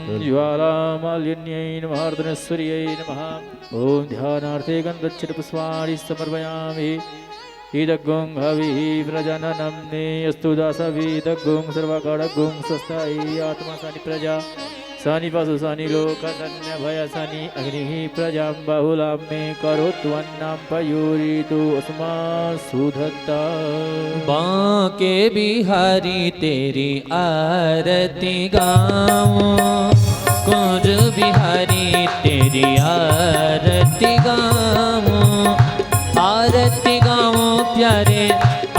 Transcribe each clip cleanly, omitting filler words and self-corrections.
ज्वालामालिन्यै नमः अर्धनेश्वर्यै नमः। ॐ ध्यानार्थे गन्धच्छिरपुष्पाणि समर्पयामि। इदग्गुं हविः प्रजननं अस्तु दासविदग्गुं सर्वकाडग्गुं स्वस्तायै आत्मा सानि प्रजा सानि पशु सानि लोक सन्य भय सानि अग्निः प्रजां बहुलां मे करोत्वन्नां पयूरितु अस्मा सुधत्ता। बांके बिहारी तेरी आरती गाऊं, कुंज बिहारी तेरी आरती गाऊं, आरती गाऊं प्यारे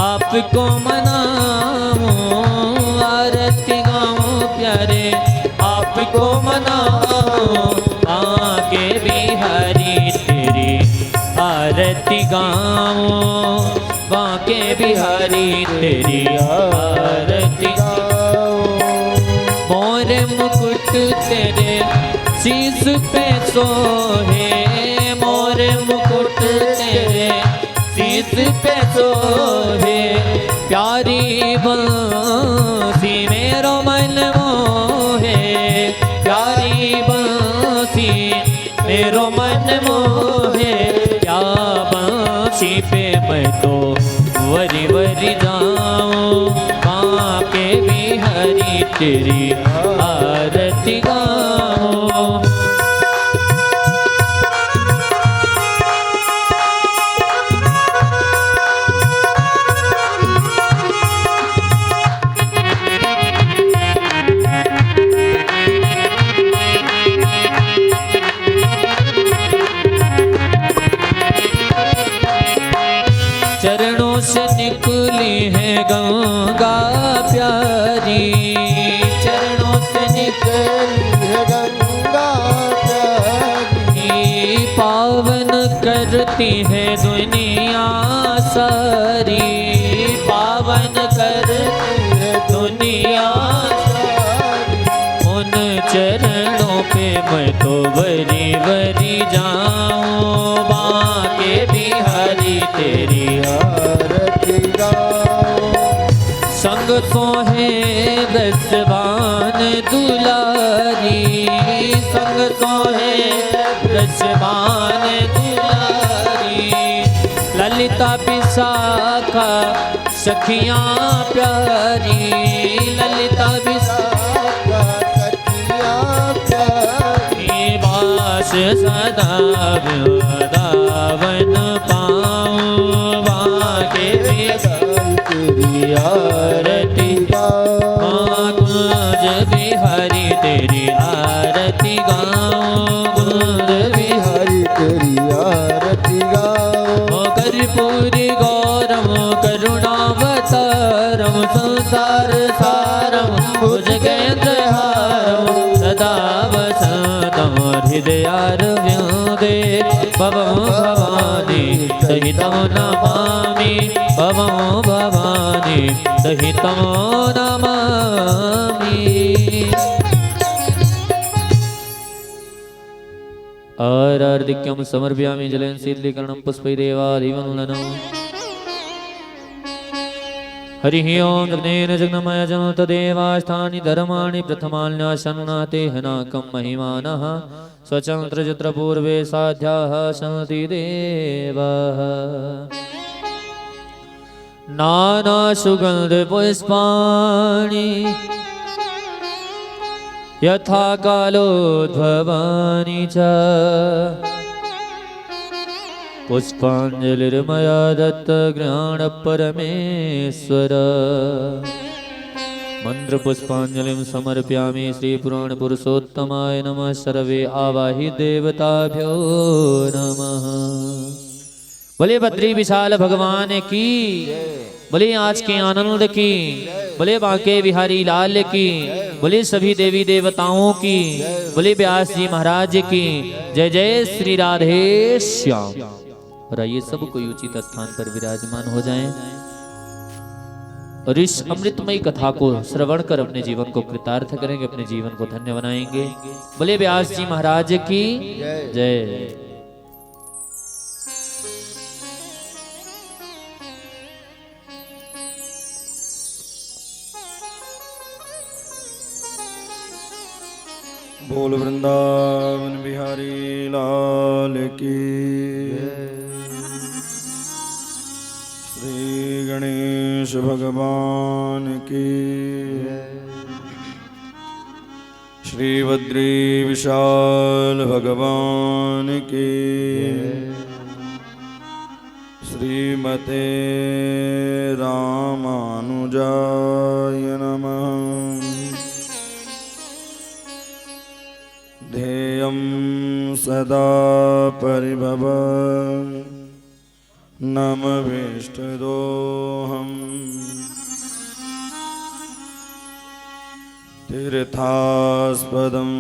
आपको मनाऊं, आरती गाऊं प्यारे आपको मनाऊं। आके बिहारी तेरी आरती गाऊं, बांके बिहारी तेरी आरती गाऊं। मोर मुकुट तेरे शीश पे सोहे, मोर मुकुट तेरे शीश पे सोहे, प्यारी बंसी मेरो मन मोहे, प्यारी बंसी मेरो मन मोहे। क्या बांसी पे मैं तो वरी वरी जाऊं, बांके बिहारी तेरी आरती गाऊं। चरणों से निकली है गंगा प्यारी, चरणों से निकली है गंगा प्यारी, पावन करती है दुनिया सारी, पावन करती है दुनिया सारी। उन चरणों पे मैं तो वरी वरी जाऊं, बांके बिहारी तेरी आरती गाऊं। संग सोहे दसवान दुलारी, संग सोहे दसवान दुलारी, ललिता विशाखा सखियां प्यारी, ललिता विशाखा सखियां प्यारी। बास सदा वृंदावन पाऊं, बांके तेरी आरती गाऊं, कुंज बिहारी तेरी आरती गाऊं, कुंज बिहारी तेरी आरती गाऊं। कर्पूरी गौरम करुणावतारम संसार सारम भुजगेन्द्रहारम सदा वसंतम हृदयारविंदे भवं भवानी सहितं नमामि, भवं भवानी सहितं नमामि। आरार्धिक्यं समर्पयामि जलेन शीतलीकरणं पुष्पैरेवाधिवन्दनं। हरिः ओं जगनेन जगन्मय जन तदेवास्थानि धर्माणि प्रथमान्यासन्नाते हनाकं महिमानः स्वतन्त्रजत्र पूर्वे साध्याः सन्ति देवाः। नाना सुगन्ध पुष्पाणि यथा कालोद्भवानि च, पुष्पाञ्जलिर्मया दत्त गृहाण परमेश्वर। मंत्र पुष्पांजलिं समर्पयामि श्री पुराण पुरुषोत्तमाय नमः। सर्वे आवाहि देवताभ्यो नमः। बोले बद्री विशाल भगवान की, बोले आज के आनंद की, बोले बांके बिहारी लाल की, बोले सभी देवी देवताओं की, बोले व्यास जी महाराज की जय जय श्री राधे श्याम। और आइए सब कोई उचित स्थान पर विराजमान हो जाएं और इस अमृतमयी कथा को श्रवण कर अपने जीवन को कृतार्थ करेंगे, अपने जीवन को धन्य बनाएंगे। बोले व्यास जी महाराज की जय। बोल वृंदावन बिहारी लाल की। श्री गणेश भगवान की। श्री बद्री विशाल भगवान की। श्रीमते रामानुजाय नमः। ध्येयं सदा परिभव नमभीष्टदोहम्। तीर्थास्पदं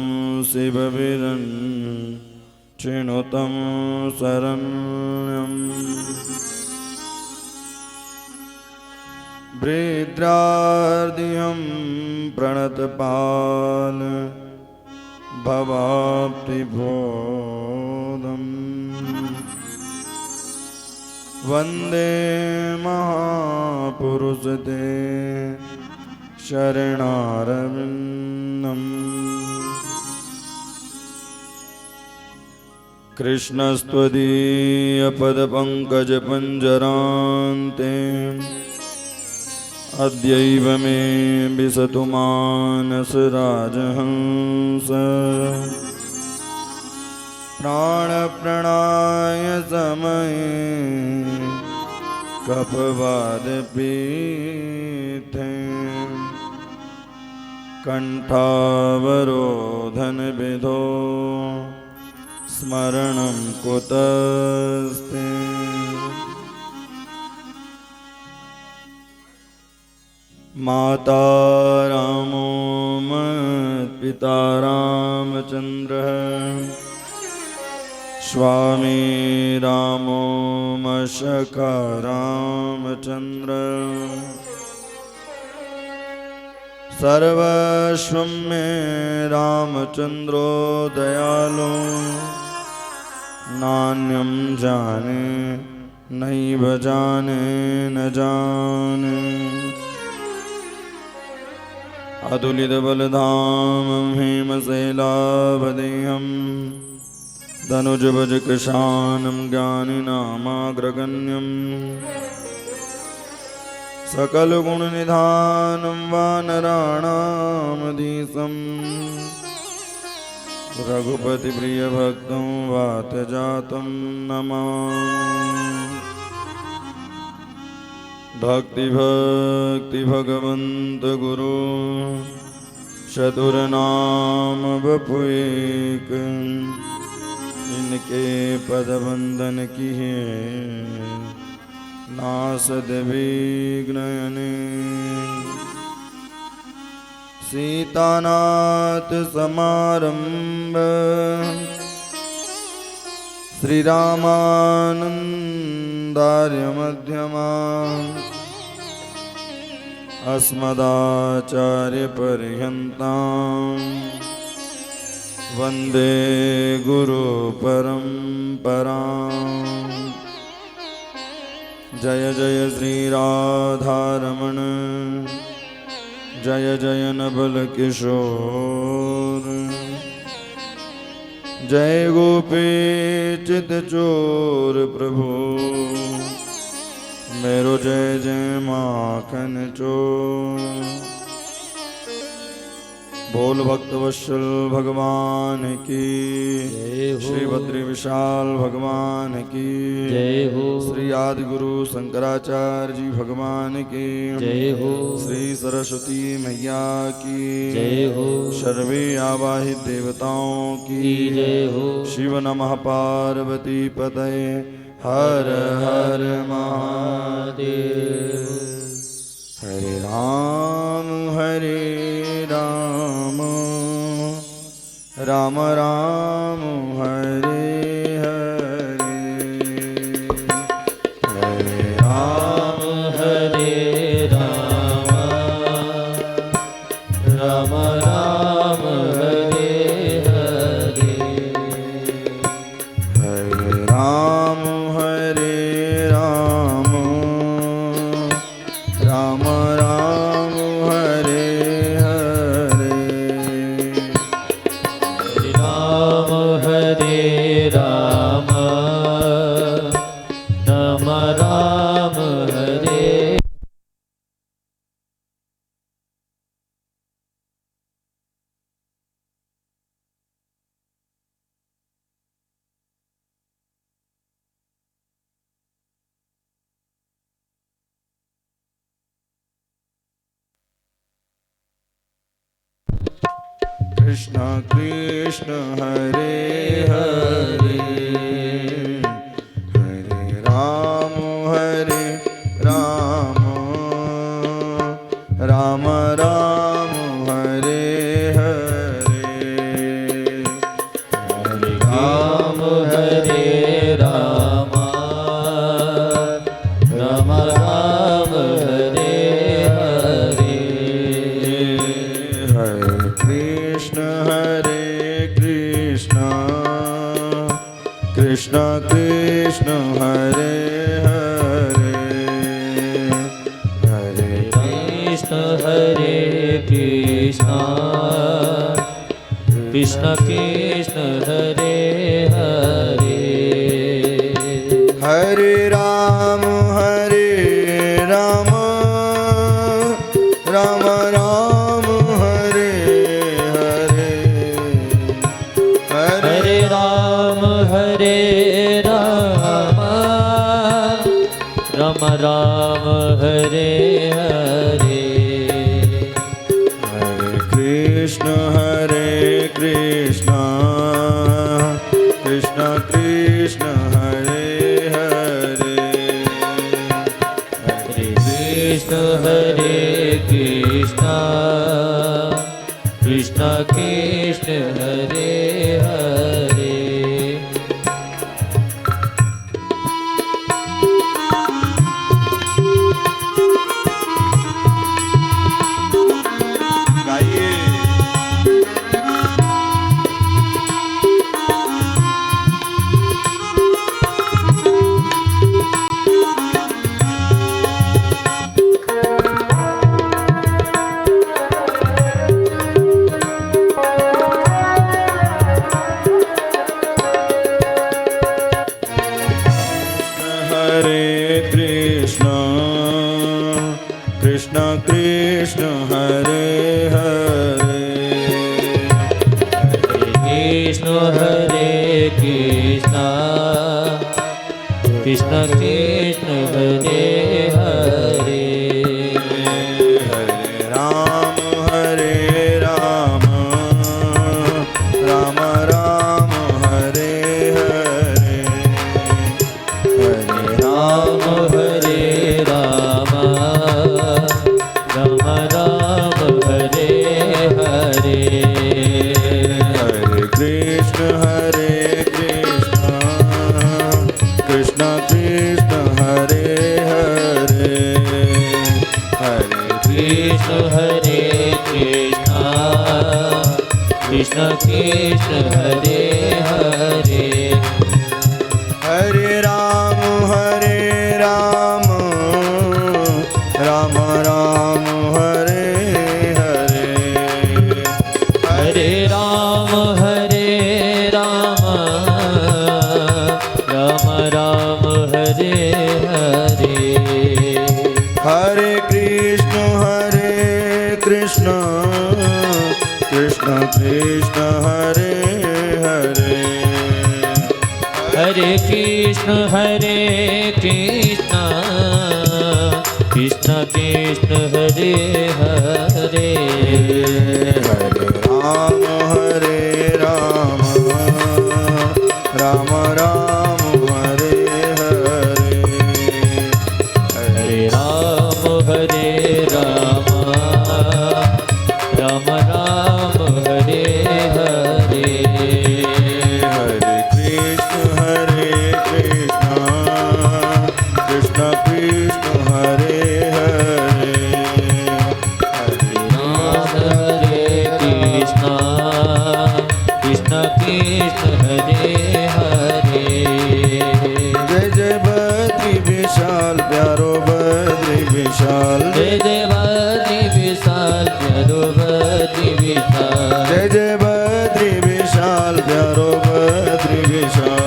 शिवविदं चिनुतं शरण्यम्। वृद्रार्दिहं प्रणतपाल भवाप्तिबोधम्। वन्दे महापुरुषते शरणारविन्दम्। कृष्णस्त्वदीयपदपङ्कजपञ्जरान्ते अद्यैव मे विशतु मानसराजहंस। प्राणप्रणाय समये कपवादपीठे। कण्ठावरोधनविधो स्मरणं कुतस्ते। माता रामो मत्पिता रामचन्द्रः। स्वामी रामो मशका रामचन्द्र। सर्वस्वं मे रामचन्द्रो दयालो। नान्यं जाने नैव जाने न जाने। अतुलितबलधामं हेमशैलावदेहं। धनुजभजकृशानं ज्ञानिनामाग्रगण्यम्। सकलगुणनिधानं वानराणामधीशम्। रघुपतिप्रियभक्तं वातजातं नमामि। भक्ति भगवन्त गुरु चतुरनाम बपुएक। इनके पदबंधन की है नासद विघ्नने। सीतानाथ समारंभ श्रीरामानंदार्य मध्यमा। अस्मदाचार्य पर्यन्तां वन्दे गुरु परम्पराम्। जय जय श्री राधारमण। जय जय नवल किशोर। जय गोपी चित चोर प्रभु। मेरो जय जय माखन चोर। बोल भक्तवत्सल भगवान की। श्री बद्री विशाल भगवान की जय हो। श्री आदि गुरु शंकराचार्य जी भगवान की जय हो। श्री सरस्वती मैया की जय हो। सर्वे आवाहित देवताओं की जय हो। शिव नमः पार्वती पतये हर हर महादेव। हरे राम राम राम हरे हरे। हरे राम राम राम हरे हरे। हरे राम राम राम हरे हरे। राम राम राम हरे कृष्ण कृष्ण हरे हरे हरे राम राम राम हरे हरे हरे राम राम राम हरे हरे हरे कृष्ण कृष्ण कृष्ण हरे हरे हरे कृष्ण कृष्ण कृष्ण हरे हरे हरे राम राम राम हरे हरे हरे राम राम राम हरे हरे हरे कृष्ण कृष्ण कृष्ण हरे हरे हरे कृष्ण कृष्ण कृष्ण हरे हरे गाइए कृष्ण कृष्ण हरे हरे कृष्ण कृष्ण कृष्ण हरे हरे हरे राम राम राम हरे हरे हरे राम राम राम राम हरे हरे हरे कृष्ण कृष्ण कृष्ण हरे हरे हरे कृष्ण कृष्ण कृष्ण हरे हरे हरे राम राम राम हरे हरे हरे राम राम राम हरे हरे हरे कृष्ण कृष्ण कृष्ण हरे हरे हरे कृष्ण कृष्ण कृष्ण हरे हरे हरे राम राम राम हरे हरे हरे राम राम राम हरे हरे हरे कृष्ण कृष्ण कृष्ण हरे हरे हरे राम हरे कृष्ण कृष्ण कृष्ण हरे हरे जय जय बद्री विशाल प्यारो बद्री विशाल जय जय बद्री विशाल प्यारो बद्री विशाल जय जय बद्री विशाल प्यारो बद्री विशाल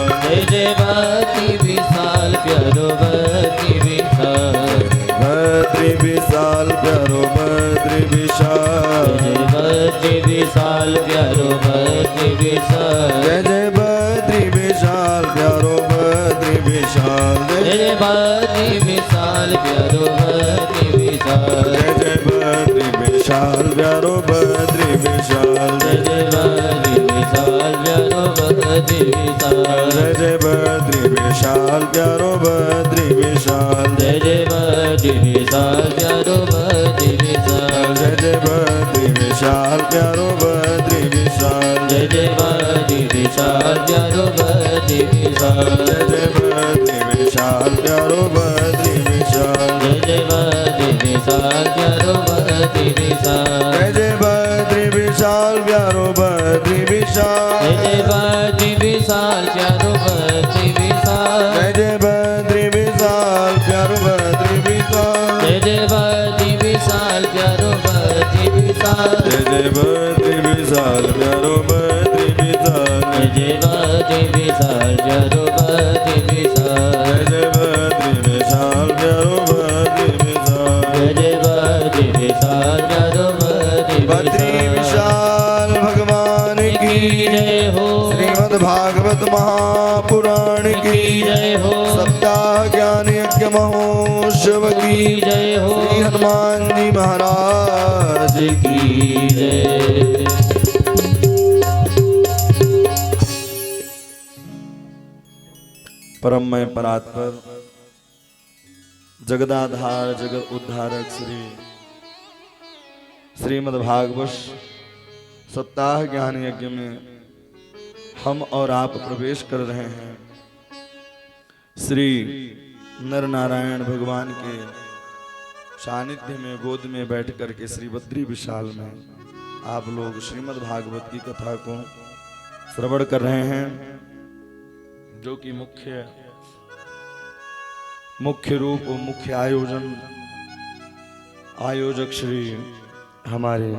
विशाल प्यारो बद्री विशाल जय जय बद्री विशाल प्यारो बद्री विशाल जय जय बद्री विशाल प्यारो बद्री विशाल जय जय बद्री विशाल प्यारो बद्री विशाल जय जय बद्री विशाल प्यारो बद्री विशाल जय जय बद्री विशाल प्यारो बद्री विशाल जय जय बद्री विशाल प्यारो बद्री विशाल जय जय बद्री विशाल प्यारो बद्री विशाल जय जय बद्री विशाल प्यारो बद्री विशाल जय जय बद्री विशाल प्यारो बद्री विशाल जय जय बद्री विशाल प्यारो बद्री विशाल जय जय बद्री विशाल प्यारो बद्री विशाल जय जय बद्री विशाल प्यारो बद्री विशाल जय जय बद्री विशाल प्यारो बद्री विशाल जय जय बद्री विशाल प्यारो बद्री विशाल जय जय बद्री विशाल प्यारो बद्री विशाल जय जय बद्री विशाल प्यारो बद्री विशाल जय जय बद्री विशाल प्यारो बद्री विशाल जय जय बद्री विशाल प्यारो बद्री बद्री विशाल भगवान की जय हो श्रीमद् भागवत महापुराण की जय हो सप्ताह ज्ञान यज्ञ महोत्सव की जय हो श्री हनुमान जी महाराज की जय परममय परात्पर जगदाधार जगत उद्धारक श्रीमद् भागवत सप्ताह ज्ञान यज्ञ में हम और आप प्रवेश कर रहे हैं। श्री नर नारायण भगवान के सानिध्य में गोद में बैठ करके श्री बद्री विशाल में आप लोग श्रीमद् भागवत की कथा को श्रवण कर रहे हैं, जो कि मुख्य रूप और मुख्य आयोजक श्री हमारे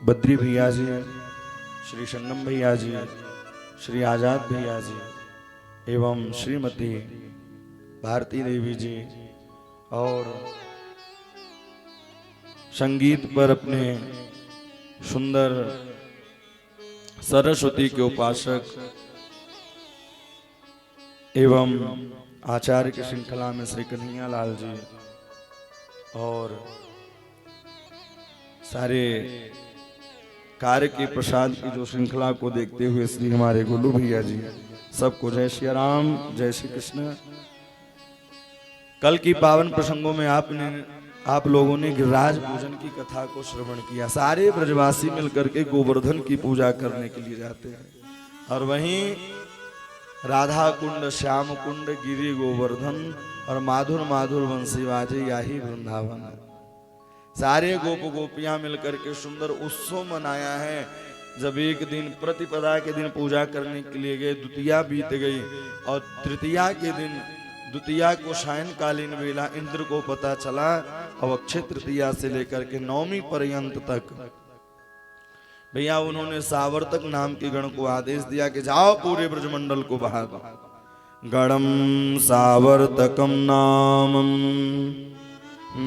बद्री भैया जी, श्री संगम भैया जी, श्री आजाद भैया जी एवं श्रीमती भारती देवी जी, और संगीत पर अपने सुंदर सरस्वती के उपासक एवं आचार्य की श्रृंखला में श्री कन्हैया लाल जी, और सारे कार्य के प्रसाद की जो श्रृंखला को देखते हुए श्री हमारे गोलू भैया जी, सबको जय श्री राम जय श्री कृष्ण। कल की पावन प्रसंगों में आप लोगों ने गिरिराज पूजन की कथा को श्रवण किया। सारे ब्रजवासी मिलकर के गोवर्धन की पूजा करने के लिए जाते हैं, और वहीं राधा कुंड, श्याम कुंड, गिरि गोवर्धन और माधुर माधुर बंसी बाजे याही वृंदावन। सारे गोप गोपियां मिलकर के सुंदर उत्सव मनाया है। जब एक दिन प्रतिपदा के दिन पूजा करने के लिए गए, द्वितीया बीत गई, और तृतीया के दिन, द्वितीया को सायंकालीन वेला इंद्र को पता चला, और अक्षय तृतीया से लेकर के नवमी पर्यंत तक भैया उन्होंने सावर्तक नाम के गण को आदेश दिया कि जाओ पूरे ब्रजमंडल को बहा दो। गणम सावर्तकम नामम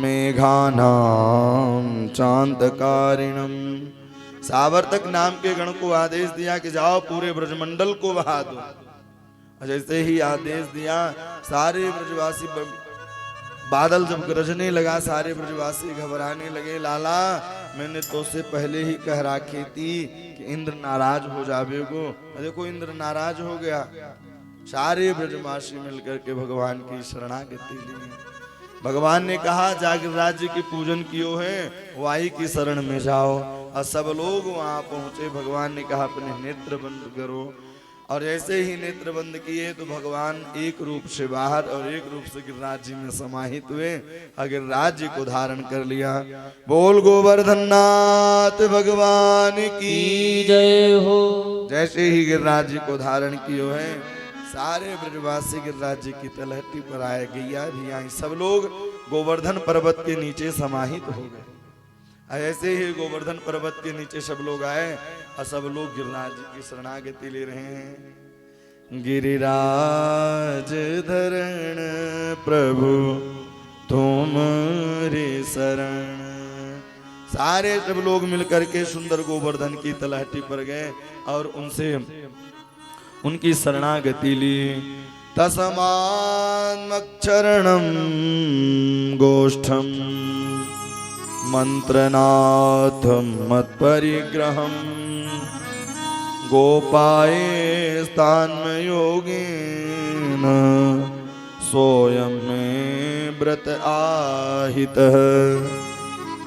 मेघानाम चांदकारिणम। सावर्तक नाम के गण को आदेश दिया कि जाओ पूरे ब्रजमंडल को बहा दो। जैसे ही आदेश दिया, सारे ब्रजवासी, बादल जब गरजने लगा, सारे ब्रजवासी घबराने लगे। लाला, मैंने तो से पहले ही कह रखी थी कि इंद्र नाराज हो जावे को। देखो इंद्र नाराज हो गया। सारे ब्रजवासी मिलकर के भगवान की शरणागति ली। भगवान ने कहा, जागर राज्य की पूजन कियो है, वाई की शरण में जाओ। और सब लोग वहां पहुंचे। भगवान ने कहा, अपने नेत्र बंद करो। और जैसे ही नेत्र बंद किए तो भगवान एक रूप से बाहर और एक रूप से गिरिराज जी में समाहित हुए, गिरिराज जी को धारण कर लिया। बोल गोवर्धननाथ भगवान की जय हो। जैसे ही गिरिराज जी को धारण किए हैं, सारे ब्रजवासी गिरिराज जी की तलहटी पर आए, गैया भी आई। सब लोग गोवर्धन पर्वत के नीचे समाहित हो गए। ऐसे ही गोवर्धन पर्वत के नीचे सब लोग आए, और सब लोग गिरिराज जी की शरणागति ले रहे हैं। गिरिराज धरण प्रभु तुम रे शरण। सारे सब लोग मिलकर के सुंदर गोवर्धन की तलहटी पर गए और उनसे उनकी शरणागति ली। तस्मान्मक्षरणं गोष्ठम मंत्रनाथं मत्परिग्रहं गोपाये स्थान्मयोगेन सोयं मे व्रत आहितः।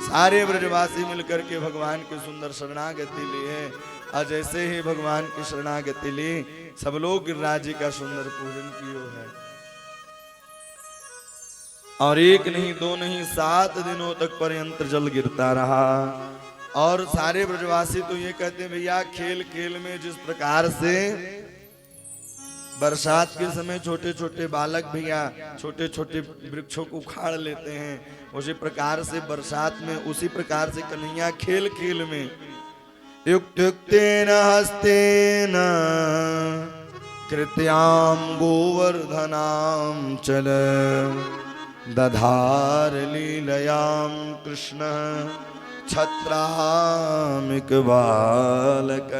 सारे ब्रजवासी मिलकर के भगवान की सुंदर शरणागति लिए और जैसे ही भगवान की शरणागति ली सब लोग गिरिराज जी का सुंदर पूजन किए है। और एक नहीं दो नहीं 7 दिनों तक पर्यंत जल गिरता रहा। और सारे ब्रजवासी तो ये कहते हैं भैया खेल खेल में जिस प्रकार से बरसात के समय छोटे छोटे बालक भैया छोटे छोटे वृक्षों को उखाड़ लेते हैं, उसी प्रकार से बरसात में उसी प्रकार से कन्हैया खेल खेल में युक्तेन हस्तेन कृत्याम गोवर्धनाम चल दधार लीलयाम कृष्ण छत्रामिक बालक।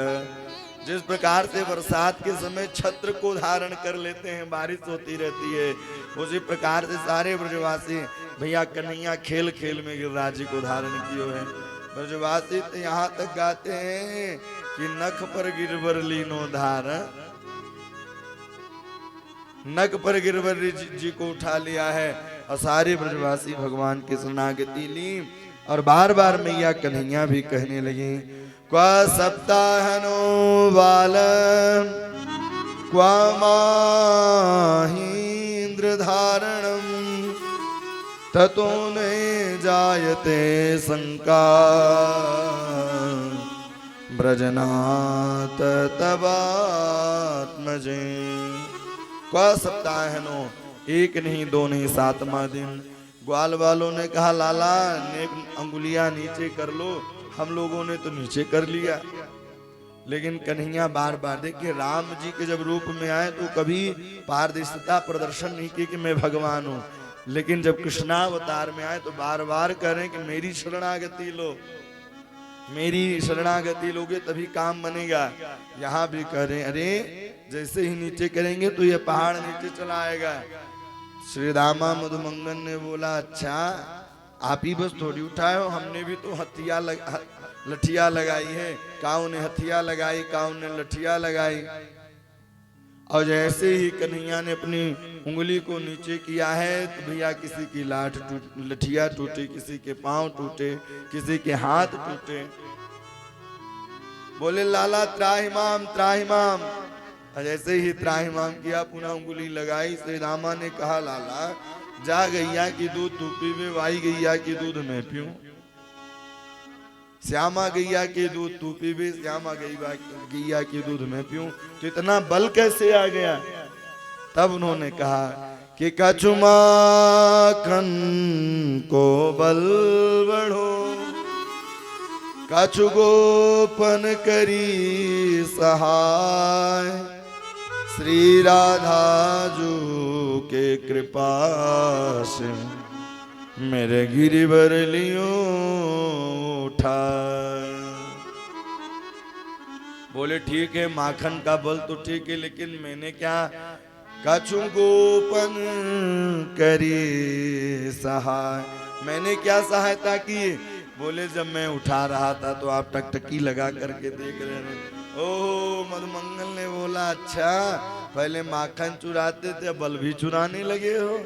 जिस प्रकार से बरसात के समय छत्र को धारण कर लेते हैं, बारिश होती रहती है, उसी प्रकार से सारे ब्रजवासी भैया कन्हैया खेल खेल में गिरिराज जी को धारण किए हैं। ब्रजवासी तो यहाँ तक गाते हैं कि नख पर गिरवर लीनो धार, नख पर गिरवर जी को उठा लिया है। और सारे ब्रजवासी भगवान की शरणागति ली और बार बार मैया कन्हैया भी कहने लगी क्वा सप्ताहनो बाल क्वा माहीन्द्र धारणम ततो न जायते शंका ब्रजनाथ तवात्मजे। क्वा सप्ताहनो, एक नहीं दो नहीं 7वां दिन। ग्वाल वालों ने कहा लाला ने अंगुलियां नीचे कर लो, हम लोगों ने तो नीचे कर लिया। लेकिन कन्हैया बार बार देखिए राम जी के जब रूप में आए तो कभी पारदर्शिता प्रदर्शन नहीं की कि मैं भगवान हूँ, लेकिन जब कृष्णावतार में आए तो बार बार कह रहे हैं कि मेरी शरणागति लो, मेरी शरणागति लोगे तभी काम बनेगा। यहाँ भी कह रहे हैं अरे जैसे ही नीचे करेंगे तो ये पहाड़ नीचे चला आएगा। श्री दामा मधुमंगन ने बोला अच्छा आप ही बस थोड़ी उठाए हो, हमने भी तो लठिया लगाई है। काऊ ने हथिया लगाई, काऊ ने लठिया लगाई। और जैसे ही कन्हैया ने अपनी उंगली को नीचे किया है तो भैया किसी की लठिया टूटे, किसी के पांव टूटे, किसी के हाथ टूटे। बोले लाला त्राहिमाम त्राहिमाम। जैसे ही त्राहिमाम किया पुनः उंगली लगाई। श्री रामा ने कहा लाला जा गैया की दूध तू पीवे, वाई गैया की दूध मैं पीऊं। श्यामा गैया के दूध तू पीवे, श्यामा गैया की दूध मैं पीऊं। तो इतना बल कैसे आ गया? तब उन्होंने कहा कि कछु माखन को बल बढ़ो, कछु गोपन करी सहाय, श्री राधा जू के कृपा से मेरे गिरिवर लियो उठा। बोले ठीक है माखन का बल तो ठीक है, लेकिन मैंने क्या कछु गोपन करी सहाय, मैंने क्या सहायता की? बोले जब मैं उठा रहा था तो आप टकटकी लगा करके देख रहे थे। ओह मधुमंगल ने बोला अच्छा पहले माखन चुराते थे, बल भी चुराने लगे हो,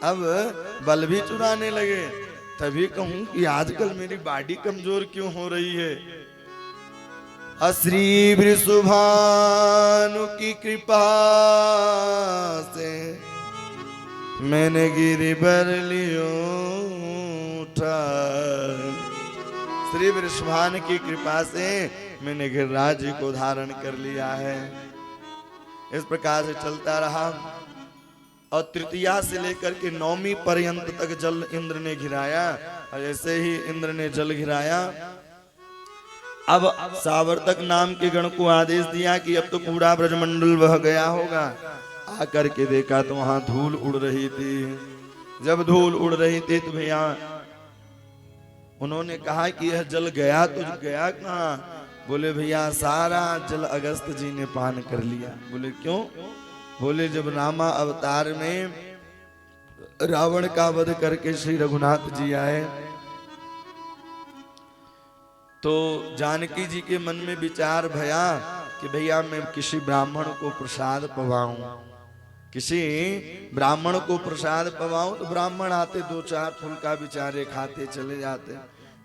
अब बल भी चुराने लगे। तभी कहूं कि आजकल मेरी बॉडी कमजोर क्यों हो रही है। श्री वृषभानु की कृपा से मैंने गिरिवर लियो उठा। श्री वृषभान की कृपा से मैंने गिरिराज जी को धारण कर लिया है। इस प्रकार से चलता रहा और तृतीया से लेकर के 9वीं पर्यंत तक जल इंद्र ने घिराया। और जैसे ही इंद्र ने जल घिराया अब सावर्तक नाम के गण को आदेश दिया कि अब तो पूरा ब्रजमंडल बह गया होगा। आकर के देखा तो वहां धूल उड़ रही थी। जब धूल उड़ रही थी तो भैया उन्होंने कहा कि यह जल गया तो गया कहाँ? बोले भैया सारा जल अगस्त जी ने पान कर लिया। बोले क्यों? बोले जब रामा अवतार में रावण का वध करके श्री रघुनाथ जी आए तो जानकी जी के मन में विचार भया कि भैया मैं किसी ब्राह्मण को प्रसाद पवाऊं, किसी ब्राह्मण को प्रसाद पवाऊं। तो ब्राह्मण आते दो चार फुलका बेचारे खाते चले जाते।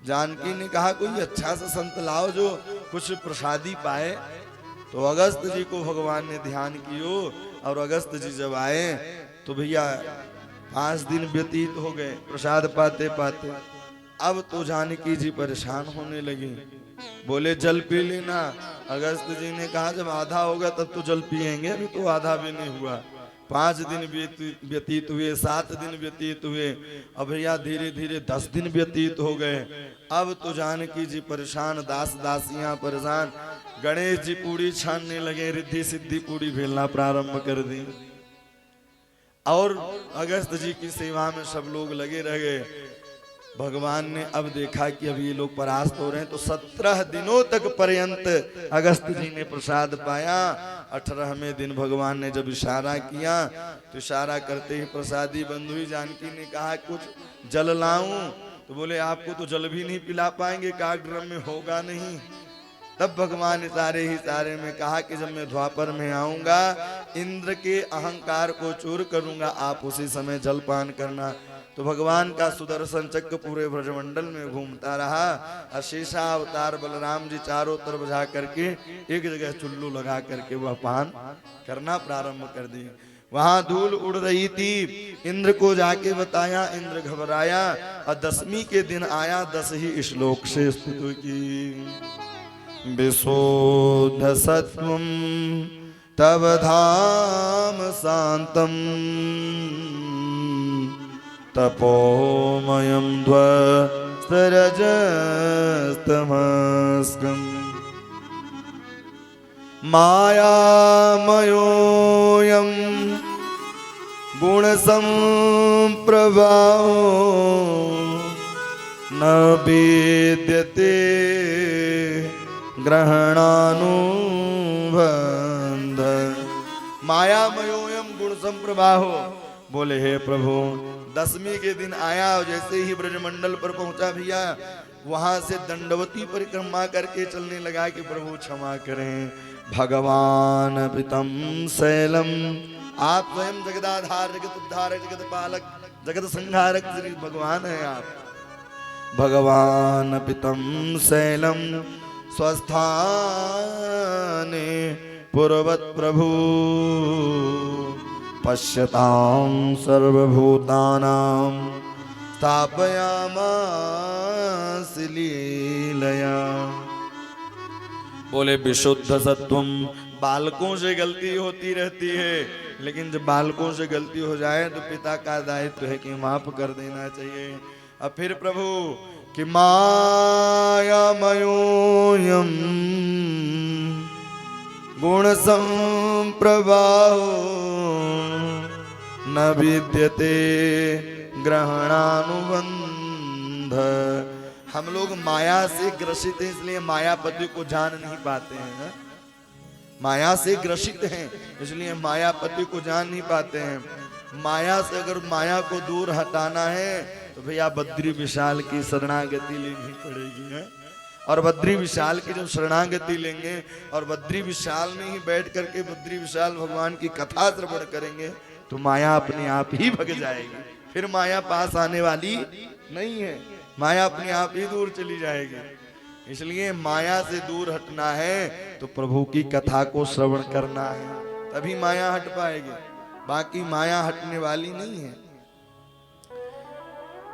जानकी ने कहा कोई अच्छा सा संत लाओ जो कुछ प्रसादी पाए। तो अगस्त जी को भगवान ने ध्यान कियो और अगस्त जी जब आए तो भैया 5 दिन व्यतीत हो गए प्रसाद पाते पाते। अब तो जानकी जी परेशान होने लगी। बोले जल पी लेना। अगस्त जी ने कहा जब आधा होगा तब तो जल पिएंगे, अभी तो आधा भी नहीं हुआ। 5 दिन व्यतीत हुए, 7 दिन व्यतीत हुए, अब भैया धीरे धीरे 10 दिन व्यतीत हो गए। अब तो जानकी जी परेशान, दास दासियां परेशान। गणेश जी पूड़ी छानने लगे, रिद्धि सिद्धि पूड़ी बेलना प्रारंभ कर दी और अगस्त जी की सेवा में सब लोग लगे रह गए। भगवान ने अब देखा कि अब ये लोग परास्त हो रहे हैं तो 17 दिनों तक पर्यंत अगस्त जी ने प्रसाद पाया। 18वें दिन भगवान ने जब इशारा किया तो इशारा करते ही प्रसादी बंद हुई। जानकी ने कहा कुछ जल लाऊं? तो बोले आपको तो जल भी नहीं पिला पाएंगे, काकड्रम में होगा नहीं। तब भगवान इशारे में कहा कि जब मैं द्वापर में आऊंगा इंद्र के अहंकार को चूर करूंगा, आप उसी समय जलपान करना। तो भगवान का सुदर्शन चक्र पूरे ब्रजमंडल में घूमता रहा। अशेषा अवतार बलराम जी चारों तरफ जा करके एक जगह चुल्लू लगा करके वह पान करना प्रारंभ कर दिए। वहां धूल उड़ रही थी, इंद्र को जाके बताया, इंद्र घबराया और 10वीं के दिन आया। 10 ही श्लोक से स्तुति की। विशुद्ध सत्वम तव धाम शांतम तपोमयं ध्वस्तरजस्तमस्कम् मायामयोऽयं गुणसम्प्रभावो न विद्यते ग्रहणानुबन्ध। मायामयोऽयं गुणसम्प्रभावो। बोले हे प्रभु 10वीं के दिन आया और जैसे ही ब्रजमंडल पर पहुंचा भैया वहां से दंडवती परिक्रमा करके चलने लगा कि प्रभु क्षमा करें। भगवान पितम शैलम, आप स्वयं जगदाधार, जगत उद्धारक, जगत पालक, जगत संहारक श्री भगवान है आप। भगवान पितम शैलम स्वस्थाने पूर्वत प्रभु पश्यतां सर्वभूतानां स्थापयामास लीलया। बोले विशुद्ध सत्वम। बालकों से गलती होती रहती है, लेकिन जब बालकों से गलती हो जाए तो पिता का दायित्व है कि माफ कर देना चाहिए। अब फिर प्रभु कि मायामयोऽयं गुणसम्प्रभावो न विद्यते ग्रहणानुबंध। हम लोग माया से ग्रसित हैं, इसलिए मायापति को जान नहीं पाते हैं। माया से ग्रसित हैं इसलिए मायापति को जान नहीं पाते हैं। माया से अगर माया को दूर हटाना है तो भैया बद्री विशाल की शरणागति लेनी पड़ेगी है। और बद्री विशाल की जब शरणागति लेंगे और बद्री विशाल में ही बैठ करके बद्री विशाल भगवान की कथा श्रवण करेंगे तो माया अपने आप ही भग जाएगी। फिर माया पास आने वाली नहीं है, माया अपने आप ही दूर चली जाएगी। इसलिए माया से दूर हटना है तो प्रभु की कथा को श्रवण करना है, तभी माया हट पाएगी, बाकी माया हटने वाली नहीं है।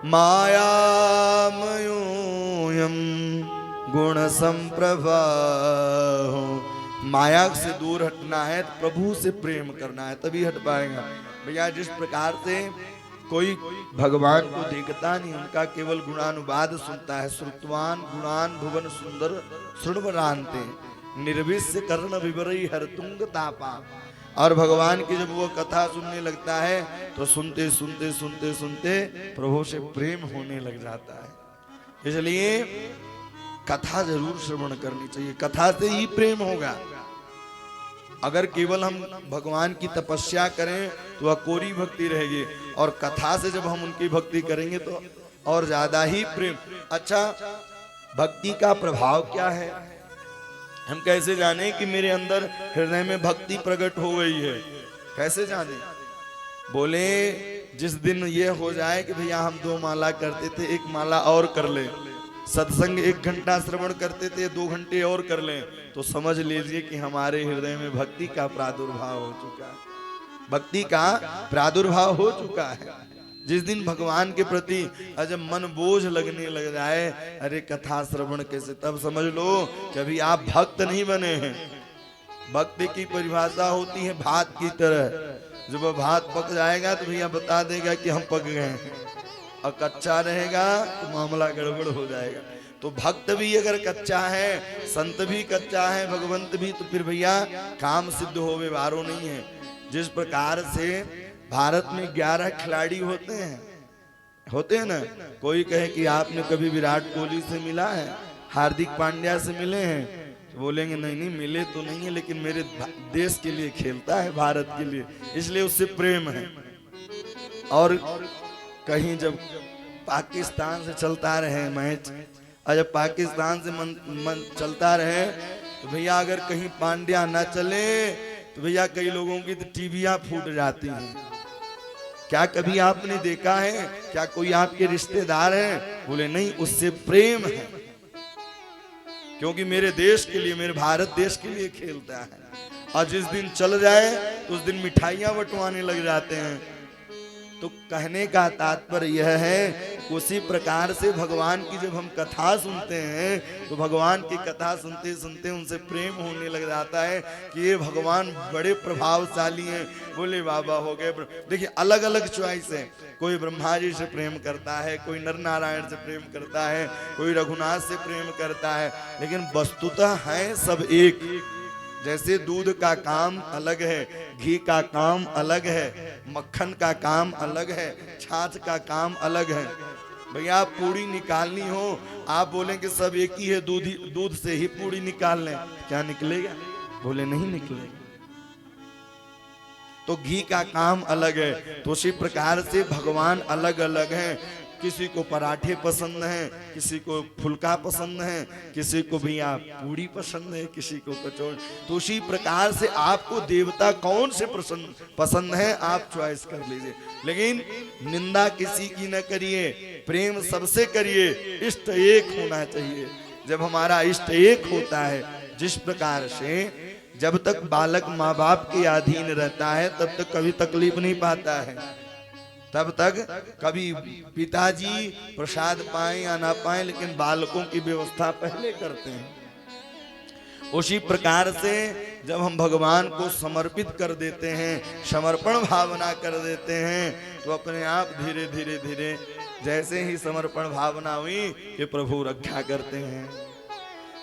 मायामयोऽयं गुण संप्रभावो। माया से दूर हटना है तो प्रभु से प्रेम करना है, तभी हट पाएगा। भैया जिस प्रकार से कोई भगवान को देखता नहीं, उनका केवल गुणानुवाद सुनता है। श्रुतवान गुणान भुवन सुंदर शृण्वरान्ते निर्विश्य कर्ण विवरई हरतुंग तापा। और भगवान की जब वो कथा सुनने लगता है तो सुनते सुनते सुनते सुनते प्रभु से प्रेम होने लग जाता है। इसलिए कथा जरूर श्रवण करनी चाहिए, कथा से ही प्रेम होगा। अगर केवल हम भगवान की तपस्या करें तो वह कोरी भक्ति रहेगी, और कथा से जब हम उनकी भक्ति करेंगे तो और ज्यादा ही प्रेम। अच्छा, भक्ति का प्रभाव क्या है? हम कैसे जाने कि मेरे अंदर हृदय में भक्ति प्रकट हो गई है? कैसे जाने? बोले जिस दिन ये हो जाए कि भैया हम 2 माला करते थे, 1 माला और कर ले, सत्संग 1 घंटा श्रवण करते थे, 2 घंटे और कर लें, तो समझ लीजिए कि हमारे हृदय में भक्ति का प्रादुर्भाव हो चुका है, भक्ति का प्रादुर्भाव हो चुका है। जिस दिन भगवान के प्रति जब मन बोझ लगने लग जाए, अरे कथा श्रवण कैसे, तब समझ लो कि अभी आप भक्त नहीं बने हैं। भक्ति की परिभाषा होती है भात की तरह, जब वह भात पक जाएगा तो भैया बता देगा कि हम पक गए हैं, और कच्चा रहेगा तो मामला गड़बड़ हो जाएगा। तो भक्त भी अगर कच्चा है, संत भी कच्चा है, भगवंत भी, तो फिर भैया काम सिद्ध होवे वारो नहीं है। जिस प्रकार से भारत में 11 खिलाड़ी होते हैं ना, कोई कहे कि आपने कभी विराट कोहली से मिला है, हार्दिक पांड्या से मिले हैं, तो बोलेंगे नहीं नहीं मिले तो नहीं है, लेकिन मेरे देश के लिए खेलता है, भारत के लिए, इसलिए उससे प्रेम है। और कहीं जब पाकिस्तान से चलता रहे मैच, और जब पाकिस्तान से मन चलता रहे, तो भैया अगर कहीं पांड्या ना चले तो भैया कई लोगों की तो टीवियां फूट जाती हैं। क्या कभी आपने देखा है? क्या कोई आपके रिश्तेदार हैं? बोले नहीं, उससे प्रेम है, क्योंकि मेरे देश के लिए, मेरे भारत देश के लिए खेलता है। और जिस दिन चल जाए तो उस दिन मिठाइयां बंटवाने लग जाते हैं। तो कहने का तात्पर्य यह है, उसी प्रकार से भगवान की जब हम कथा सुनते हैं तो भगवान की कथा सुनते सुनते उनसे प्रेम होने लग जाता है कि ये भगवान बड़े प्रभावशाली हैं। बोले बाबा हो गए। देखिए अलग अलग चॉइस है, कोई ब्रह्मा जी से प्रेम करता है, कोई नर नारायण से प्रेम करता है, कोई रघुनाथ से प्रेम करता है, लेकिन वस्तुतः है सब एक। जैसे दूध का काम अलग है, घी का काम अलग है, मक्खन का काम अलग है, छाछ का काम अलग है। भैया पूड़ी निकालनी हो, आप बोलें कि सब एक ही है, दूध से ही पूड़ी निकाल लें, क्या निकलेगा? बोले नहीं निकलेगा। तो घी का काम अलग है। तो उसी प्रकार से भगवान अलग अलग हैं। किसी को पराठे पसंद हैं, किसी को फुल्का पसंद है, किसी को भैया पूड़ी पसंद है, किसी को कचौड़ी। तो उसी प्रकार से आपको देवता कौन से पसंद है, आप चॉइस कर लीजिए। लेकिन निंदा किसी की न करिए, प्रेम सबसे करिए। इष्ट एक होना चाहिए। जब हमारा इष्ट एक होता है, जिस प्रकार से जब तक बालक माँ बाप के अधीन रहता है तब तक कभी तकलीफ नहीं पाता है, तब तक कभी पिताजी प्रसाद पाए या ना पाए, लेकिन बालकों की व्यवस्था पहले करते हैं। उसी प्रकार से जब हम भगवान को समर्पित कर देते हैं, समर्पण भावना कर देते हैं, तो अपने आप धीरे धीरे धीरे जैसे ही समर्पण भावना हुई कि प्रभु रक्षा करते हैं।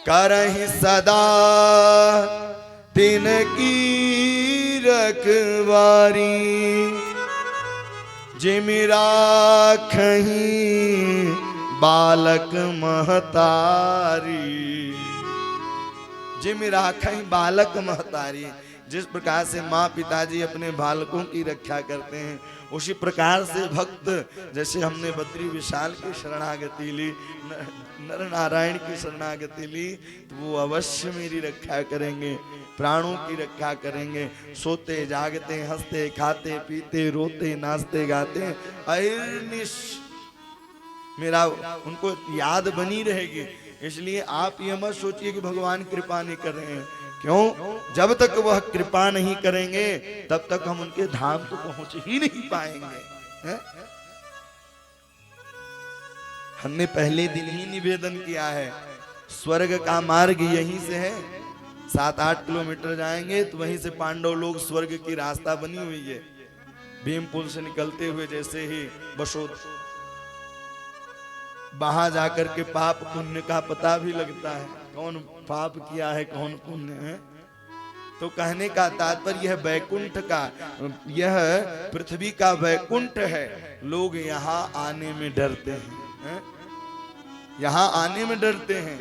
करहि सदा तिनकी रखवारी, जिमि राखहि बालक महतारी। जिमि राखहि बालक महतारी। जिस प्रकार से माँ पिताजी अपने बालकों की रक्षा करते हैं, उसी प्रकार से भक्त, जैसे हमने बद्री विशाल की शरणागति ली, नर नारायण की शरणागति ली, तो वो अवश्य मेरी रक्षा करेंगे, प्राणों की रक्षा करेंगे। सोते जागते, हंसते खाते पीते, रोते नाचते गाते, अहिर्निश मेरा उनको याद बनी रहेगी। इसलिए आप ये मत सोचिए कि भगवान कृपा नहीं कर रहे हैं। क्यों? जब तक वह कृपा नहीं करेंगे तब तक हम उनके धाम तो पहुंच ही नहीं पाएंगे। है? हमने पहले दिन ही निवेदन किया है, स्वर्ग का मार्ग यहीं से है। 7-8 किलोमीटर जाएंगे तो वहीं से पांडव लोग स्वर्ग की रास्ता बनी हुई है। भीम पुल से निकलते हुए जैसे ही बसोद, वहां जाकर के पाप पुण्य का पता भी लगता है, कौन पाप किया है कौन पुण्य है। तो कहने का तात्पर्य यह वैकुंठ का, यह पृथ्वी का वैकुंठ है। लोग यहाँ आने में डरते हैं। यहाँ आने में डरते हैं,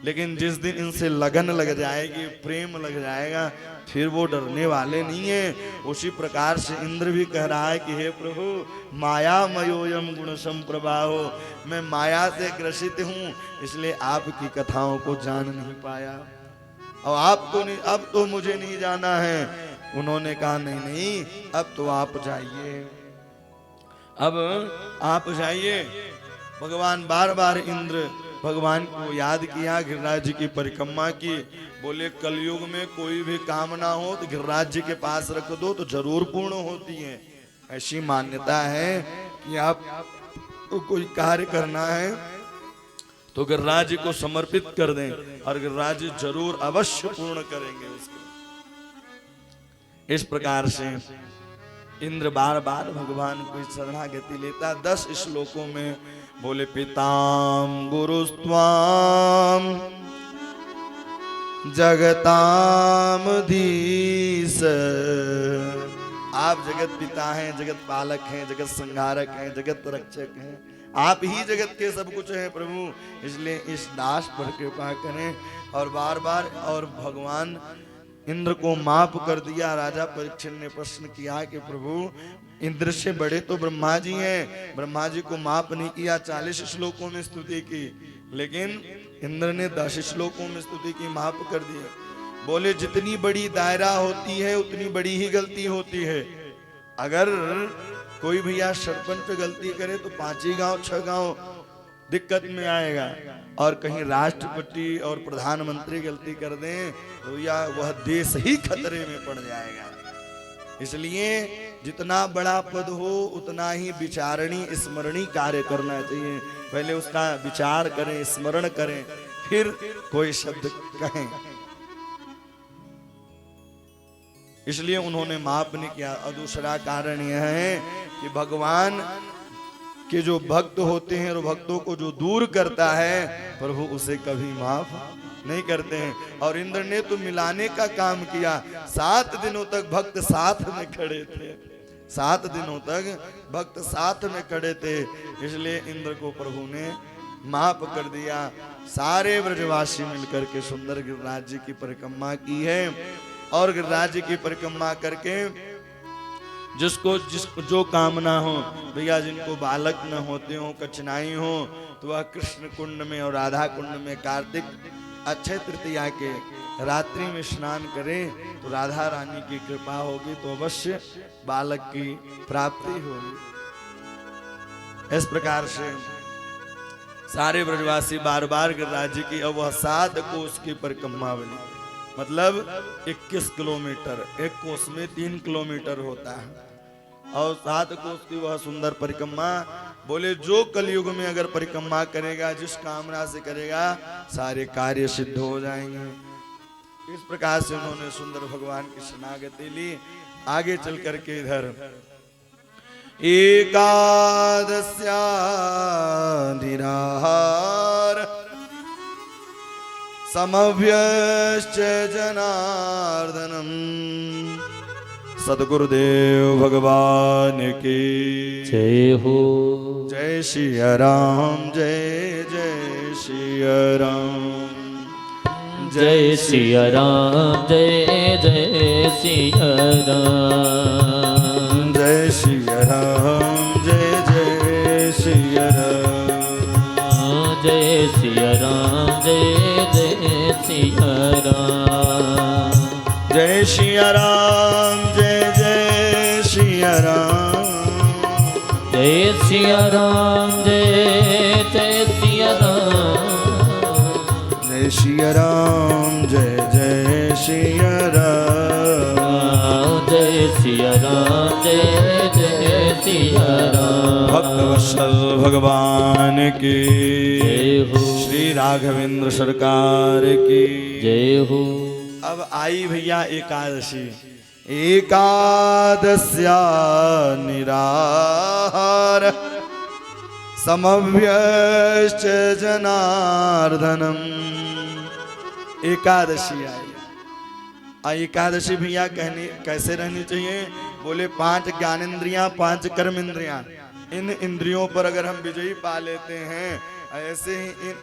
लेकिन जिस दिन इनसे लगन लग जाएगी, प्रेम लग जाएगा, फिर वो डरने वाले नहीं है। उसी प्रकार से इंद्र भी कह रहा है कि हे प्रभु, माया मयोयम गुण संप्रभाहो, मैं माया से ग्रसित हूँ, इसलिए आपकी कथाओं को जान नहीं पाया। और आपको नहीं, अब तो मुझे नहीं जाना है। उन्होंने कहा नहीं नहीं, अब तो आप जाइए, अब आप जाइए। भगवान बार बार इंद्र भगवान को याद किया, गिरिराज जी की परिक्रमा की। बोले कलयुग में कोई भी कामना हो तो गिरिराज जी के पास रख दो तो जरूर पूर्ण होती है। ऐसी मान्यता है कि आप को कोई कार्य करना है तो गिरिराज जी को समर्पित कर दें और गिरिराज जी जरूर अवश्य पूर्ण करेंगे उसको। इस प्रकार से इंद्र बार बार भगवान को शरणागति लेता। 10 श्लोकों में बोले पिताम गुरुस्त्वाम जगताम धीस, आप जगत पिता हैं, जगत पालक हैं, जगत संहारक हैं, जगत रक्षक हैं, आप ही जगत के सब कुछ हैं प्रभु। इसलिए इस दास पर कृपा करें। और बार बार और भगवान इंद्र को माफ कर दिया। राजा परीक्षित ने प्रश्न किया कि प्रभु, इंद्र से बड़े तो ब्रह्मा जी हैं, ब्रह्मा जी को माफ नहीं किया, 40 श्लोकों में स्तुति की, लेकिन इंद्र ने 10 श्लोकों में स्तुति की, माफ कर दिया। बोले जितनी बड़ी दायरा होती है उतनी बड़ी ही गलती होती है। अगर कोई भैया सरपंच गलती करे तो 5 ही गांव 6 गांव दिक्कत में आएगा, और कहीं राष्ट्रपति और प्रधानमंत्री गलती कर दें तो या वह देश ही खतरे में पड़ जाएगा। इसलिए जितना बड़ा पद हो उतना ही विचारणी स्मरणी कार्य करना चाहिए। पहले उसका विचार करें, स्मरण करें, फिर कोई शब्द कहें। इसलिए उन्होंने माफ नहीं किया। और दूसरा कारण यह है कि भगवान के जो भक्त होते हैं और भक्तों को जो दूर करता है, प्रभु उसे कभी माफ नहीं करते हैं। और इंद्र ने तो मिलाने का काम किया। 7 दिनों तक भक्त साथ में खड़े थे, 7 दिनों तक भक्त साथ में खड़े थे। इसलिए इंद्र को प्रभु ने माफ कर दिया। सारे ब्रजवासी मिलकर के सुंदर गिरिराज जी की परिक्रमा की है। और गिरिराज जी की परिक्रमा करके जिसको जो कामना हो, भैया जिनको बालक न होते हो, कठिनाई हो, तो वह कृष्ण कुंड में और राधा कुंड में कार्तिक अक्षय तृतीया के रात्रि में स्नान करें तो राधा रानी की कृपा होगी, तो अवश्य बालक की प्राप्ति होगी। इस प्रकार से सारे ब्रजवासी बार बार गिरिराज जी की, अब वह 7 कोस की परिक्रमा बनी, मतलब 21 किलोमीटर, एक कोस में 3 किलोमीटर होता है, और 7 कोस की वह सुंदर परिक्रमा। बोले जो कलयुग में अगर परिक्रमा करेगा, जिस कामना से करेगा, सारे कार्य सिद्ध हो जाएंगे। इस प्रकार से उन्होंने सुंदर भगवान की शरणागति ली। आगे चल करके इधर एकादश्या निराहार समव्यश्च जनार्दनम, सद्गुरुदेव भगवान की जय हो। जय सिया राम, जय जय सिया राम, जय सिया राम, जय जय सिया राम, जय सिया राम, जय जय सिया राम, जय सिया राम, जय जय सिया राम, जय सिया राम, जय जय सिया राम, जय सिया राम, जय जय सिया राम, जय सिया राम, जय जय सिया राम, जय सिया राम, जय जय सिया राम। भक्तवत्सल भगवान की जय हो। श्री राघवेंद्र सरकार की जय हो। अब आई भैया एकादशी। एकादश्या निराहार समव्यश्च जनार्दनम। एकादशी आई। एकादशी भैया कहने कैसे रहनी चाहिए? बोले 5 ज्ञानेंद्रियां, 5 कर्म इंद्रियां, इन इंद्रियों पर अगर हम विजयी पा लेते हैं ऐसे ही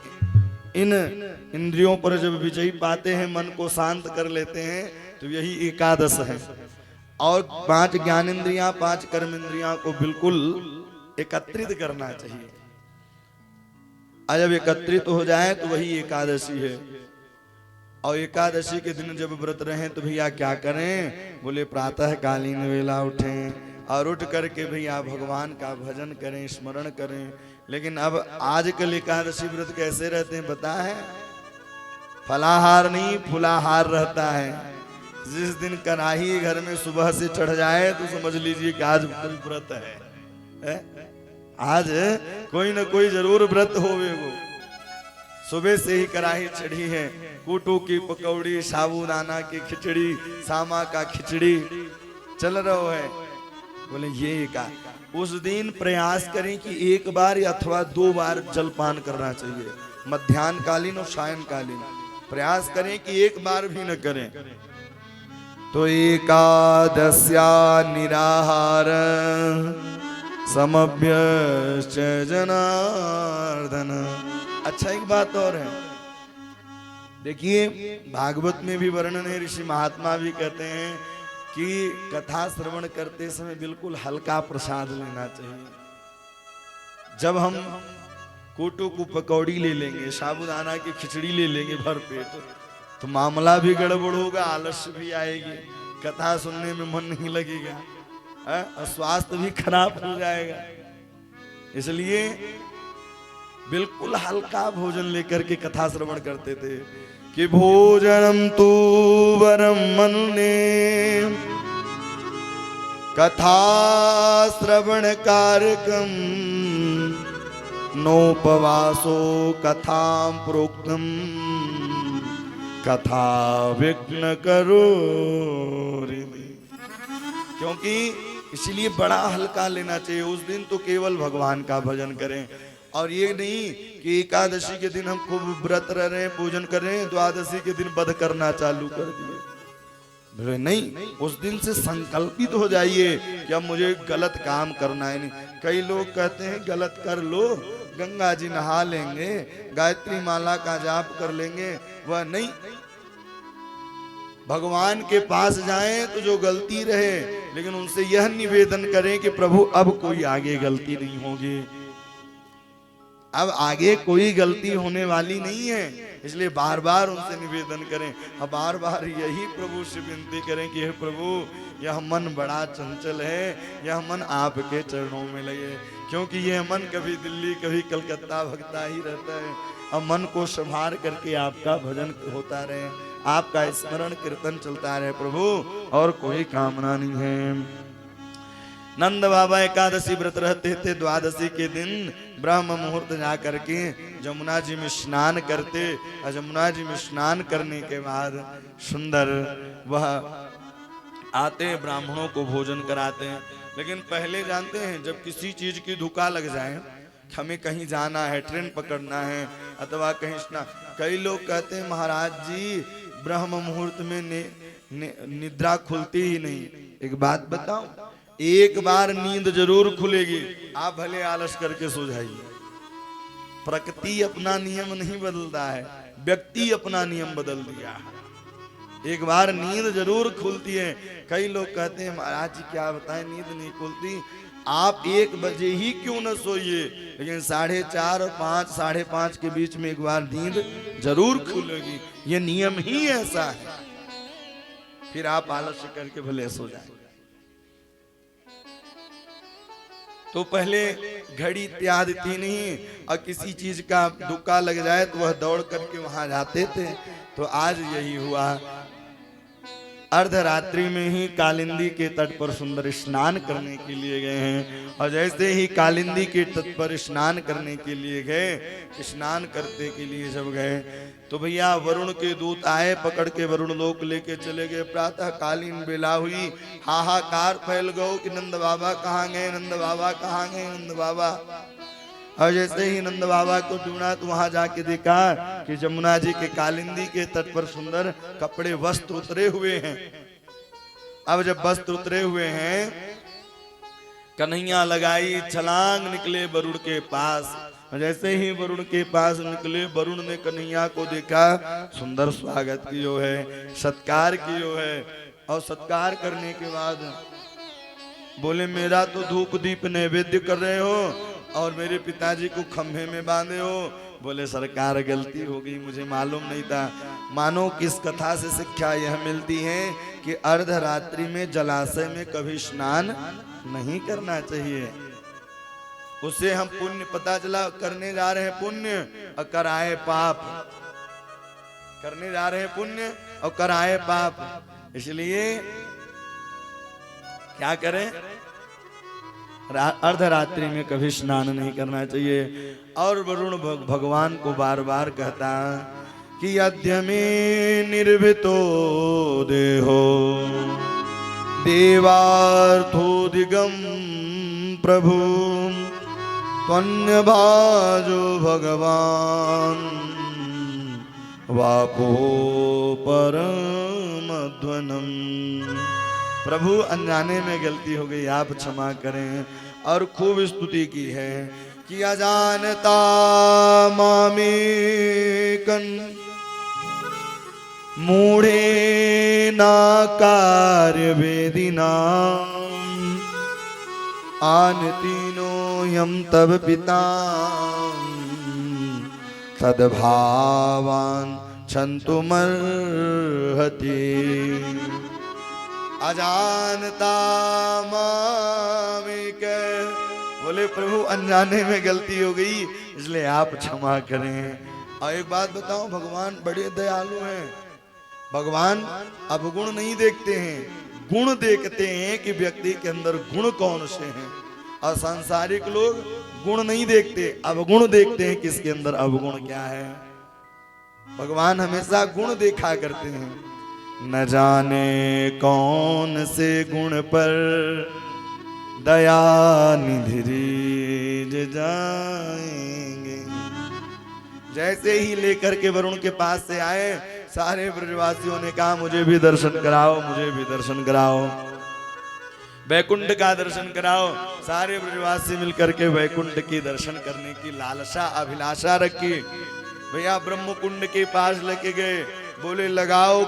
इन इंद्रियों पर जब विजयी पाते हैं, मन को शांत कर लेते हैं, तो यही एकादश है। और 5 ज्ञानेंद्रियां, 5 कर्म इंद्रियां को बिल्कुल एकत्रित करना चाहिए। और जब एकत्रित हो जाए तो वही एकादशी है। और एकादशी के दिन जब व्रत रहें तो भैया क्या करें? बोले प्रातः कालीन वेला उठें और उठ करके भैया भगवान का भजन करें, स्मरण करें। लेकिन अब आजकल एकादशी व्रत कैसे रहते हैं पता है? फलाहार नहीं फुलाहार रहता है। जिस दिन कढ़ाई घर में सुबह से चढ़ जाए तो समझ लीजिए कि आज व्रत है। आज कोई ना कोई जरूर व्रत होवे। वो सुबह से ही कढ़ाई चढ़ी है, कूटू की पकौड़ी, साबूदाना की खिचड़ी, सामा का खिचड़ी चल रहा है। बोले ये का उस दिन प्रयास करें कि एक बार या अथवा 2 बार जलपान करना चाहिए, मध्याह्न कालीन और सायंकालीन। प्रयास करें कि एक बार भी न करें। तो एकादस्या निराहार समभ्यश्च जनार्दन। अच्छा एक बात और है, देखिए भागवत में भी वर्णन है, ऋषि महात्मा भी कहते हैं कि कथा श्रवण करते समय बिल्कुल हल्का प्रसाद लेना चाहिए। जब हम कोटो को पकौड़ी ले लेंगे, साबूदाना की खिचड़ी ले लेंगे भर पेट, तो मामला भी गड़बड़ होगा, आलस्य भी आएगी, कथा सुनने में मन नहीं लगेगा, और स्वास्थ्य भी खराब हो जाएगा। इसलिए बिल्कुल हल्का भोजन लेकर के कथा श्रवण करते थे कि भोजनम तू वरम मनुने कथा श्रवण कार्यक्रम नोपवासो कथाम प्रोक्तम कथा विघ्न करो। क्योंकि इसलिए बड़ा हल्का लेना चाहिए। उस दिन तो केवल भगवान का भजन करें, और ये नहीं कि एकादशी के दिन हम खूब व्रत रहे, पूजन करें, द्वादशी के दिन वध करना चालू कर दिए। नहीं, उस दिन से संकल्पित हो जाइए कि अब मुझे गलत काम करना है नहीं। कई लोग कहते हैं गलत कर लो, गंगा जी नहा लेंगे, गायत्री माला का जाप कर लेंगे, वह नहीं। भगवान के पास जाएं तो जो गलती रहे, लेकिन उनसे यह निवेदन करें कि प्रभु अब कोई आगे गलती नहीं होगी, अब आगे कोई गलती होने वाली नहीं है। इसलिए बार बार उनसे निवेदन करें, और बार बार यही प्रभु से विनती करें कि हे प्रभु यह मन बड़ा चंचल है, यह मन आपके चरणों में लगे। क्योंकि यह मन कभी दिल्ली कभी कलकत्ता भगता ही रहता है। अब मन को संभार करके आपका भजन होता रहे, आपका स्मरण कीर्तन चलता रहे प्रभु, और कोई कामना नहीं है। नंद बाबा एकादशी व्रत रहते थे। द्वादशी के दिन ब्रह्म मुहूर्त जा करके जमुना जी में स्नान करते, और जमुना जी में स्नान करने के बाद सुंदर वह आते, ब्राह्मणों को भोजन कराते हैं। लेकिन पहले जानते हैं, जब किसी चीज की धुका लग जाए, हमें कहीं जाना है, ट्रेन पकड़ना है, अथवा कहीं स्नान, कई लोग कहते हैं महाराज जी ब्रह्म मुहूर्त में निद्रा खुलती ही नहीं। एक बात बताओ, एक बार नींद जरूर खुलेगी, आप भले आलस करके सो जाइए। प्रकृति अपना नियम नहीं बदलता है, व्यक्ति अपना नियम बदल दिया है। एक बार नींद जरूर खुलती है। कई लोग कहते हैं महाराज जी क्या बताएं नींद नहीं खुलती। आप 1 बजे ही क्यों न सोइए, लेकिन 4:30 और 5, 5:30 के बीच में एक बार नींद जरूर खुलेगी। ये नियम ही ऐसा है। फिर आप आलस्य करके भले सो जाए। तो पहले घड़ी इत्यादि थी नहीं, और किसी चीज का धक्का लग जाए तो वह दौड़ करके वहां जाते थे। तो आज यही हुआ, अर्धरात्रि में ही कालिंदी के तट पर सुंदर स्नान करने के लिए गए हैं। और जैसे ही कालिंदी के तट पर स्नान करने के लिए गए, स्नान करते के लिए जब गए, तो भैया वरुण के दूत आए, पकड़ के वरुण लोक लेके चले गए। प्रातः कालीन बेला हुई, हाहाकार फैल गयो कि नंद बाबा कहाँ गए, नंद बाबा कहाँ गए, नंद बाबा। और जैसे ही नंद बाबा को ढूंढा तो वहां जाके देखा कि जमुना जी के कालिंदी के तट पर सुंदर कपड़े वस्त्र उतरे हुए हैं। अब जब वस्त्र उतरे हुए हैं, कन्हैया लगाई, छलांग निकले वरुण के पास, जैसे ही वरुण के पास निकले, वरुण ने कन्हैया को देखा, सुंदर स्वागत कियो है, सत्कार कियो है। और सत्कार करने के बाद बोले मेरा तो धूप दीप नैवेद्य कर रहे हो और मेरे पिताजी को खंभे में बांधे हो। बोले सरकार गलती हो गई, मुझे मालूम नहीं था। मानो किस कथा से शिक्षा यह मिलती है कि अर्धरात्रि में जलाशय में कभी स्नान नहीं करना चाहिए। उससे हम पुण्य, पता चला करने जा रहे हैं पुण्य और कराए पाप, करने जा रहे हैं पुण्य और कराए पाप। इसलिए क्या करें, अर्धरात्रि में कभी स्नान नहीं करना चाहिए। और वरुण भगवान को बार बार कहता कि यद्य में निर्भितो देहो देवार्थोदिगम प्रभु त्वन्य भाजो भगवान वापो परमध्वनम। प्रभु अनजाने में गलती हो गई, आप क्षमा करें। और खूब स्तुति की है कि अजानता मामेकन मूढ़े ना कार्य वेदिना आन तीनों यम तब पिता सद्भावान छंतुमर्हति। अजानता मामेक, बोले प्रभु अनजाने में गलती हो गई इसलिए आप क्षमा करें। और एक बात बताओ, भगवान बड़े दयालु हैं। भगवान अवगुण नहीं देखते हैं, गुण देखते हैं कि व्यक्ति के अंदर गुण कौन से हैं। और सांसारिक लोग गुण नहीं देखते, अवगुण देखते हैं किसके अंदर अवगुण क्या है। भगवान हमेशा गुण देखा करते हैं। न जाने कौन से गुण पर दया निधि रीझ जाएंगे। जैसे ही लेकर के वरुण के पास से आए, सारे ब्रजवासियों ने कहा मुझे भी दर्शन कराओ, मुझे भी दर्शन कराओ, वैकुंठ का दर्शन कराओ। सारे ब्रजवासी मिलकर के वैकुंठ की दर्शन करने की लालसा अभिलाषा रखी। भैया ब्रह्म कुंड के पास लेके गए, बोले लगाओ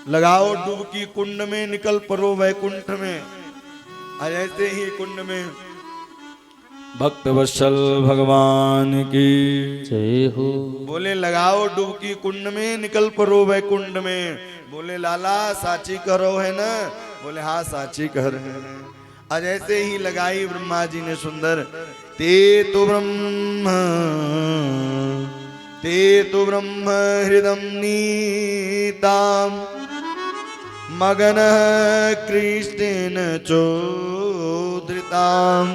लगाओ डुबकी कुंड में, निकल पड़ो वैकुंठ में। ऐसे ही कुंड में भक्त वत्सल भगवान की जय हो। बोले लगाओ डुबकी कुंड में, निकल पड़ो वैकुंठ में। बोले लाला साची करो है ना? बोले हाँ साची कह रहे हैं। आज ऐसे ही लगाई ब्रह्मा जी ने सुंदर। ते तो ब्रह्म हृदम नीताम मगन कृष्णेन चोदृताम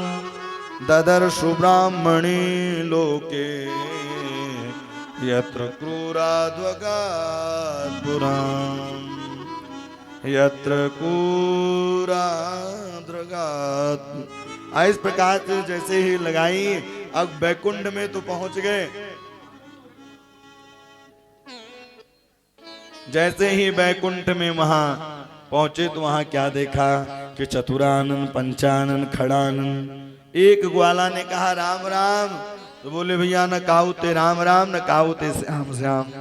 ददर्शु ब्राह्मणे लोके यत्र क्रूराद्वगात् पुराम् यत्र क्रूराद्वगात्। इस प्रकार से जैसे ही लगाई, अब बैकुंठ में तो पहुंच गए। जैसे ही बैकुंठ में वहां पहुंचे तो वहां क्या देखा कि चतुरानन पंचानन खड़ानन। एक ग्वाला ने कहा राम राम, तो बोले भैया न काउते राम राम, न काउते श्याम श्याम।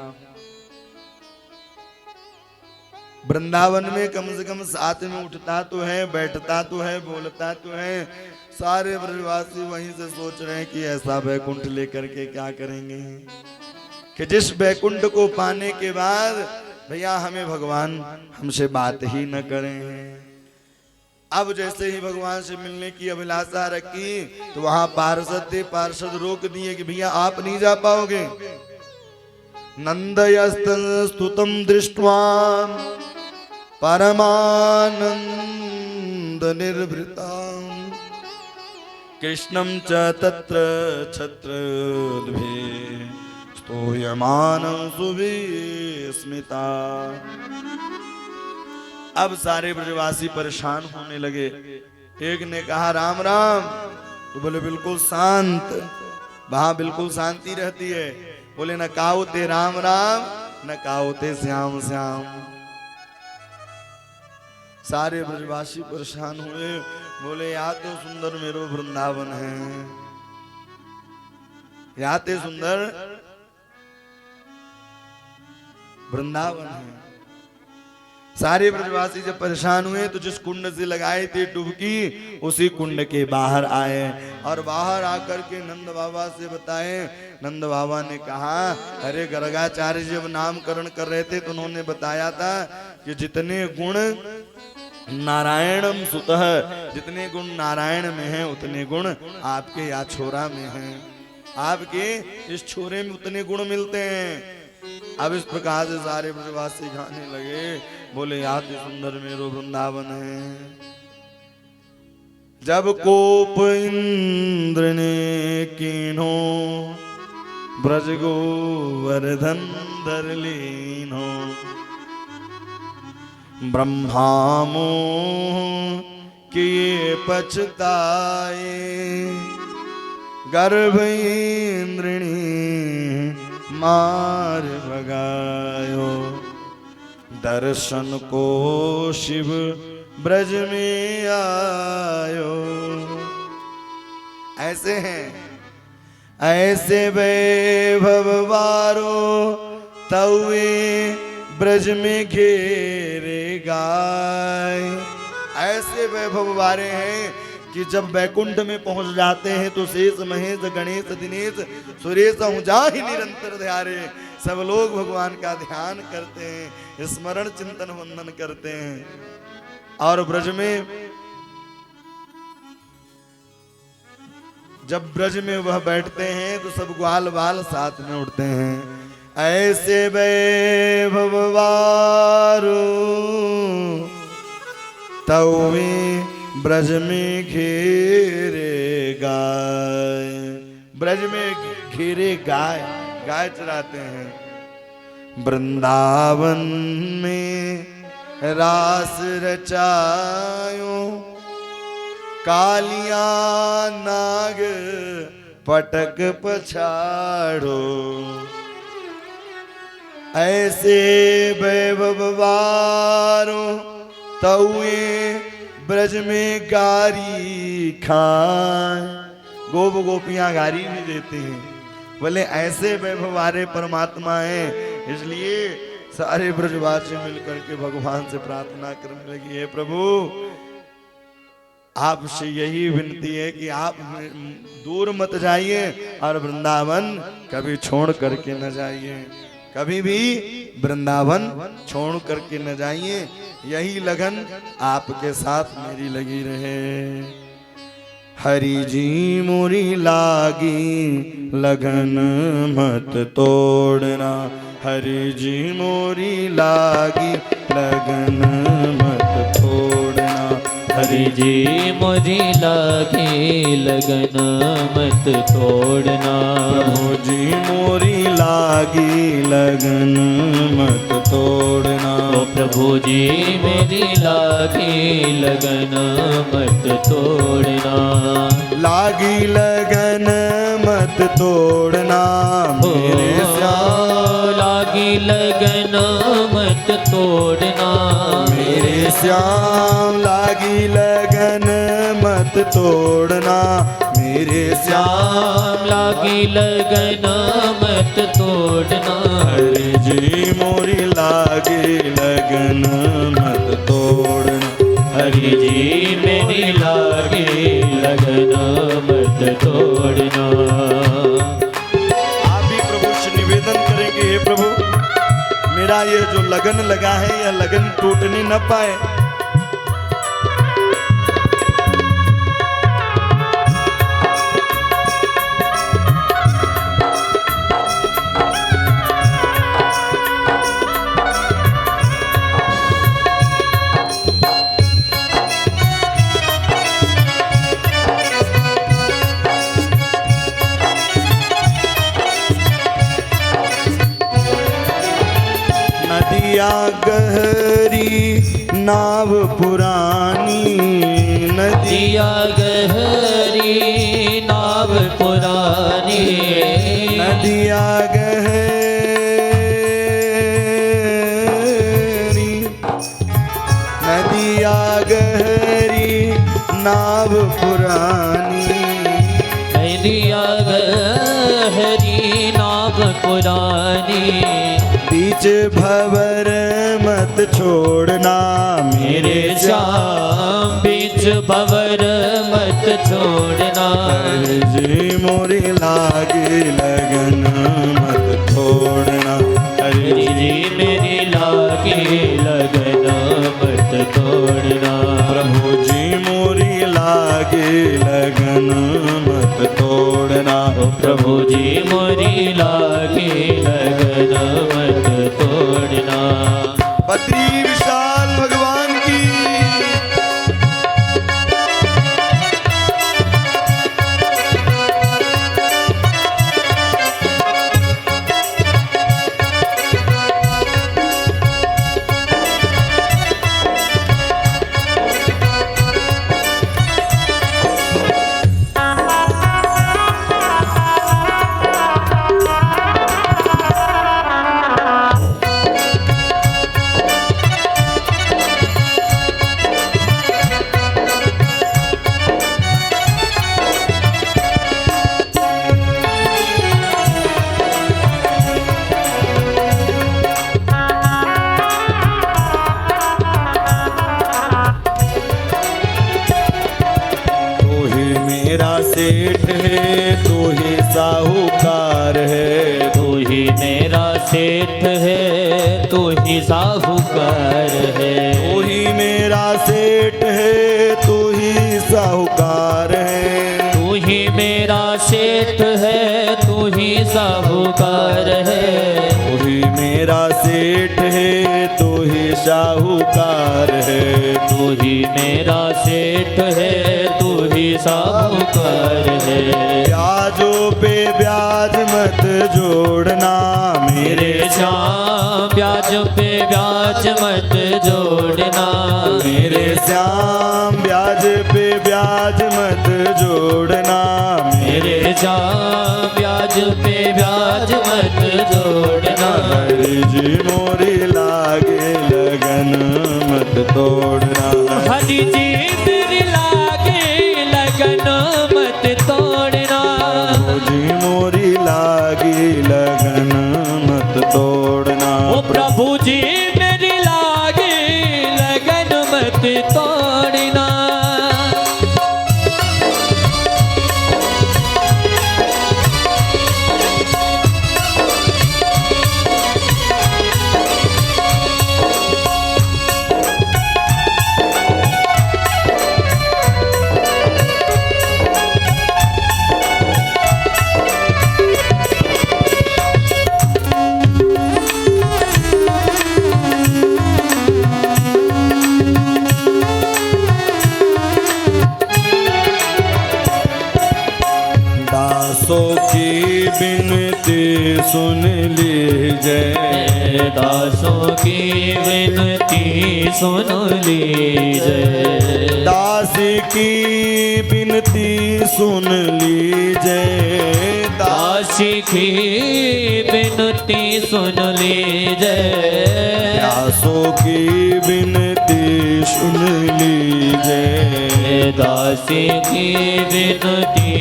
वृंदावन में कम से कम साथ में उठता तो है, बैठता तो है, बोलता तो है। सारे ब्रजवासी वहीं से सोच रहे हैं कि ऐसा बैकुंठ लेकर के क्या करेंगे कि जिस बैकुंठ को पाने के बाद भैया हमें भगवान हमसे बात ही न करें। अब जैसे ही भगवान से मिलने की अभिलाषा रखी तो वहां पार्षद थे, पार्षद रोक दिए कि भैया आप नहीं जा पाओगे। नंदयस्तुतम दृष्ट्वा परमानंद निर्भृता कृष्णं च तत्र छत्रद्भे स्तूयमानं सुविस्मिता। अब सारे ब्रजवासी परेशान होने लगे। एक ने कहा राम राम, तो बोले बिल्कुल शांत, वहां बिल्कुल शांति रहती है। बोले न काउते राम राम, न काउते श्याम श्याम। सारे ब्रजवासी परेशान हुए। बोले या तो सुंदर मेरो वृंदावन है, याते सुंदर वृंदावन है। सारे ब्रजवासी जब परेशान हुए तो जिस कुंड से लगाए थे डुबकी उसी कुंड के बाहर आए और बाहर आकर के नंद बाबा से बताए। नंद बाबा ने कहा अरे गर्गाचार्य जब नामकरण कर रहे थे तो उन्होंने बताया था कि जितने गुण नारायणम सुतः, जितने गुण नारायण में हैं उतने गुण आपके या छोरा में हैं, आपके इस छोरे में उतने गुण मिलते हैं। अब इस प्रकार से सारे ब्रजवासी गाने लगे, बोले अति सुंदर मेरो वृंदावन है। जब कोप इंद्र ने कीन्हो ब्रज गोवर्धन धर लीन्हो, ब्रह्मामो किए पछताए, गर्भ इंद्रिणी मार भगायो, दर्शन को शिव ब्रज में आयो। ऐसे हैं, ऐसे वैभव वारो तवे ब्रज में घेरे गाय। ऐसे वैभव वारे हैं कि जब वैकुंठ में पहुंच जाते हैं तो शेष महेश गणेश दिनेश सुरेश जा ही निरंतर ध्यारे। सब लोग भगवान का ध्यान करते हैं, स्मरण चिंतन वंदन करते हैं। और ब्रज में जब ब्रज में वह बैठते हैं तो सब ग्वाल बाल साथ में उठते हैं। ऐसे वैभव वारो तवे ब्रज में घेरे गाय। ब्रज में घेरे गाय, गाय चराते हैं। वृंदावन में रास रचायो, कालिया नाग पटक पछाड़ो। ऐसे वैभव वारो तवे ब्रज में गारी खाए। गोप गोपियां गारी भी देते हैं। बोले ऐसे वैभवारे परमात्मा हैं, इसलिए सारे ब्रजवासी मिलकर के भगवान से प्रार्थना करने लगी, हे प्रभु आपसे यही विनती है कि आप दूर मत जाइए और वृंदावन कभी छोड़ करके न जाइए, कभी भी वृंदावन छोड़ करके न जाइए। यही लगन आपके साथ मेरी लगी रहे। हरि जी मोरी लागी लगन मत तोड़ना, हरि जी मोरी लागी लगन मत तोड़ना। हरि जी मोरी लागी लगन मत तोड़ना। प्रभु जी मोरी लागी लगन मत तोड़ना। ओ प्रभु जी मेरी लागी लगन मत तोड़ना। लागी लगन मत तोड़ना मेरे श्याम। लागी लगन मत तोड़ना मेरे श्याम। लागी लगन मत तोड़ना मेरे श्याम। लागी लगन मत तोड़ना। हरि जी मोरी लागी लगन मत तोड़ना। हरि जी मेरी लागी लगन मत तोड़ना। आप भी प्रभु से निवेदन करेंगे, हे प्रभु मेरा ये जो लगन लगा है यह लगन टूटने न पाए। नदिया गहरी नाव पुरानी। नदिया गहरी नाव पुरानी। नदिया गहरी। नदिया गहरी नाव पुरानी। नदिया गहरी पुरानी। बीच भंवर मत छोड़ना मेरे श्याम बीच भंवर मत छोड़ना। जी मोरी लागे लगन मत छोड़ना। हरि जी मेरी लागे लगन मत तोड़ना। प्रभु जी मोरी लागे लगन मत तोड़ना। प्रभु जी मोरी लागे लगन मत तोड़ना। बद्री विशाल भगवान की। सेठ है तू ही साहूकार है। तू ही मेरा सेठ है तू ही साहूकार है। तू ही मेरा सेठ है तू ही साहूकार है। तू ही मेरा सेठ है तू ही साहूकार है। तू ही मेरा सेठ है तू ही साहूकार है। तू ही मेरा सेठ है तू ही साहूकार है। ब्याजों पे ब्याज मत जोड़ना मेरे श्याम ब्याज पे ब्याज मत जोड़ना। मेरे श्याम ब्याज पे ब्याज मत जोड़ना। मेरे श्याम ब्याज पे ब्याज मत जोड़ना। हरि जी मोरी लागे लगन मत तोड़ना। हरि जी मेरी लागे लगन मत तोड़ना। जी मोरी लागी लगन मत तोड़ना। ओ प्रभु जी मेरी लागे लगन मत तोड़ना। दासों की बिनती सुन लीजिए। दासों की विनती सुन लीजिए। दास की बिनती सुन लीजिए। दासी की विनती सुन लीजिए। दासों की बिनती सुन लीजिए। दासी की विनती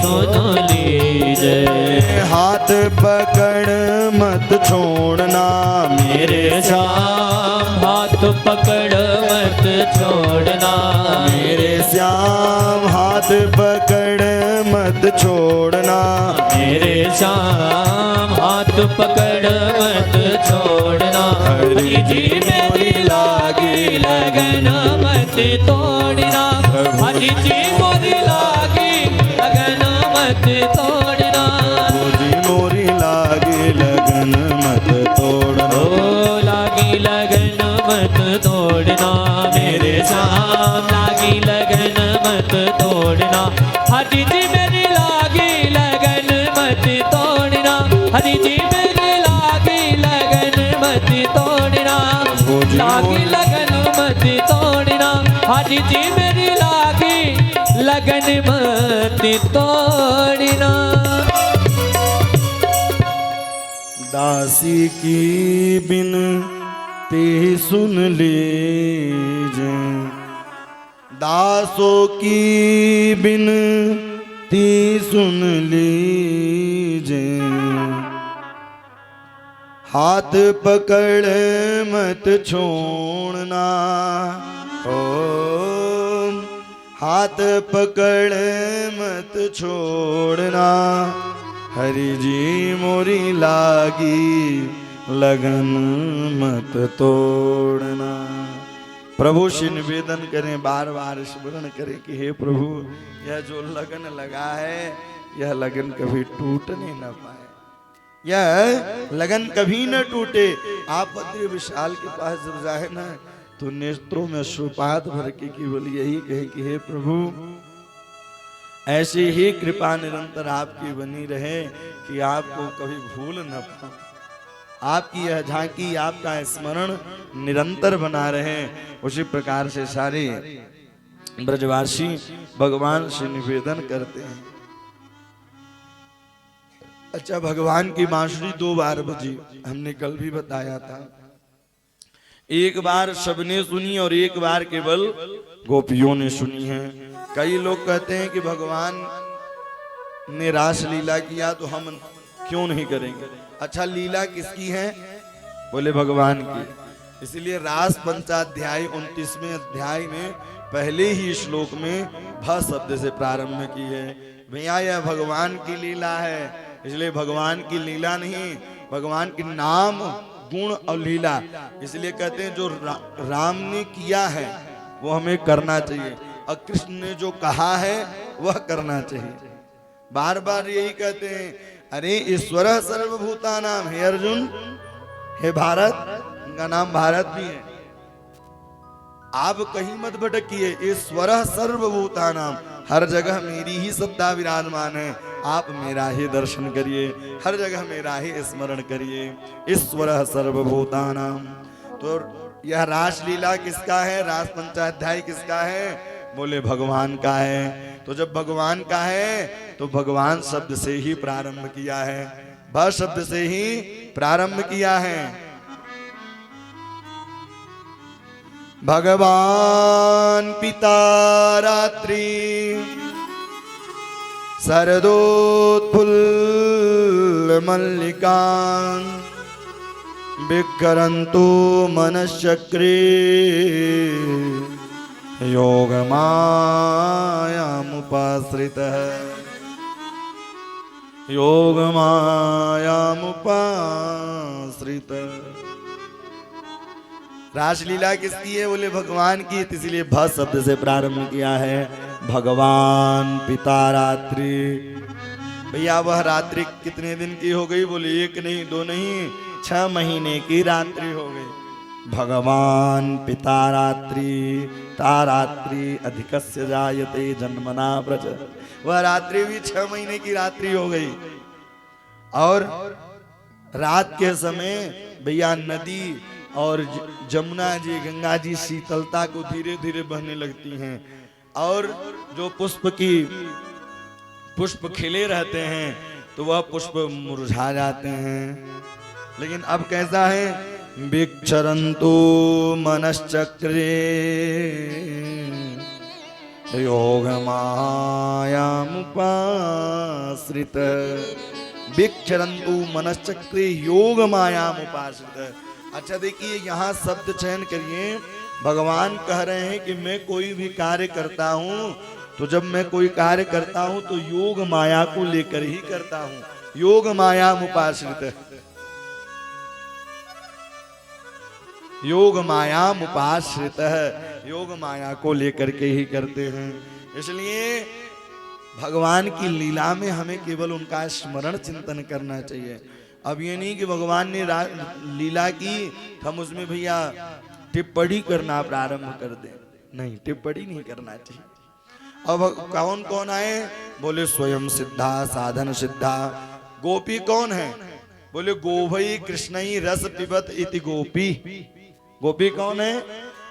सुन लीजिए। हाथ पकड़ मत छोड़ना मेरे श्याम हाथ पकड़ मत छोड़ना। मेरे श्याम हाथ पकड़ मत छोड़ना। मेरे श्याम हाथ पकड़ मत छोड़ना। हरि जी मेरी लागी लगन मत तोड़ना। हरि जी मोरी लागी लगन मत तोड़ना। जी मोरी लागी लगन मत तोड़ना। ओ लागी लगन मत तोड़ना। मेरे श्याम लागी लगन मत तोड़ना। हरि जी मेरी लागी लगन मत तोड़ना। हरि जी मेरी लागी लगन मत तोड़ना। लागी लगन मत तोड़ना। हरि जी मेरी लागी लगन मत तोड़ना। दासी की बिनती सुन लीजिए। दासों की बिनती सुन लीजिए। हाथ पकड़ मत छोड़ना, ओ हाथ पकड़ मत छोड़ना, हरि जी मोरी लागी लगन मत तोड़ना। प्रभु से निवेदन करें, बार बार स्मरण करें कि हे प्रभु, यह जो लगन लगा है यह लगन कभी टूटने न पाए, यह लगन कभी न टूटे। आप बद्री विशाल के पास जब जाए ना तो नेत्रों में अश्रुपात भर के केवल यही कहे कि हे प्रभु, ऐसी ही कृपा निरंतर आपकी बनी रहे कि आपको कभी भूल न पाऊं, आपकी यह झांकी, आपका स्मरण निरंतर बना रहे। उसी प्रकार से सारे ब्रजवासी भगवान से निवेदन करते हैं। अच्छा, भगवान की बांसुरी 2 बार बजी, हमने कल भी बताया था। एक बार सबने सुनी और एक बार केवल गोपियों ने सुनी है। कई लोग कहते हैं कि भगवान ने रास लीला किया तो हम क्यों नहीं करेंगे। अच्छा, लीला किसकी है? बोले भगवान की। इसलिए रास पंचाध्याय 29वें अध्याय में पहले ही श्लोक में भ शब्द से प्रारंभ की है। भैया यह भगवान की लीला है, इसलिए भगवान की लीला नहीं, भगवान के नाम गुण और लीला। इसलिए कहते हैं जो राम ने किया है वो हमें करना चाहिए, और कृष्ण ने जो कहा है वह करना चाहिए। बार बार यही कहते हैं, अरे ईश्वर सर्वभूतानाम, हे अर्जुन, हे भारत, उनका नाम भारत भी है, आप कहीं मत भटकिए। ईश्वर सर्वभूतानाम, हर जगह मेरी ही सत्ता विराजमान है, आप मेरा ही दर्शन करिए, हर जगह मेरा ही स्मरण करिए। ईश्वर सर्वभूतानाम। तो यह रास लीला किसका है, रास पंचाध्याय किसका है? बोले भगवान का है। तो जब भगवान का है तो भगवान शब्द से ही प्रारंभ किया है, भ शब्द से ही प्रारंभ किया है। भगवान पिता रात्रि शरदोत्फुल्ल मल्लिकान् विकरन्तु मनश्चक्रे योगमायामुपाश्रितः, योगमायामुपाश्रितः। रासलीला किसकी है? बोले भगवान की, इसलिए भ शब्द से प्रारंभ किया है। भगवान पिता रात्रि। भैया वह रात्रि कितने दिन की हो गई? बोले 1 नहीं 2 नहीं, 6 महीने की रात्रि हो गई। भगवान पिता रात्रि, ता रात्रि अधिकस्य जायते जन्मना व्रज। वह रात्रि भी 6 महीने की रात्रि हो गई। और रात के समय भैया नदी और जमुना जी, गंगा जी शीतलता को धीरे धीरे बहने लगती हैं, और जो पुष्प खिले रहते हैं तो वह पुष्प मुरझा जाते हैं। लेकिन अब कैसा है? विक्षरन्तु मनश्चक्रे योगमायामुपाश्रित। विक्षरन्तु मनश्चक्रे योगमायामुपाश्रित। अच्छा देखिए, यहाँ शब्द चयन करिए। भगवान कह रहे हैं कि मैं कोई भी कार्य करता हूँ तो जब मैं कोई कार्य करता हूँ तो योग माया को लेकर ही करता हूँ। योग माया मुपाश्रित, योग माया मुपाश्रित है, योग माया को लेकर के ही करते हैं। इसलिए भगवान की लीला में हमें केवल उनका स्मरण चिंतन करना चाहिए। अब ये नहीं कि भगवान ने लीला की हम उसमें भैया टिप्पणी करना प्रारंभ कर दें, नहीं, टिप्पणी नहीं करना चाहिए। अब कौन कौन आए? बोले स्वयं सिद्धा साधन सिद्धा। गोपी कौन है? बोले गोभई कृष्णई रस पिबत इति गोपी। गोपी कौन है?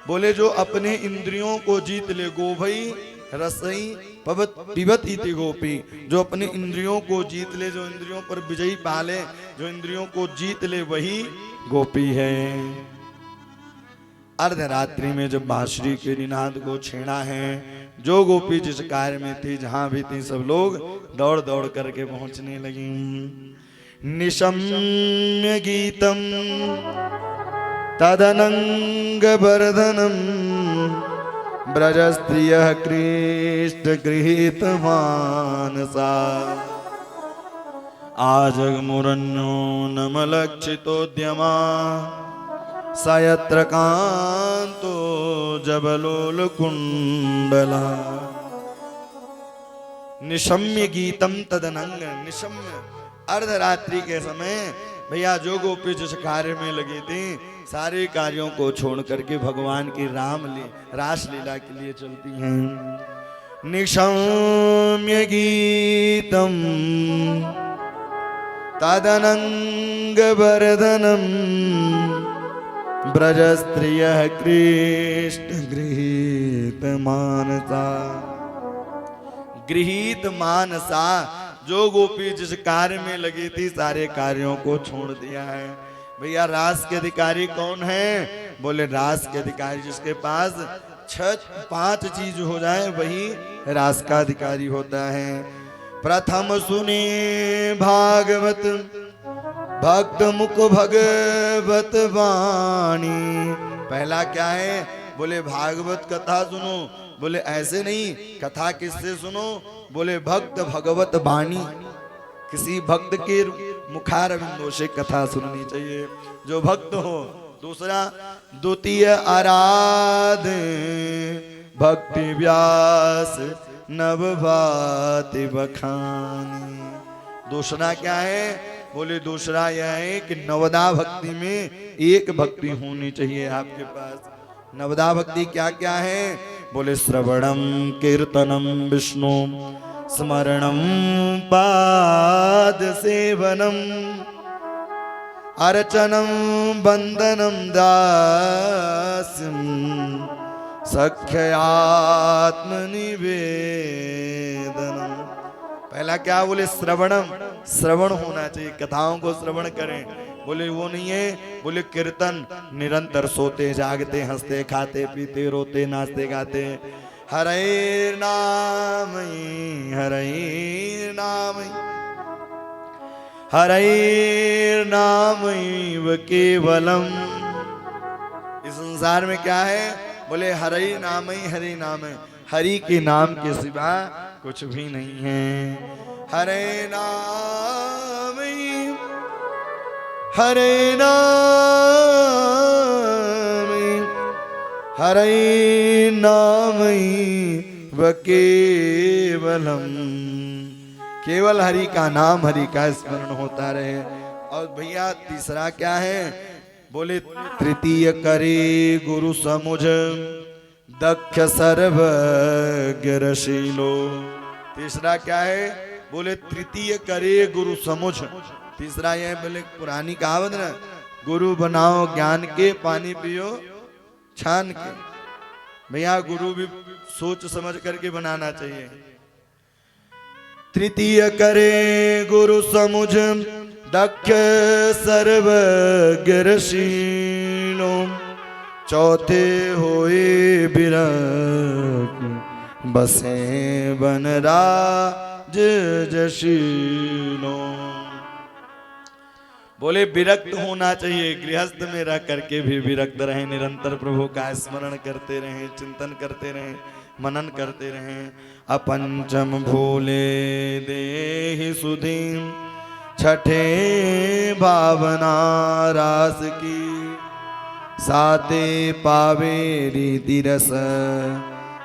बोले जो अपने इंद्रियों को जीत ले। गोभई रसई पिबत इति गोपी, जो अपने इंद्रियों को जीत ले, जो इंद्रियों पर विजयी पाले, जो इंद्रियों को जीत ले, वही गोपी है। अर्धरात्रि में जब बांसुरी के निनाद को छेड़ा है, जो गोपी जिस कार्य में थी, जहां भी थी, सब लोग दौड़ दौड़ करके पहुंचने लगी। निशम्य गीतम तदनंगवर्धनम ब्रजस्त्रियः कृष्टगृहीतमानसा आजगमुरन्यो नमलक्षितोद्यमा स यत्र कान्तो जबलोलकुण्डला। निशम्य गीतम तदनंग, निशम्य अर्धरात्रि के समय भैया जो गोपी जिस कार्य में लगे थे सारे कार्यों को छोड़ करके भगवान की रास लीला के लिए चलती हैं। निशम्य गीतम तदनंगवर्धनम ब्रजस्त्रियः कृष्ण गृहीत मानसा। गृहीत मानसा, जो गोपी जिस कार्य में लगी थी सारे कार्यों को छोड़ दिया है। भैया रास के अधिकारी कौन है? बोले रास के अधिकारी जिसके पास 5 चीज हो जाए वही रास का अधिकारी होता है। प्रथम सुने भागवत भक्त मुख भगवत वाणी। पहला क्या है? बोले भागवत कथा सुनो। बोले ऐसे नहीं, कथा किससे सुनो? बोले भक्त भगवत वाणी, किसी भक्त के मुखारविंदों से कथा सुननी चाहिए जो भक्त हो। दूसरा द्वितीय आराध भक्ति व्यास नव भाति बखानी। दूसरा क्या है? बोले दूसरा यह है कि नवदा भक्ति में एक भक्ति होनी चाहिए आपके पास। नवदा भक्ति क्या क्या है? बोले श्रवणम कीर्तनम विष्णु स्मरणम पाद सेवनम अर्चनम बंदनम दास्यम सख्यात्मनिवेदनम। पहला क्या? बोले श्रवण होना चाहिए, कथाओं को श्रवण करें। बोले वो नहीं है। बोले कीर्तन निरंतर सोते जागते हंसते खाते पीते रोते नाचते गाते हरे नाम हरे नाम हरे नाम केवलम। इस संसार में क्या है? बोले हरे नाम है, हरि के नाम के सिवा कुछ भी नहीं है। हरे नाम हरे नाम हरे नाम व केवलम। केवल हरि का नाम, हरि का स्मरण होता रहे। और भैया तीसरा क्या है? बोले तृतीय करे गुरु समुझ दक्ष सर्वज्ञशीलो। तीसरा क्या है? बोले तृतीय करे गुरु समुझ। तीसरा यह बोले पुरानी कहावत ना, गुरु बनाओ ज्ञान के पानी पियो छान के। भैया गुरु भी सोच समझ करके बनाना चाहिए। तृतीय करे गुरु समुझ दक्ष सर्वज्ञशीलो। चौथे होए विरक्त बसे बनराज जशीलो। बोले विरक्त होना चाहिए, गृहस्थ में रह करके भी विरक्त रहे, निरंतर प्रभु का स्मरण करते रहे, चिंतन करते रहे, मनन करते रहे। अपंचम भूले देहि सुधि छठे भावना रास की। साते पावे रीति रस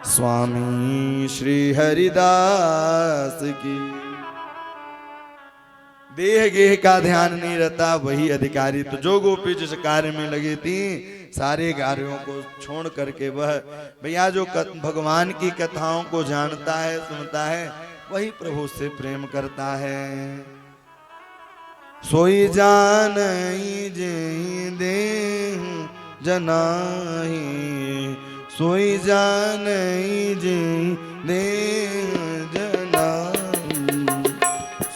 स्वामी श्री हरिदास की। देह गेह का ध्यान नहीं रहता, वही अधिकारी। तो जो गोपी जिस कार्य में लगी थी सारे कार्यों को छोड़ करके वह भैया जो भगवान की कथाओं को जानता है सुनता है वही प्रभु से प्रेम करता है। सोई जानई जे देह जनाही, सोई जानई जे देह जनाही।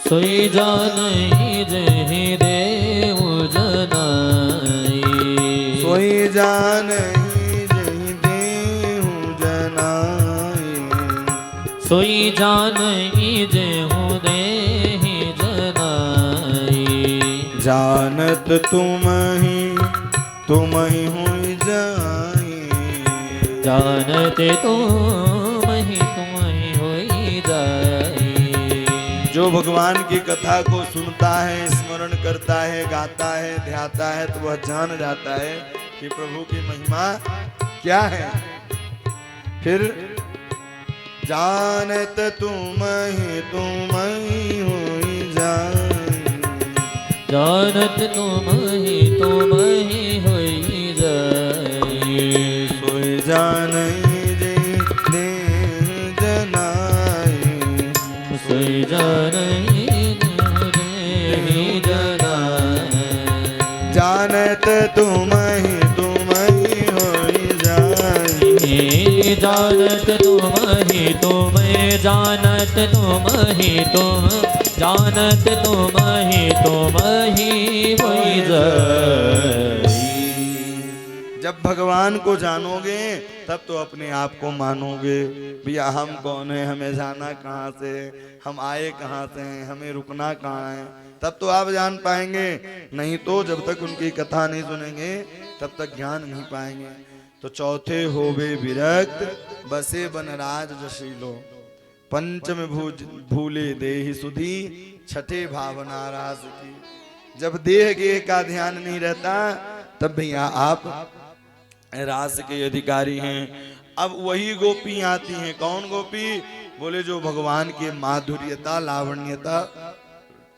सोई जानई जहि देव जनाई, सोई जानई जहि देव जनाई। सोई जानई जेहु देहि जनाई। जानत तुम ही हुई जाई। जानते तुम ही होई जाई। जो भगवान की कथा को सुनता है, स्मरण करता है, गाता है, ध्याता है, तो वह जान जाता है कि प्रभु की महिमा क्या है। फिर जानत तुम ही हुई जाई। जानत तुम ही होई जाई। सोई जानई जे देह जनाई। सोई जानई देहि जनाई। जानत तुम ही होई जाई। जानत तुम जानत तुम ही होई जाई। जब भगवान को जानोगे तब तो अपने आप को मानोगे। भैया हम कौन है, हमें जाना कहाँ से, हम आए कहाँ से हैं, हमें रुकना कहाँ है, तब तो आप जान पाएंगे। नहीं तो जब तक उनकी कथा नहीं सुनेंगे तब तक ज्ञान नहीं पाएंगे। तो चौथे होवे विरक्त बसे बनराज जशीलो। पंचम भूले देहि सुधी छठे भावना रास की। जब देह गेह का ध्यान नहीं रहता तब भैया आप रास के अधिकारी हैं। अब वही गोपी आती हैं। कौन गोपी? बोले जो भगवान के माधुर्यता, लावण्यता,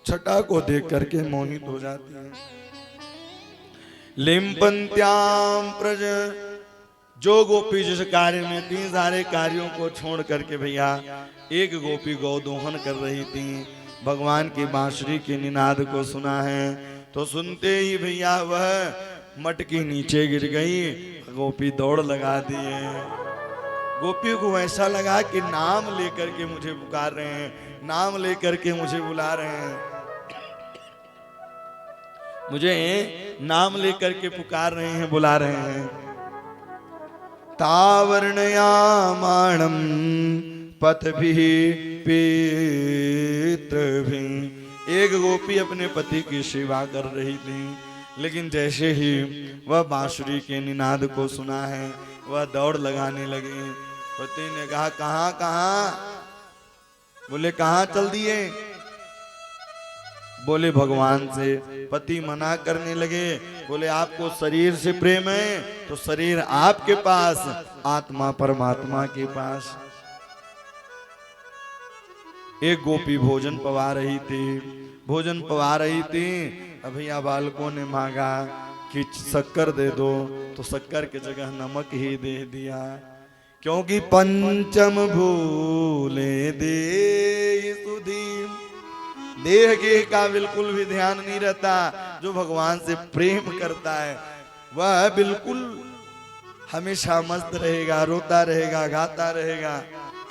छटा को देख करके मोहित हो जाती हैं। लिम्पंत्याम प्रज, जो गोपी जिस कार्य में थी, सारे कार्यों को छोड़ करके भैया एक गोपी गौदोहन कर रही थी। भगवान की बांसुरी के निनाद को सुना है तो सुनते ही भैया वह मटकी नीचे गिर गई। गोपी दौड़ लगा दिए। गोपी को ऐसा लगा कि नाम लेकर के मुझे पुकार रहे हैं, नाम लेकर के मुझे बुला रहे हैं, मुझे नाम लेकर के पुकार रहे हैं, बुला रहे हैं। तावर्णयामाणं पथभिः पितृभिः। एक गोपी अपने पति की सेवा कर रही थी, लेकिन जैसे ही वह बांसुरी के निनाद को सुना है वह दौड़ लगाने लगी। पति ने कहा कहाँ कहाँ? बोले कहाँ चल दिए? बोले भगवान से। पति मना करने लगे। बोले आपको शरीर से प्रेम है तो शरीर आपके पास, आत्मा परमात्मा के पास। एक गोपी भोजन पवा रही थी, भोजन पवा रही थी। भैया बालकों ने मांगा कि शक्कर दे दो, तो शक्कर की जगह नमक ही दे दिया। क्योंकि पंचम भूले दे सुधी। देह गेह का बिल्कुल भी ध्यान नहीं रहता। जो भगवान से प्रेम करता है वह बिल्कुल हमेशा मस्त रहेगा, रोता रहेगा, गाता रहेगा।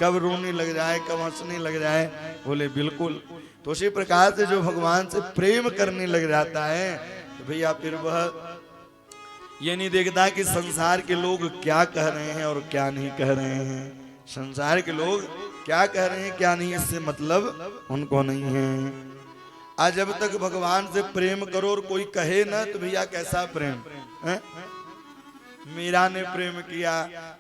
कब रोने लग जाए, कब हंसने लग जाए, बोले बिल्कुल। तो उसी प्रकार से जो भगवान से प्रेम करने लग जाता है तो भैया फिर वह ये नहीं देखता कि संसार के लोग क्या कह रहे हैं और क्या नहीं कह रहे हैं। संसार के लोग क्या कह रहे हैं क्या नहीं, इससे मतलब उनको नहीं है। आज जब तक भगवान से प्रेम करो और कोई कहे ना तो भैया कैसा प्रेम है? मीरा ने प्रेम किया,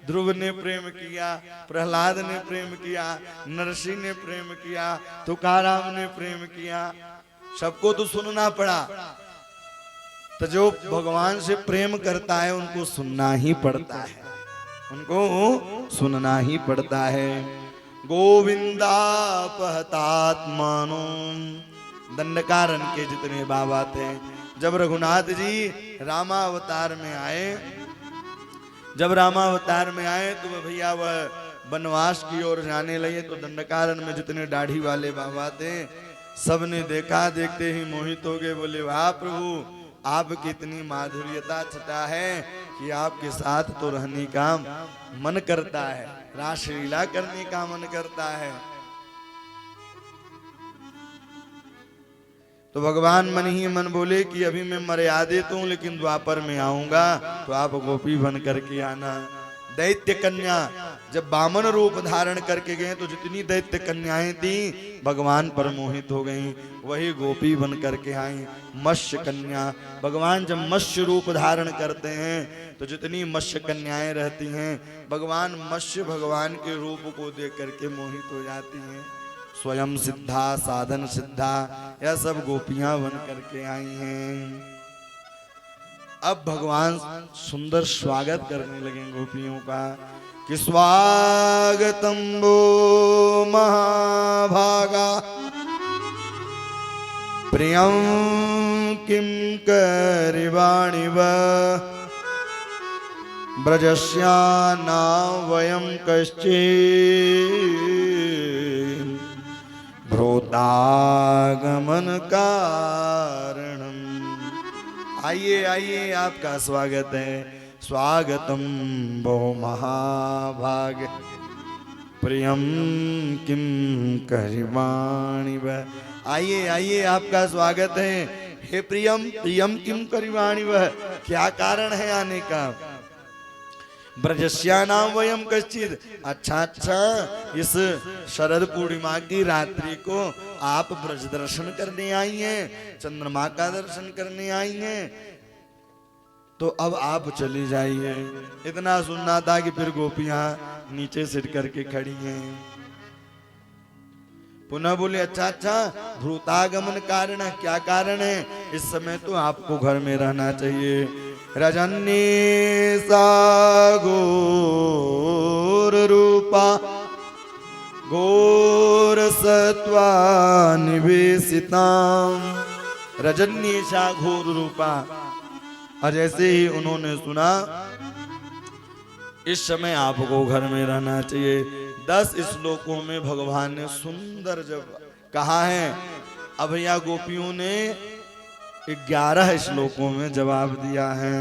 ध्रुव ने प्रेम किया, प्रहलाद ने प्रेम किया, नरसिंह ने प्रेम किया, तुकाराम ने प्रेम किया, सबको तो सुनना पड़ा। तो जो भगवान से प्रेम करता है उनको सुनना ही पड़ता है, उनको सुनना ही पड़ता है। गोविंदा पहतात्मानो। दंडकारण्य के जितने बाबा थे, जब रघुनाथ जी रामावतार में आए, जब रामावतार में आए तो वह भैया वह वनवास की ओर जाने लगे। तो दंडकारण्य में जितने दाढ़ी वाले बाबा थे सबने देखा, देखते ही मोहित हो गए। बोले वाह प्रभु, आपकी इतनी माधुर्यता छटा है कि आपके साथ तो रहने का मन करता है, रासलीला करने का मन करता है। तो भगवान मन ही मन बोले कि अभी मैं मर्यादित हूं, लेकिन द्वापर में आऊंगा तो आप गोपी बन करके आना। दैत्य कन्या जब वामन रूप धारण करके गए तो जितनी दैत्य कन्याएं थी भगवान पर मोहित हो गईं, वही गोपी बन करके आई मत्स्य कन्या। भगवान जब मत्स्य रूप धारण करते हैं तो जितनी मत्स्य कन्याएं रहती हैं भगवान मत्स्य भगवान के रूप को देख करके मोहित हो जाती हैं। स्वयं सिद्धा साधन सिद्धा यह सब गोपियां बन करके आई हैं। अब भगवान सुंदर स्वागत करने लगे गोपियों का कि स्वागतम वो महाभागा प्रियं किं करिवाणि वा ब्रजस्याना वयं कश्चित् भ्रूतागमन कारणम्। आइए आइए आपका स्वागत है। स्वागतम वो महाभाग प्रियम किम करिवाणि व। आइए आइए आपका स्वागत है। हे प्रियम, प्रियम किम करिवाणि व, क्या कारण है आने का? ब्रजस्यानाम वयम कश्चित्। अच्छा अच्छा, इस शरद पूर्णिमा की रात्रि को आप ब्रज दर्शन करने आई हैं, चंद्रमा का दर्शन करने आई हैं, तो अब आप चली जाइए। इतना सुनना था कि फिर गोपियां नीचे सिट करके खड़ी हैं। पुनः बोले अच्छा अच्छा, भ्रूतागमन कारण, क्या कारण है? इस समय तो आपको घर में रहना चाहिए। रजनी सा घोर रूपा घोर सत्वा निवेशिता। रजनीशा घोर रूपा। और जैसे ही उन्होंने सुना इस समय आपको घर में रहना चाहिए, 10 श्लोकों में भगवान ने सुंदर जब कहा है। अब या गोपियों ने 11 श्लोकों में जवाब दिया है।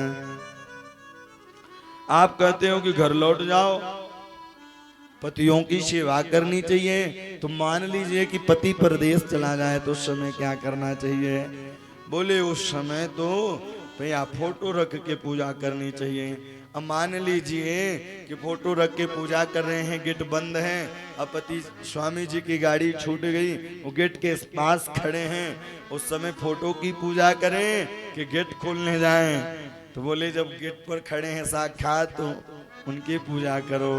आप कहते हो कि घर लौट जाओ, पतियों की सेवा करनी चाहिए, तो मान लीजिए कि पति परदेश चला जाए तो उस समय क्या करना चाहिए? बोले उस समय तो भैया फोटो रख के पूजा करनी चाहिए। अब मान लीजिए कि फोटो रख के पूजा कर रहे हैं, गेट बंद है, अब पति स्वामी जी की गाड़ी छूट गई, वो गेट के पास खड़े हैं, उस समय फोटो की पूजा करें कि गेट खोलने जाएं? तो बोले जब गेट पर खड़े हैं साक्षात तो उनकी पूजा करो।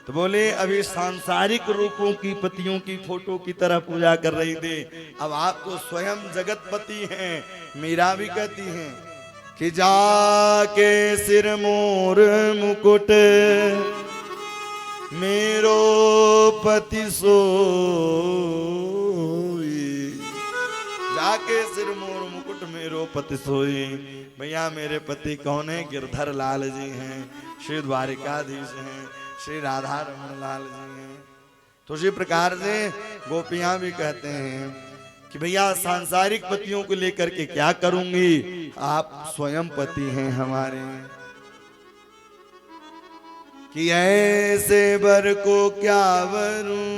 तो बोले अभी सांसारिक रूपों की पतियों की फोटो की तरह पूजा कर रही थी, अब आप तो स्वयं जगतपति हैं। मीरा भी कहती हैं कि जाके सिर मोर मुकुट मेरो पति सोई। जाके सिर मोर मुकुट मेरो पति सोई। भैया मेरे पति कौन है? गिरधर लाल जी हैं, श्री द्वारिकाधीश हैं, श्री राधा रमन लाल जी हैं। तो इसी प्रकार से गोपियां भी कहते हैं कि भैया सांसारिक पतियों को लेकर के क्या करूंगी, आप स्वयं पति हैं हमारे। कि ऐसे बर को क्या वरूं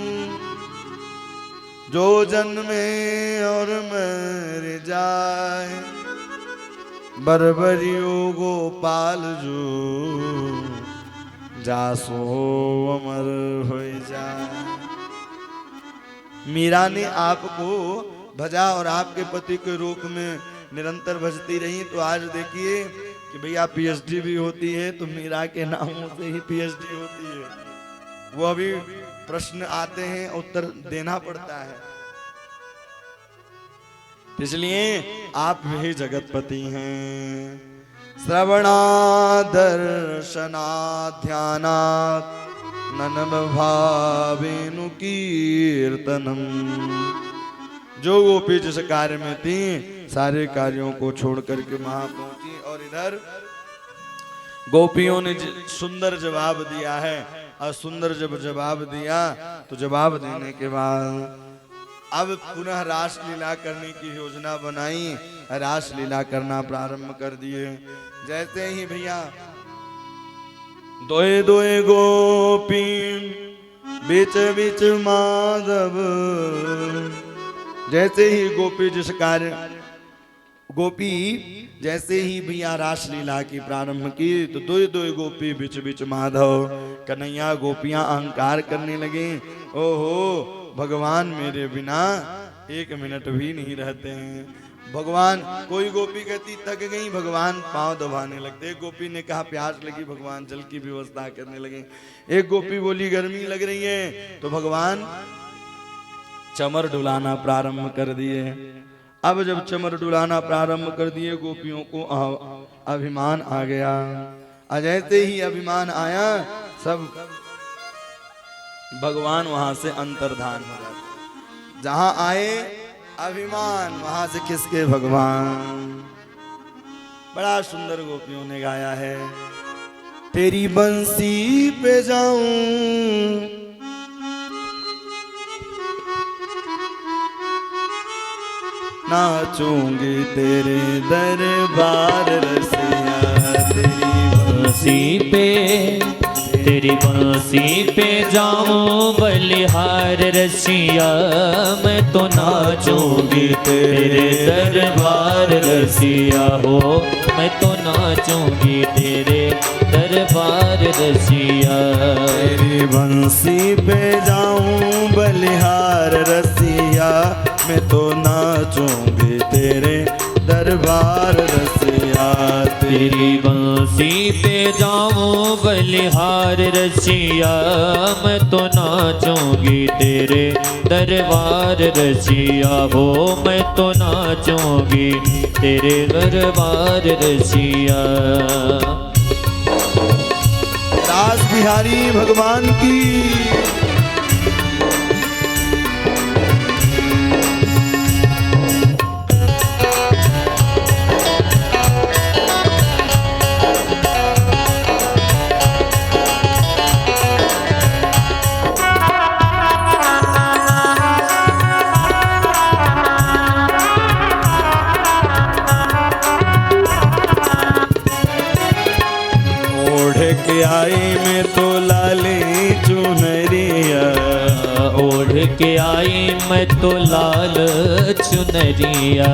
जो जन्मे और मर जाए, बरबरियो गोपाल जो जासो अमर हो जाए। मीरा ने आपको भजा और आपके पति के रूप में निरंतर भजती रही। तो आज देखिए कि भैया पीएचडी भी होती है, तो मीरा के नामों से ही पीएचडी होती है। वो अभी प्रश्न आते हैं, उत्तर देना पड़ता है। इसलिए आप भी जगतपति हैं। श्रवणा दर्शना ध्याना ननम भावेनु कीर्तनम। जो गोपी जिस कार्य में थी सारे कार्यों को छोड़ करके वहां पहुंची, और इधर गोपियों ने सुंदर जवाब दिया है। और सुंदर जब जवाब दिया तो जवाब देने के बाद अब पुनः रास लीला करने की योजना बनाई, रास लीला करना प्रारंभ कर दिए। जैसे ही भैया दोए दोए गोपी बीच बीच माधव, जैसे ही गोपी जिस कार्य गोपी जैसे ही भैया रासलीला की प्रारंभ की तो दो दो गोपी बिच बिच माधव कन्हैया गोपियां अहंकार करने लगे। ओहो भगवान मेरे बिना एक मिनट भी नहीं रहते हैं। भगवान, कोई गोपी कहती थक गई, भगवान पांव दबाने लगते। एक गोपी ने कहा प्यास लगी, भगवान जल की व्यवस्था करने लगे। एक गोपी बोली गर्मी लग रही है, तो भगवान चमर डुलाना प्रारंभ कर दिए। अब जब चमर डुलाना प्रारंभ कर दिए, गोपियों को अभिमान आ गया। जैसे ही अभिमान आया, सब भगवान वहां से अंतर्धान हो जाते। जहां आए अभिमान, वहां से किसके भगवान। बड़ा सुंदर गोपियों ने गाया है। तेरी बंसी पे जाऊं नाचूंगी तेरे दरबार रसिया। तेरी बंसी पे जाऊं बलिहार रसिया, मैं तो नाचूंगी तेरे दरबार रसिया हो, मैं तो नाचूंगी तेरे दरबार रसिया। तेरी बंसी पे जाऊं बलिहार रसिया, मैं तो नाचूंगी तेरे दरबार रसिया। तेरी बंसी पे जाऊं बलिहार रसिया, मैं तो नाचूंगी तेरे दरबार रसिया हो, मैं तो नाचूंगी तेरे दरबार रसिया। दास बिहारी भगवान की। आई मैं तो लाली चुनरिया, ओढ़ के आई मैं तो लाल चुनरिया,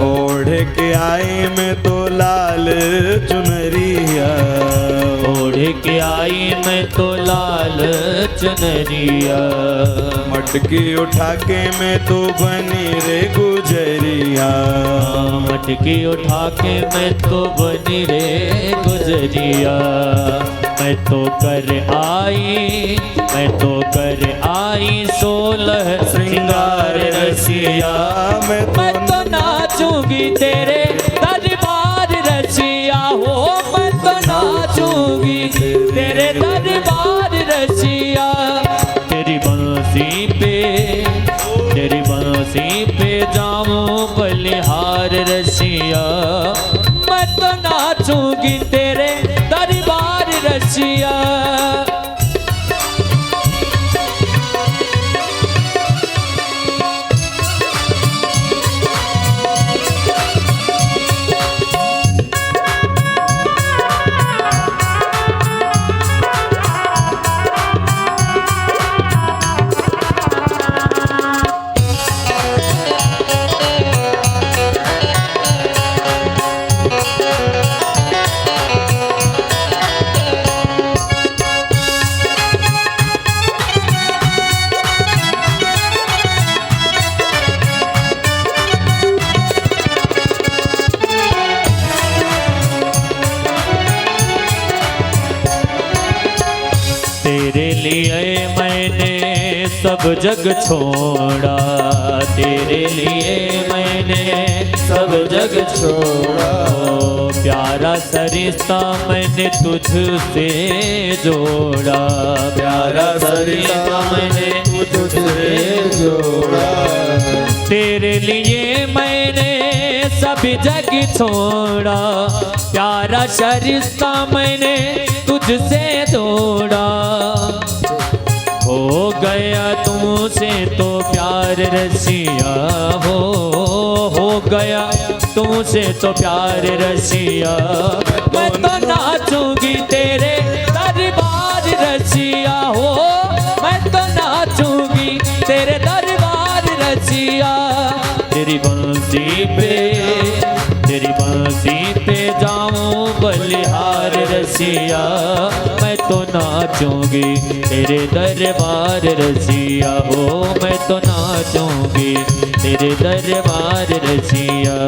ओढ़ के आई मैं तो लाल चुनरिया, ओढ़ के आई मैं तो लाल चुनरिया। मटकी उठा के मैं तो बनी रे गुजरिया, मटकी उठा के मैं तो बनी रे गुजरिया। मैं तो कर आई, मैं तो कर आई 16 श्रृंगार रसिया, मैं तो नाचूंगी तेरे दरबार रसिया हो, मैं तो नाचूंगी तेरे दरबार रसिया। तेरी बंसी पे जाऊं बलिहार रसिया, मैं तो नाचूंगी तेरे दरबार रसिया। तेरे लिए मैंने सब जग छोड़ा, तेरे लिए मैंने सब जग छोड़ा। प्यारा सा रिश्ता मैंने तुझसे जोड़ा, प्यारा सा रिश्ता मैंने तुझसे जोड़ा। तेरे लिए मैंने सब जग छोड़ा, प्यारा सा रिश्ता मैंने तुझसे जोड़ा। हो गया तुमसे तो प्यार रसिया हो गया तुमसे तो प्यार रसिया। मैं तो नाचूंगी तेरे दरबार रसिया हो, मैं तो नाचूंगी तेरे दरबार रसिया। तेरी बंसी पे रसिया, मैं तो नाचूंगी तेरे दरबार रसिया हो, मैं तो नाचूंगी तेरे दरबार रसिया।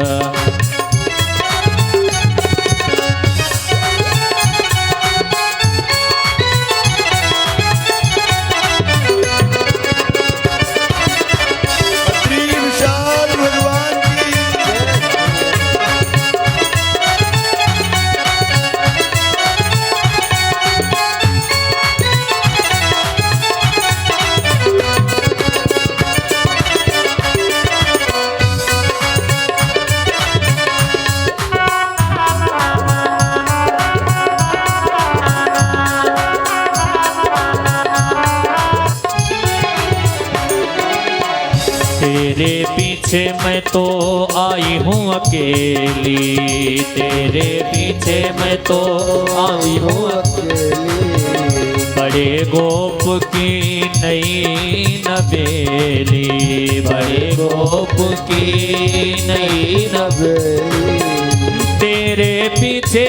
तेरे पीछे मैं तो आई हूँ अकेली, तेरे पीछे मैं तो आई हूँ अकेली, बड़े गोप की नई नवेली, बड़े गोप की नई नवेली, तेरे पीछे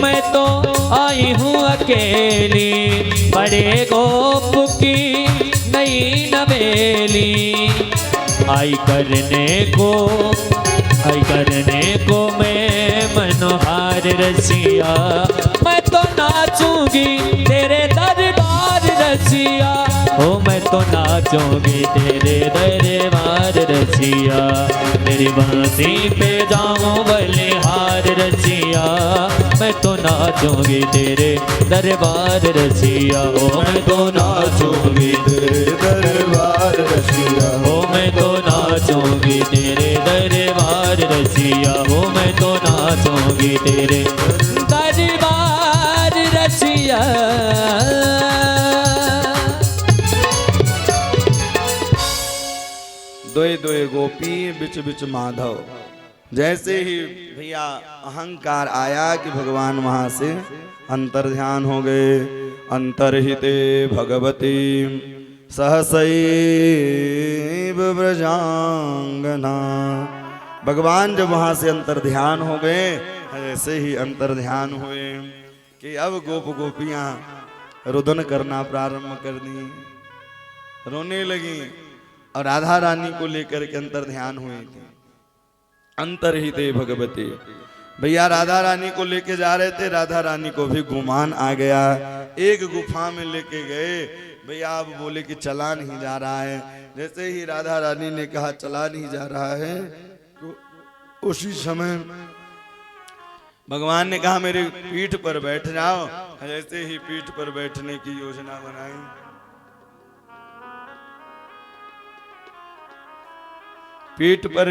मैं तो आई हूँ अकेली, बड़े गोप की नई नवेली, आई करने को मैं मनोहार रसिया, मैं तो नाचूंगी तेरे दरबार रसिया हो, मैं तो नाचूंगी तेरे दरबार रसिया, तेरी बांसी पे जाऊं बलिहार रसिया, मैं तो नाचूंगी तेरे दरबार रसिया हो, मैं तो नाचूंगी तेरे दरबार रसिया हो, मैं तो नाचूंगी तेरे दरबार रसिया हो, मैं तो नाचूंगी तेरे दरबार रसिया। दोए दोए गोपी बिच बिच माधव। जैसे ही भैया अहंकार आया कि भगवान वहां से अंतर ध्यान हो गए। अंतर्हिते भगवती सहसैव ब्रजांगना। भगवान जब वहां से अंतर ध्यान हो गए, ऐसे ही अंतर ध्यान हुए कि अब गोप गोपियां रुदन करना प्रारंभ कर दी, रोने लगी और राधा रानी को लेकर के अंतर ध्यान हुए थे। अंतर्हिते भगवती, भैया राधा रानी को लेके जा रहे थे, राधा रानी को भी गुमान आ गया। एक गुफा में लेके गए, भैया अब बोले कि चला नहीं जा रहा है। जैसे ही राधा रानी ने कहा चला नहीं जा रहा है, तो उसी समय भगवान ने कहा मेरे पीठ पर बैठ जाओ। जैसे ही पीठ पर बैठने की योजना बनाई, पीठ पर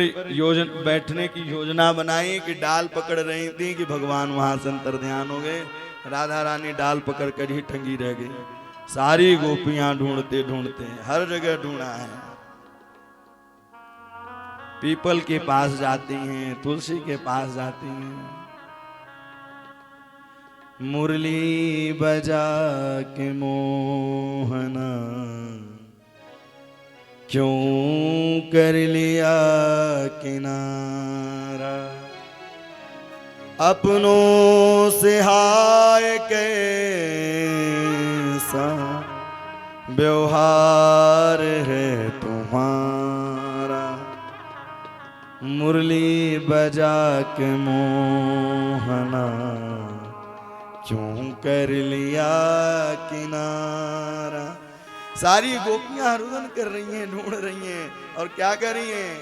बैठने की योजना बनाई कि डाल पकड़ रही थी कि भगवान वहां से अंतर ध्यान हो गए। राधा रानी डाल पकड़ कर ही टंगी रह गई। सारी गोपियां ढूंढते ढूंढते हर जगह ढूंढा है, पीपल के पास जाती हैं, तुलसी के पास जाती हैं, मुरली बजा के मोहना क्यों कर लिया किनारा, अपनों से हाय कैसा व्यवहार है तुम्हारा, मुरली बजा के मोहना क्यों कर लिया किनारा। सारी गोपियां रुदन कर रही हैं, ढूंढ रही हैं और क्या कर रही हैं,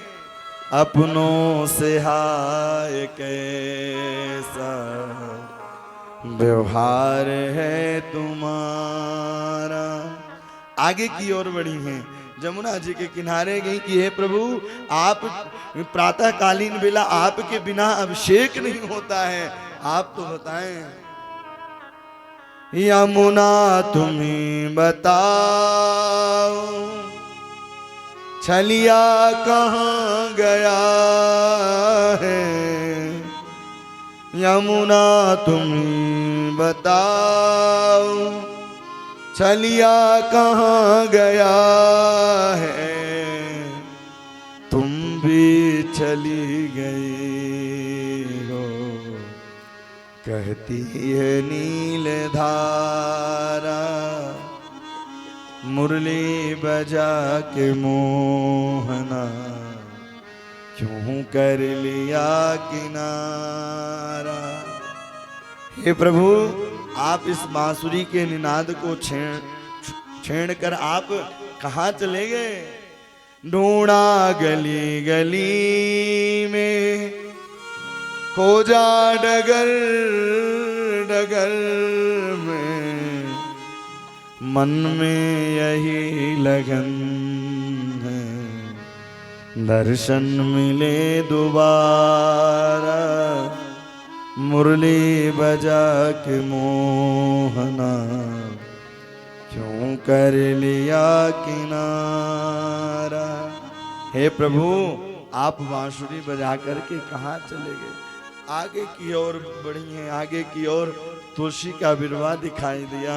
अपनों से हाय कैसा व्यवहार है तुम्हारा। आगे की ओर बढ़ी हैं, जमुना जी के किनारे गई कि हे प्रभु, आप प्रातः कालीन बेला आपके बिना अभिषेक नहीं होता है, आप तो बताएं। यमुना तुम्हें बताओ छलिया कहाँ गया है, यमुना तुम बताओ छलिया कहाँ गया है, तुम भी चली गई हो, कहती है नील धारा मुरली बजा के मोहना, क्यों कर लिया किनारा। हे प्रभु, आप इस बांसुरी के निनाद को छेड़ कर आप कहाँ चले गए। ढूंढा गली गली में, खोजा डगर डगर में, मन में यही लगन है, दर्शन मिले दोबारा, मुरली बजा के मोहना, क्यों कर लिया किनारा। हे प्रभु, आप बांसुरी बजा करके कहाँ चले गए। आगे की ओर बढ़ी हैं, आगे की ओर तुलसी का बिरवा दिखाई दिया।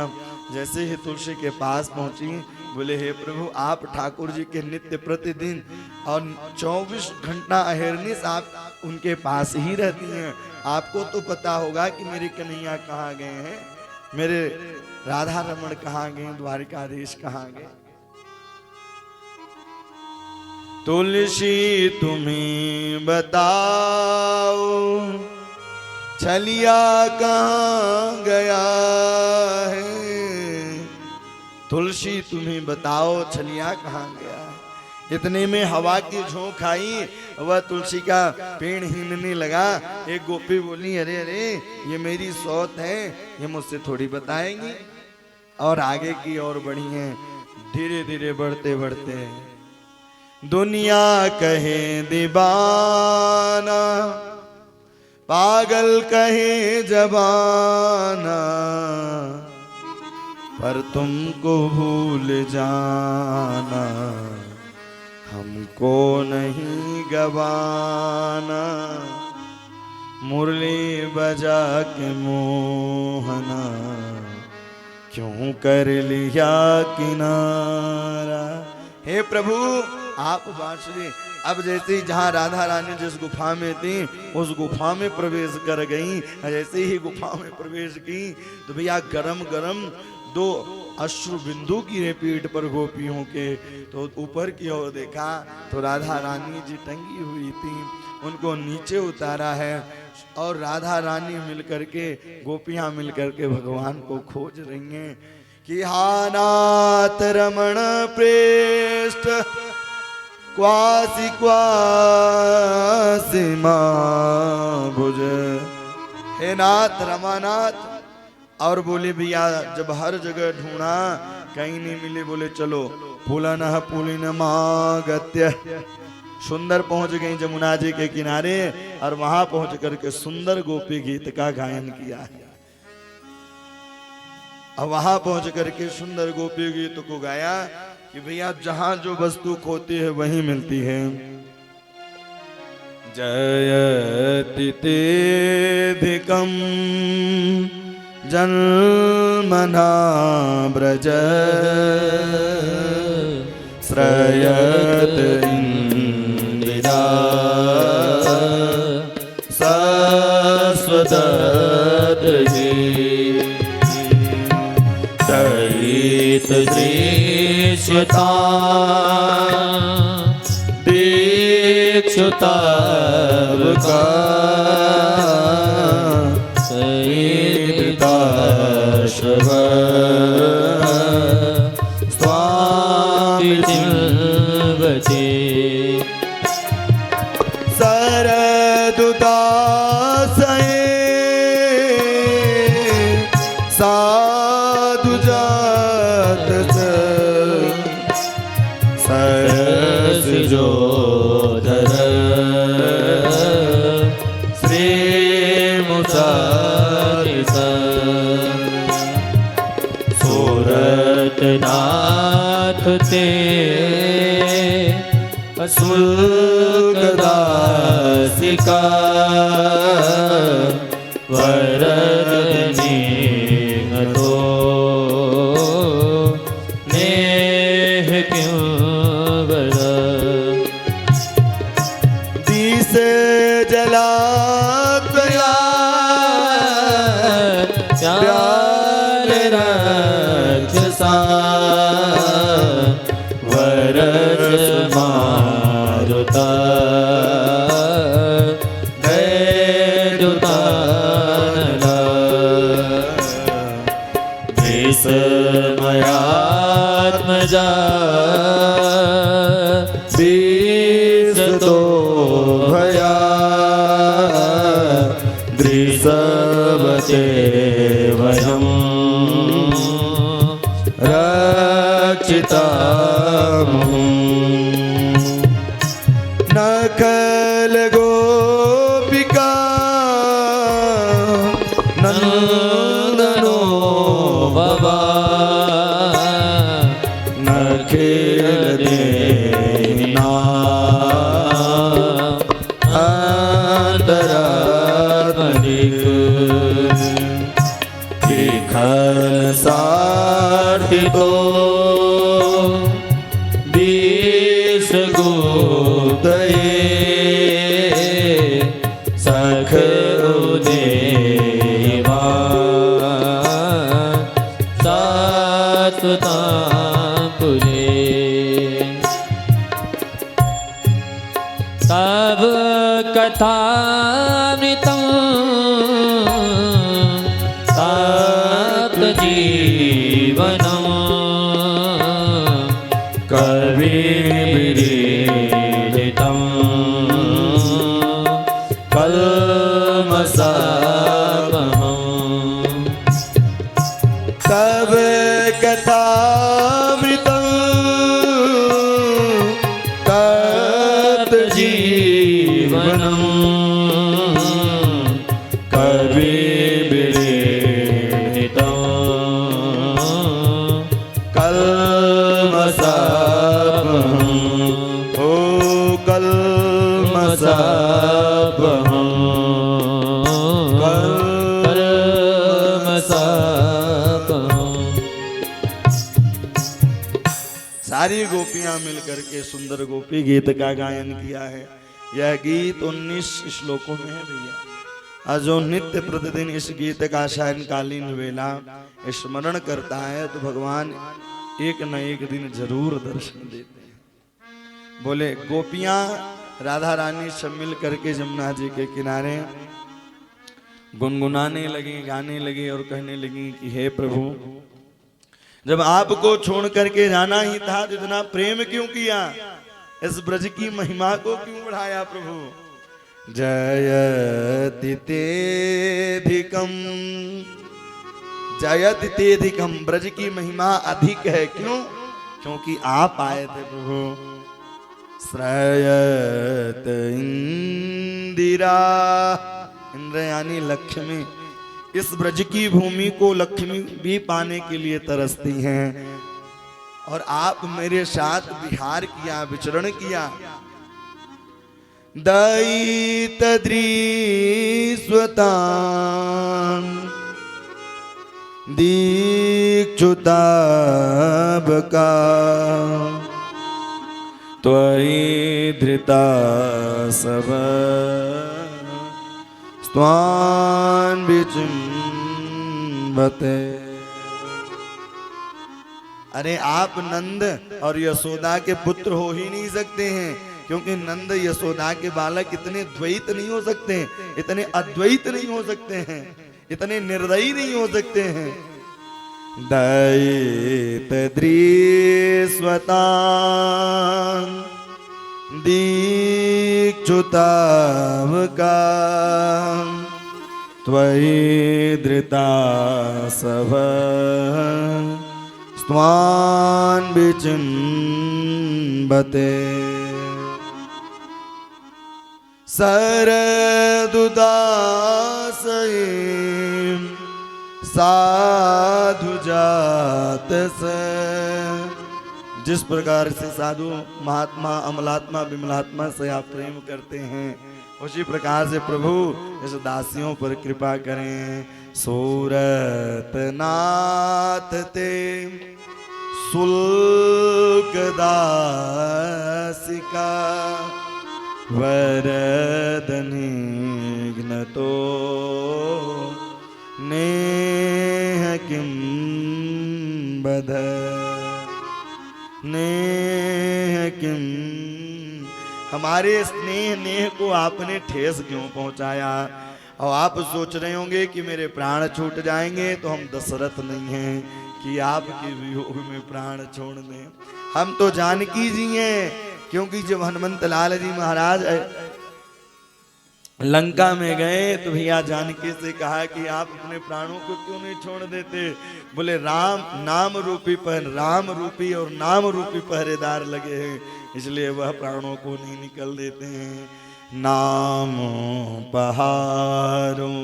जैसे ही तुलसी के पास पहुंची, बोले हे प्रभु, आप ठाकुर जी के नित्य प्रतिदिन और 24 घंटा अहिर्निश आप उनके पास ही रहती हैं। आपको तो पता होगा कि मेरे कन्हैया कहाँ गए हैं, मेरे राधा रमण कहाँ गए, द्वारिकाधीश कहाँ गए। तुलसी तुम्हें बताओ छलिया कहाँ गया है, तुलसी तुम्हें बताओ छलिया कहाँ गया है। इतने में हवा की झोंक आई, वह तुलसी का पेड़ हिलने लगा। एक गोपी बोली, अरे अरे ये मेरी सौत है, ये मुझसे थोड़ी बताएंगी। और आगे की ओर बढ़ी है, धीरे धीरे बढ़ते बढ़ते। दुनिया कहे दीवाना, पागल कहे जबाना, पर तुमको भूल जाना हमको नहीं गवाना। मुरली बजा के मोहना, क्यों कर लिया किनारा। हे प्रभु, आप बांसुरी अब जैसे ही जहाँ राधा रानी जिस गुफा में थी, उस गुफा में प्रवेश कर गई। जैसे ही गुफा में प्रवेश की तो भैया गरम गरम 2 अश्रु बिंदु गिरे पीठ पर गोपियों के। तो ऊपर की ओर देखा तो राधा रानी जी टंगी हुई थी, उनको नीचे उतारा है और राधा रानी मिलकर के, गोपियां मिलकर के भगवान को खोज रही हैं कि हानाथ रमण प्रेष्ठ क्वासी क्वासी माँ भुज। हे नाथ रमानाथ। और बोले भैया जब हर जगह ढूंढा कहीं नहीं मिले, बोले चलो पुलन पुलिन मागत्य। सुंदर पहुंच गई जमुना जी के किनारे और वहां पहुंच करके सुंदर गोपी गीत का गायन किया है। अब वहां पहुंच करके सुंदर गोपी गीत को गाया कि भैया जहां जो वस्तु खोती है वही मिलती है। जयति तेधिकम जन्मना ब्रज श्रयत इंदिरा शाश्वतये दयित दृश्यता दीक्षुतावका स्वामी चिल्वते सरदुदासये साधु जात सरस जोधर श्री मुसारिस नाथ ते शुल्क दासिका वरदने तो नेह क्यों बरा दिसे जला प्यार राक्षसा वरस मारुता दैदुतानला विस्मयात्मजा तो भया दृशवते वयं रक्षिता नखल गोपिका नंदनो बाबा नखेल देना सार्थितो बीस गोदये सख देवा सातुता पुरे तब कथामृतं जीवनं कविविदितं कल्मषापहम् तव कथामृतं तत् जीवनं सारी गोपियां मिलकर के सुंदर गोपी गीत का गायन किया है। यह गीत 19 श्लोकों में है भैया। जो नित्य प्रतिदिन इस गीत का सायंकालीन वेला स्मरण करता है तो भगवान एक न एक दिन जरूर दर्शन देते हैं। बोले गोपियां राधा रानी सब मिल करके जमुना जी के किनारे गुनगुनाने लगी, गाने लगी और कहने लगी कि हे प्रभु, जब आपको छोड़ करके जाना ही था तो इतना प्रेम क्यों किया, इस ब्रज की महिमा को क्यों बढ़ाया प्रभु। जयति तेधिकम, जयति तेधिकम, ब्रज की महिमा अधिक है। क्यों? क्योंकि आप आए थे प्रभु। श्रयत इंदिरा, इंद्र यानी लक्ष्मी, इस ब्रज की भूमि को लक्ष्मी भी पाने के लिए तरसती हैं और आप मेरे साथ विहार किया, विचरण किया। दयितद्रीस्वतां दीक्षुताबका त्वयि धृता सब स्वान विचिन्वते। अरे आप नंद और यशोदा के पुत्र हो ही नहीं सकते हैं, क्योंकि नंद यशोदा के बालक इतने द्वैत नहीं हो सकते, इतने अद्वैत नहीं हो सकते हैं, इतने निर्दयी नहीं हो सकते हैं। दयित दृश्वतां दीक्षुतावका त्वयि धृता सभ स्वान विचिन्वते। शरदुदासये साधु जात से, जिस प्रकार से साधु महात्मा अमलात्मा विमलात्मा से आप प्रेम करते हैं, उसी प्रकार से प्रभु इस दासियों पर कृपा करें। सूरत नाथ ते शुल्क दासिका वरदनिघ्न तो नेह किं बध नेह किं। हमारे स्नेह नेह को आपने ठेस क्यों पहुंचाया। और आप सोच रहे होंगे कि मेरे प्राण छूट जाएंगे, तो हम दशरथ नहीं हैं कि आपके वियोग में प्राण छोड़ दें। हम तो जानकी जी हैं, क्योंकि जब हनुमंत लाल जी महाराज लंका में गए तो भैया जानकी से कहा कि आप अपने प्राणों को क्यों नहीं छोड़ देते। बोले राम नाम रूपी राम रूपी और नाम रूपी पहरेदार लगे हैं, इसलिए वह प्राणों को नहीं निकल देते हैं। नाम पहारों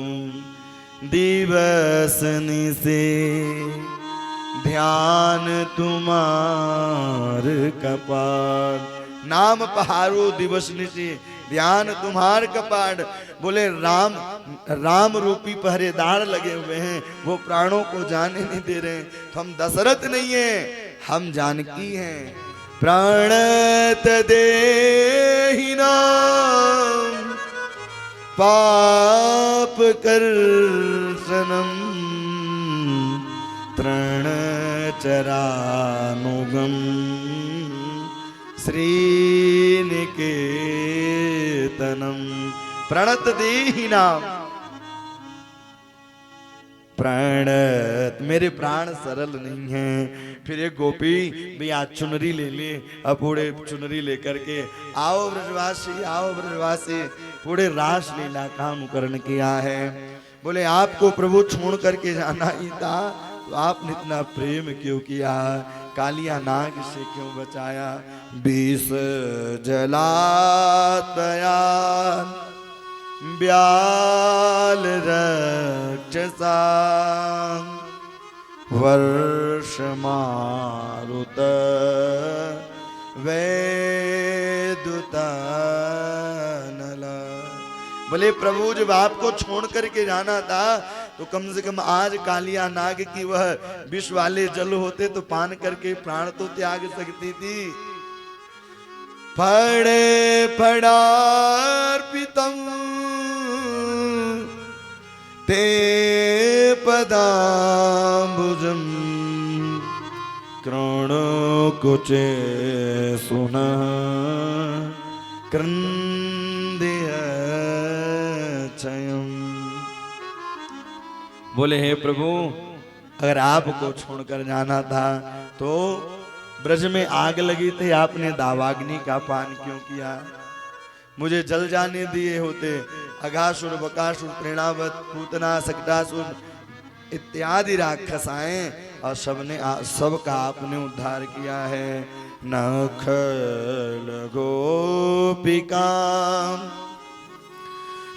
दिवस निसे ध्यान तुम्हार कपाट। नाम पहारो दिवस निसे ध्यान तुम्हार कपाट। बोले राम राम रूपी पहरेदार लगे हुए हैं, वो प्राणों को जाने नहीं दे रहे। तो हम दशरथ नहीं हैं, हम जानकी हैं। प्राणत देहि नाम पाप कर्षणम तृण चरानुगम श्रीनिकेतनम। प्रणत देहि नाम, प्रणत मेरे प्राण सरल नहीं हैं। फिर एक गोपी भैया चुनरी ले ले, अब पूरे चुनरी लेकर के आओ ब्रजवासी, आओ ब्रजवासी। पूरे रास लीला का अनुकरण किया है। बोले आपको प्रभु छोड़ करके जाना ही था, तो आपने इतना प्रेम क्यों किया, कालिया नाग से क्यों बचाया। बीस जलातया ब्याल रक्षसा वर्ष मारुत वेदुता नला। बोले प्रभु जब आपको छोड़ करके जाना था, तो कम से कम आज कालिया नाग की वह विष वाले जल होते तो पान करके प्राण तो त्याग सकती थी। फड़े फड़ार्पितम ते पदाम्बुजम कृणो कुचे सुनः क्रंदय क्षयम्। बोले हे प्रभु अगर आपको छोड़कर जाना था तो ब्रज में आग लगी थी, आपने दावाग्नि का पान क्यों किया। मुझे जल जाने दिए होते। अघासुर बकासुर प्रेणावत पूतना सकटासुर इत्यादि राक्षस आए और सबका आपने उद्धार किया है। नखल गोपिका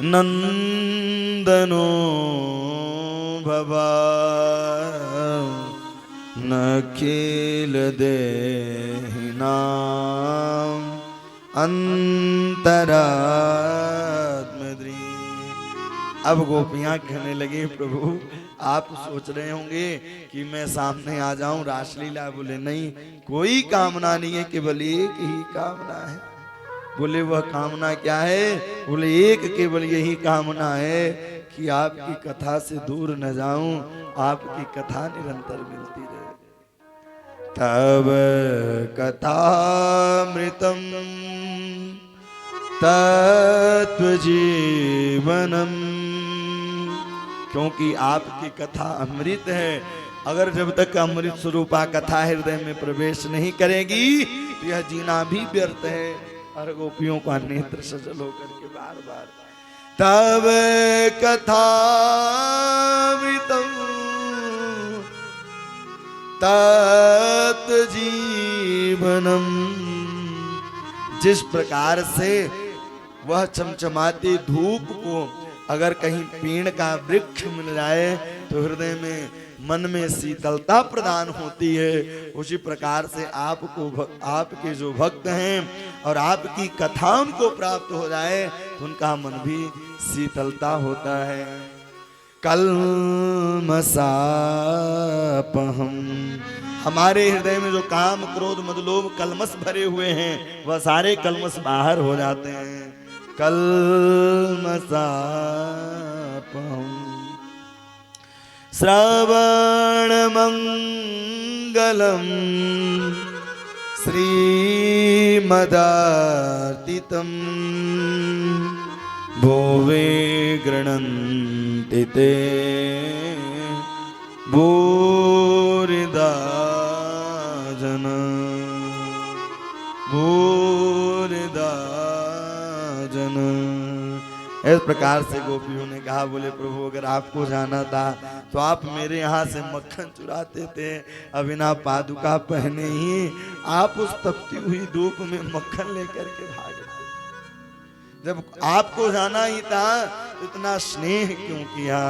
नंदनो भवा नखिल देहि नाम अंतरात्मद्री। अब गोपियां कहने लगी प्रभु आप सोच रहे होंगे कि मैं सामने आ जाऊं रासलीला। बोले नहीं, कोई कामना नहीं है, केवल एक ही कामना है। बोले वह कामना क्या है। बोले एक केवल यही कामना है कि आपकी कथा से दूर न जाऊं, आपकी कथा निरंतर मिलती रहे। तब कथामृतम तत्व जीवनम। क्योंकि आपकी कथा अमृत है। अगर जब तक अमृत स्वरूपा कथा हृदय में प्रवेश नहीं करेगी तो यह जीना भी व्यर्थ है। और गोपियों का नेत्र सजल होकर के बार बार तब कथामृतम तत् जीवनम। जिस प्रकार से वह चमचमाती धूप को अगर कहीं पेड़ का वृक्ष मिल जाए तो हृदय में मन में शीतलता प्रदान होती है, उसी प्रकार से आपको आपके जो भक्त हैं और आपकी कथा उनको प्राप्त हो जाए तो उनका मन भी शीतलता होता है। कलमसापहम, हमारे हृदय में जो काम क्रोध मद लोभ कलमस भरे हुए हैं वह सारे कलमस बाहर हो जाते हैं। कलमसापहम श्रवण मंगलम श्रीमदार्तितम भुवे गृह्णन्ति ते भूरिदा जन भूरिदा जन। इस प्रकार से गोपियों ने कहा, बोले प्रभु अगर आपको जाना था तो आप मेरे यहाँ से मक्खन चुराते थे, अब बिना पादुका पहने ही आप उस तपती हुई धूप में मक्खन लेकर के भागे। जब आपको जाना ही था तो इतना स्नेह क्यों किया।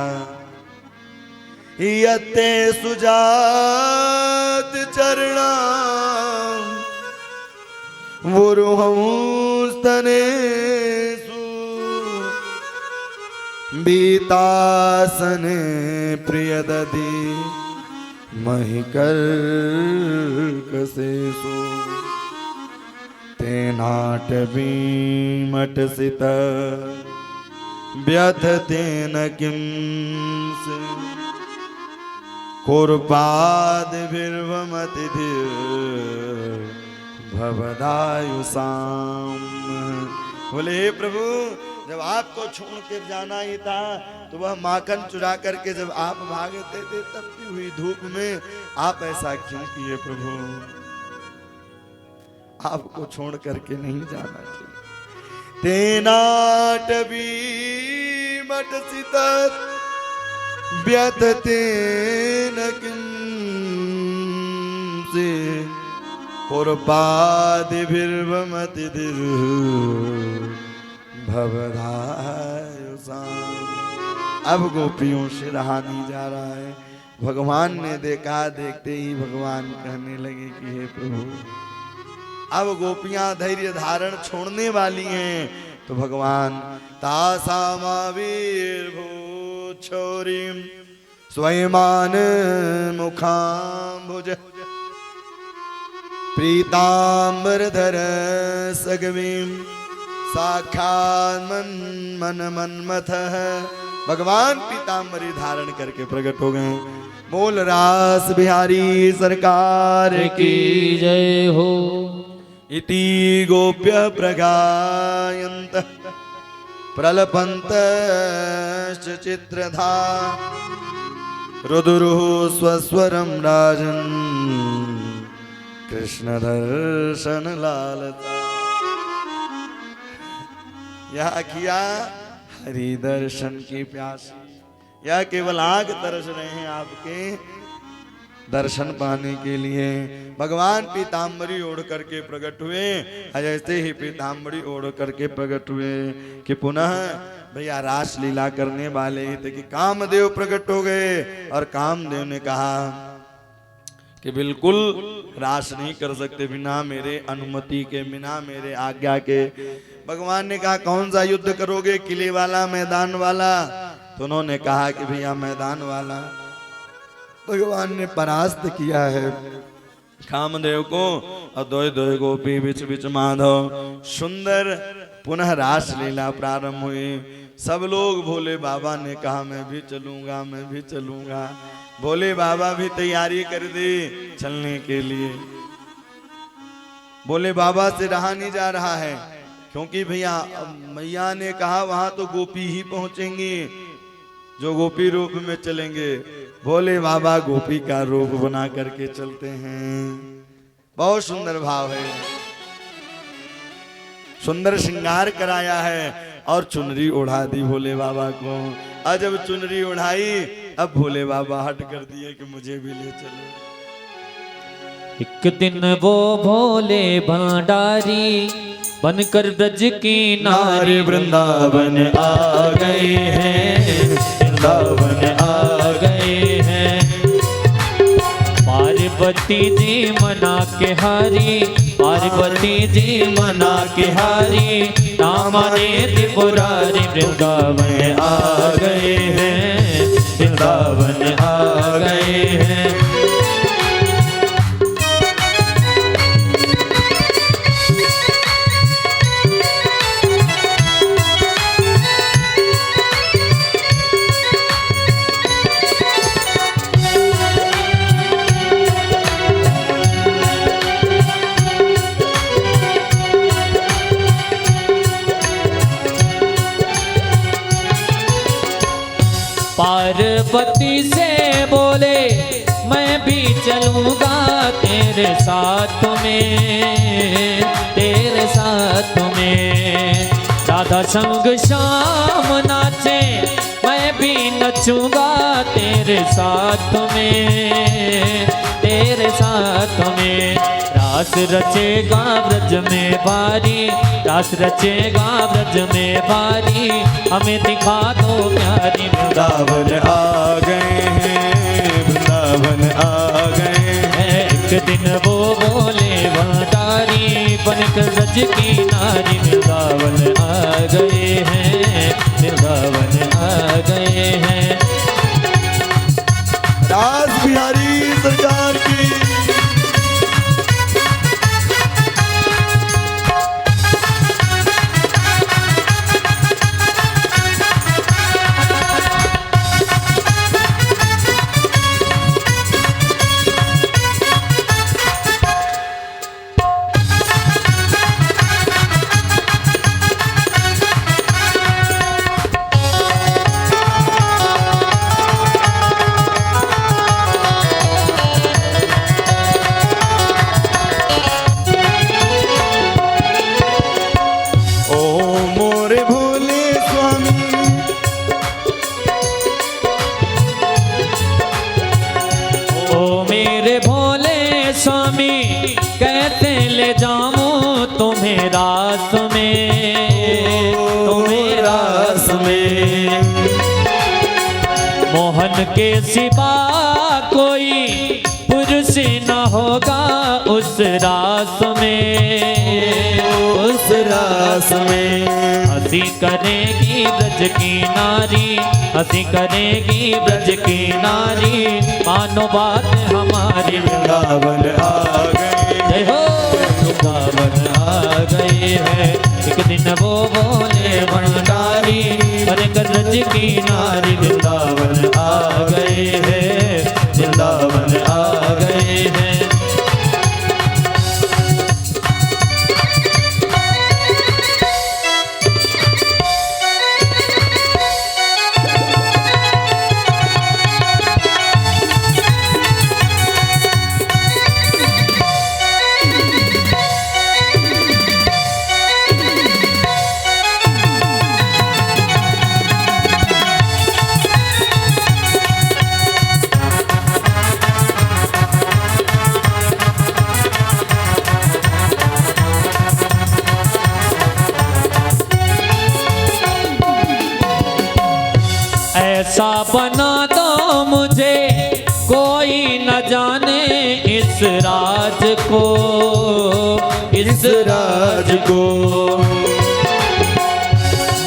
यते सुजात चरणा वुरुहंस्तनेषु बीतासने प्रियदधि महिकर्कशेषु तेनाटवीमटसित व्यथतेन किं से कुर्पादिभिर्वमतिधिर् भवदायुषाम। बोले हे प्रभु जब आपको छोड़ कर जाना ही था तो वह माखन चुरा करके जब आप भागते थे तपती हुई धूप में, आप ऐसा क्यों किए प्रभु। आपको छोड़ करके नहीं जाना चाहिए। तेनाटवी मटसित व्यथतेन किंसे कुर्पादिभिर्वमतिधिर् भवदायुषाम। अब गोपियों से रहा नहीं जा रहा है। भगवान ने देखा, देखते ही भगवान कहने लगे कि हे प्रभु अब गोपियां धैर्य धारण छोड़ने वाली हैं। तो भगवान तासामाविर्भूच्छौरीं स्वयमान मुखाम्बुज प्रीतांबरधर सगवीं साक्षात् मन मन्मथ। भगवान पीतांबरी धारण करके प्रकट हो गए। बोल रास बिहारी सरकार की जय हो। इति गोप्य प्रगायन्त प्रलपन्तश्च चित्रधा रुदुरुः स्वस्वरं राजन् कृष्ण दर्शन लालता। यह किया हरि दर्शन की प्यास, यह केवल आग तरस रहे हैं आपके दर्शन पाने के लिए। भगवान पीतांबरी ओढ़ करके प्रकट हुए। जैसे ही पीतांबरी ओढ़ करके प्रकट हुए कि पुनः भैया रास लीला करने वाले थे कि कामदेव प्रकट हो गए। और कामदेव ने कहा कि बिल्कुल रास नहीं कर सकते बिना मेरे अनुमति के, बिना मेरे आज्ञा के। भगवान ने कहा कौन सा युद्ध करोगे, किले वाला मैदान वाला। तो उन्होंने कहा कि भैया मैदान वाला। भगवान ने परास्त किया है कामदेव को। और दोय दोय गोपी बिच बिच माधव। सुंदर पुनः रास लीला प्रारंभ हुई। सब लोग भोले बाबा ने कहा मैं भी चलूंगा, मैं भी चलूंगा। भोले बाबा भी तैयारी कर दी चलने के लिए। भोले बाबा से रहा नहीं जा रहा है क्योंकि भैया मैया ने कहा वहां तो गोपी ही पहुंचेंगी जो गोपी रूप में चलेंगे। भोले बाबा गोपी का रूप बना करके चलते हैं। बहुत सुंदर भाव है। सुंदर श्रृंगार कराया है और चुनरी उड़ा दी भोले बाबा को। और जब चुनरी उड़ाई अब भोले बाबा हट कर दिए कि मुझे भी ले चलो। एक दिन वो भोले भंडारी बनकर ब्रज की नारी वृंदावन आ गए हैं, वृंदावन आ गए हैं। बार पार्वती जी मना के हारी, पार्वती जी मना के हारी, ना माने त्रिपुरारी वृंदावन आ गए हैं, वृंदावन आ गए हैं। पार्वती से बोले मैं भी चलूँगा तेरे साथ में, तेरे साथ में। राधा संग शाम नाचे मैं भी नचूँगा तेरे साथ में, तेरे साथ में। रास रचेगा ब्रज में भारी, रास रचेगा ब्रज में भारी, हमें दिखा दो प्यारी वृंदावन आ गए हैं, वृंदावन आ गए हैं। एक दिन वो बोले भंडारी बनकर ब्रज की नारी, वृंदावन आ गए हैं, वृंदावन आ गए हैं। रास बिहारी सरकार की। कैसे ले जाऊं तुम्हें रास में, तुम्हें रास में। मोहन के सिवा कोई पुरुष न होगा उस रास में, उस रास में। हंसी करेगी ब्रज की नारी, हंसी करेगी ब्रज की नारी, मानो बात हमारी। वृंदावन आ गए, जय हो वृंदावन आ गए हैं। एक दिन वो बोले भंडारी बनकर ब्रज की नारी, वृंदावन आ गए हैं, वृंदावन आ गए हैं। ऐसा बना दो मुझे कोई न जाने इस राज को, इस राज को।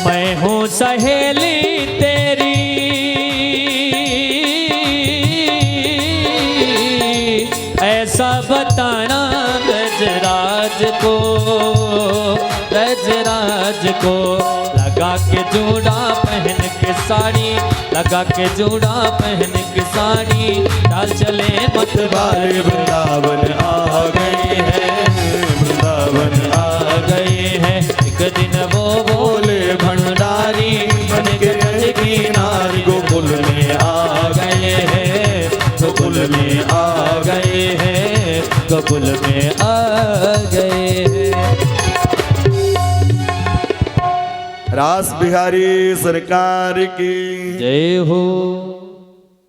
मैं हूँ सहेली तेरी, ऐसा बताना ब्रजराज को, ब्रजराज को। लगा के जूड़ा पहन के साड़ी, लगा के जूड़ा पहन के साड़ी, चाल चले मतवाले। वृंदावन आ गए हैं, वृंदावन आ गए हैं। एक दिन वो बोले भंडारी बन के ब्रज की नारी, गोकुल में आ गए हैं, गोकुल में आ गए हैं, गोकुल में आ गए हैं। रास बिहारी सरकार की जय हो।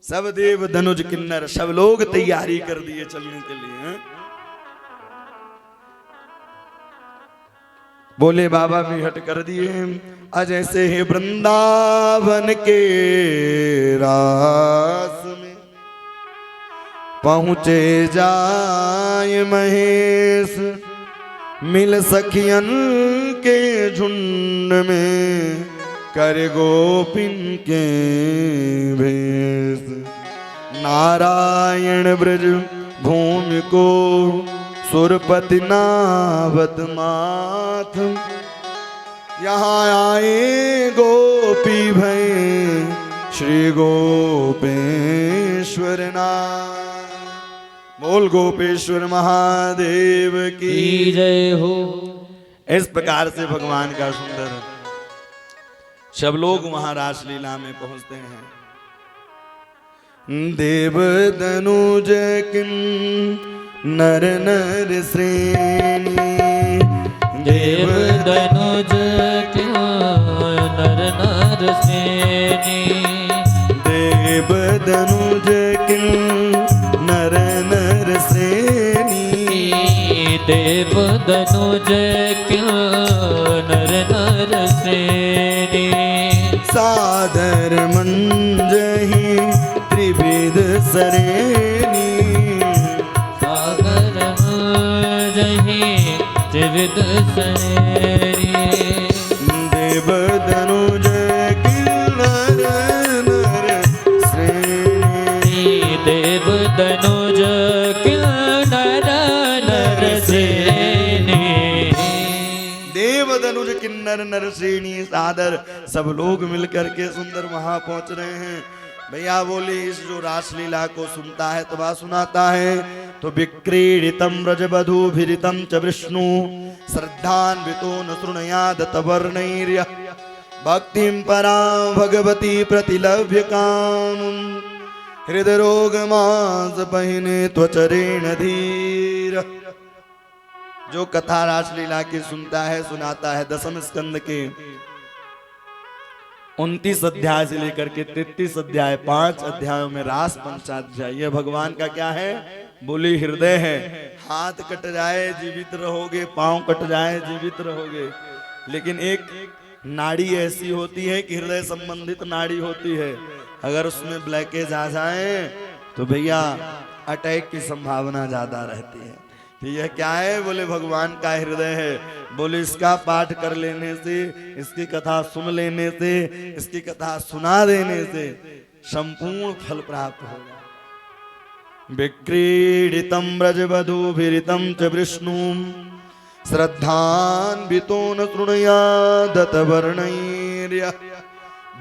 सब देव धनुज किन्नर सब लोग तैयारी कर दिए चलने के लिए। बोले बाबा भी हट कर दिए। आज ऐसे ही वृंदावन के रास में पहुँचे जाय महेश मिल सखियन के झुंड में कर गोपिन के भेष। नारायण ब्रज भूमि को सुरपति नावत माथ, यहाँ आए गोपी भय श्री गोपेश्वर नाथ। बोल गोपेश्वर महादेव की जय हो। इस प्रकार से भगवान का सुंदर सब लोग वहां रासलीला में पहुंचते हैं। देव दनुज किन नर नर श्रेणी, देव दनुज किन नर नर श्रेणी, देव दनुज किन नर नर श्रेणी, देव दनुज किन नर नर श्रेणी। सादर मंजहि त्रिविध सरेणी, सागर जही त्रिविध सरेणी। देव दनुज किन नर नर श्रेणी, देव दनुज किन नर नर श्रेणी। देव दनुज किन्नर नर श्रेणी सादर सब लोग मिलकर के सुंदर वहां पहुंच रहे हैं। भैया बोले इस जो रासलीला को सुनता है तथा सुनाता है तो विक्रीडितम व्रजवधूभिरितम च विष्णु श्रद्धान्वितो न शृणुयाद तवर्णैर्य भक्तिं परां भगवती प्रतिलभ्य काम हृदरोग मांस पहिने त्वचरेण धीर। जो कथा रासलीला की सुनता है सुनाता है दसम स्कंद के 29 अध्याय से लेकर के 33 अध्याय 5 अध्यायों में रास पंचाध्याय यह भगवान का क्या है बोली हृदय है। हाथ कट जाए जीवित रहोगे, पांव कट जाए जीवित रहोगे, लेकिन एक नाड़ी ऐसी होती है कि हृदय संबंधित नाड़ी होती है, अगर उसमें ब्लैकेज आ जाए तो भैया अटैक की संभावना ज्यादा रहती है। तो यह क्या है बोले भगवान का हृदय है। बोले इसका पाठ कर लेने से, इसकी कथा सुन लेने से, इसकी कथा सुना देने से संपूर्ण फल प्राप्त होगा। विक्रीडितम व्रजवधूभिरितम च विष्णु श्रद्धान्वितो न शृणुयादत वर्णैर्य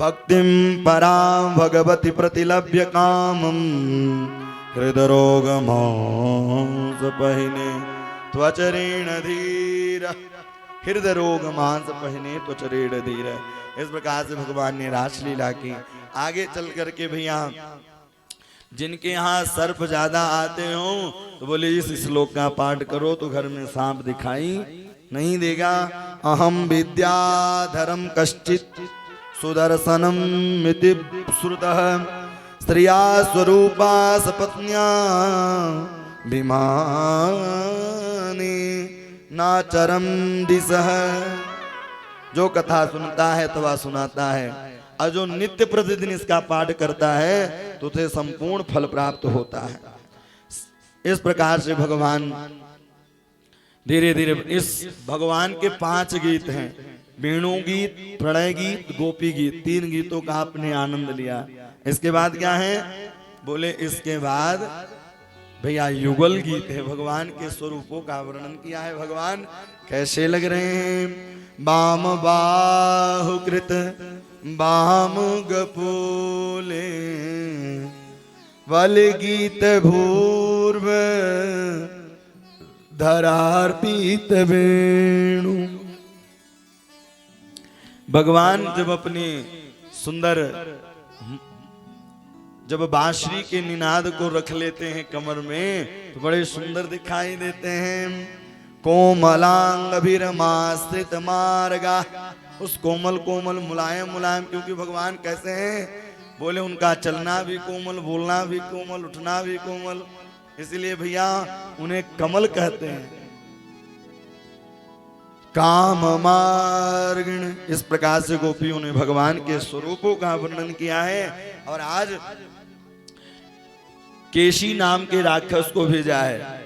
भक्तिं परां भगवति प्रतिलभ्य कामं हृदरोगमांस पहिने त्वचरेण धीर। हृदय रोग मांस पहिने त्वचरेण धीर। इस प्रकार से भगवान ने रासलीला की। आगे चल करके भैया जिनके यहाँ सर्प ज्यादा आते हो तो बोले इस श्लोक का पाठ करो तो घर में सांप दिखाई नहीं देगा। अहम विद्याधरम कश्चित सुदर्शनम मिति श्रुतः स्त्रिया स्वरूपा सपत्न्या विमाने नाचरम दिशः। जो कथा सुनता है अथवा सुनाता है और जो नित्य प्रतिदिन इसका पाठ करता है तो उसे संपूर्ण फल प्राप्त होता है। इस प्रकार से भगवान धीरे धीरे इस भगवान के 5 गीत हैं, वेणु गीत, प्रणय गीत, गोपी गीत, 3 गीतों का आपने आनंद लिया। इसके बाद क्या है बोले इसके बाद भैया युगल गीत है। भगवान के स्वरूपों का वर्णन किया है। भगवान कैसे लग रहे हैं। बाम बाहु कृत बाम गपोले वल गीत भूर्व धरार्पित वेणु। भगवान जब अपने सुंदर जब बांसुरी के निनाद को रख लेते हैं कमर में तो बड़े सुंदर दिखाई देते हैं। कोमलांग अभिरमाश्रित मार्गा, उस कोमल कोमल मुलायम मुलायम, क्योंकि भगवान कैसे हैं बोले उनका चलना भी कोमल, बोलना भी कोमल, उठना भी कोमल, इसलिए भैया उन्हें कमल कहते हैं। काम मार्गण। इस प्रकार से गोपियों ने भगवान के स्वरूपों का वर्णन किया है। और आज केशी नाम के राक्षस को भेजा है।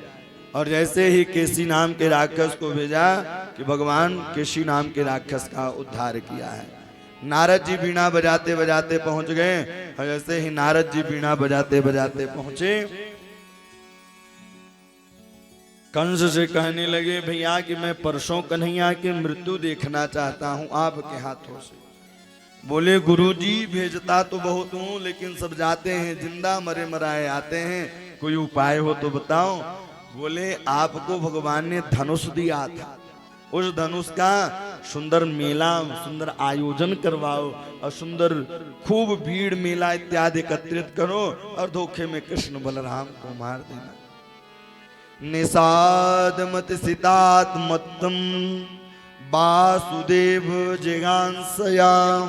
और जैसे ही केशी नाम के राक्षस को भेजा कि भगवान केशी नाम के राक्षस का उद्धार किया है। नारद जी बीणा बजाते बजाते पहुंच गए। और जैसे ही नारद जी बीणा बजाते बजाते पहुंचे, कंस से कहने लगे, भैया कि मैं परसों कन्हैया की मृत्यु देखना चाहता हूं आपके हाथों से। बोले गुरुजी भेजता तो बहुत हूं, लेकिन सब जाते हैं जिंदा मरे मराए आते हैं, कोई उपाय हो तो बताओ। बोले आपको भगवान ने धनुष दिया था, उस धनुष का सुंदर मेला सुंदर आयोजन करवाओ और सुंदर खूब भीड़ मेला इत्यादि एकत्रित करो और धोखे में कृष्ण बलराम को मार देना। निषाद मत सितात मत्तम वासुदेव जिगांसयाम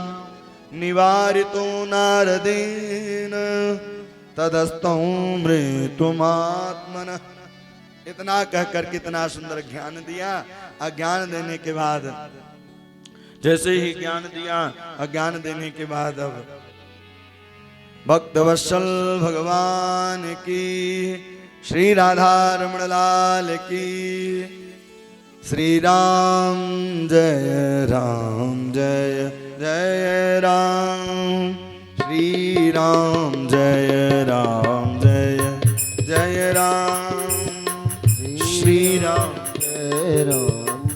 निवारितो नारदेन तदस्तौ मृत्युमात्मनः। इतना कहकर कितना सुंदर ज्ञान दिया। अज्ञान देने के बाद जैसे ही ज्ञान दिया, अज्ञान देने के बाद अब भक्तवत्सल भगवान की, श्री राधा रमण लाल की, श्री राम जय जय राम, श्री राम जय जय राम, श्री राम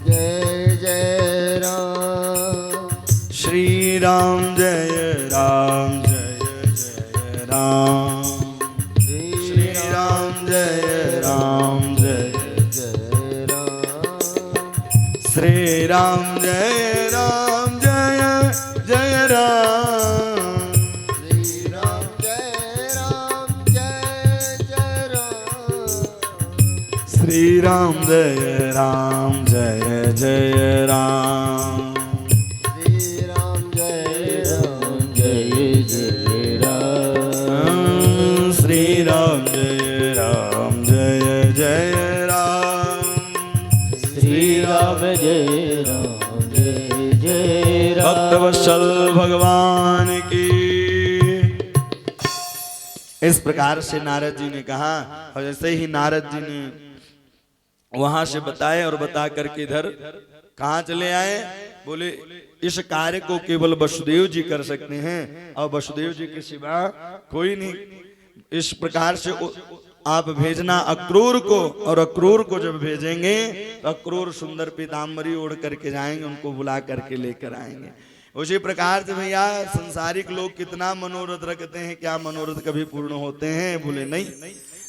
जय जय राम, श्री राम जय राम श्री राम जय राम जय राम, श्री राम जय राम जय राम, श्री राम जय राम, श्री राम जय राम जय राम, श्री राम जय राम, श्री राम जय राम जय राम, श्री राम जय राम। भक्तवत्सल भगवान की। इस प्रकार से नारद जी ने कहा। और जैसे ही नारद जी ने वहां से बताए और बता करके इधर कहाँ चले आए, बोले इस कार्य को केवल वसुदेव जी कर सकते हैं और वसुदेव जी के सिवा कोई नहीं। इस प्रकार से आप भेजना अक्रूर को, और अक्रूर को जब भेजेंगे तो अक्रूर सुंदर पीताम्बरी ओढ़ करके जाएंगे, उनको बुला करके लेकर आएंगे। उसी प्रकार से भैया संसारिक लोग कितना मनोरथ रखते हैं, क्या मनोरथ कभी पूर्ण होते हैं? बोले नहीं,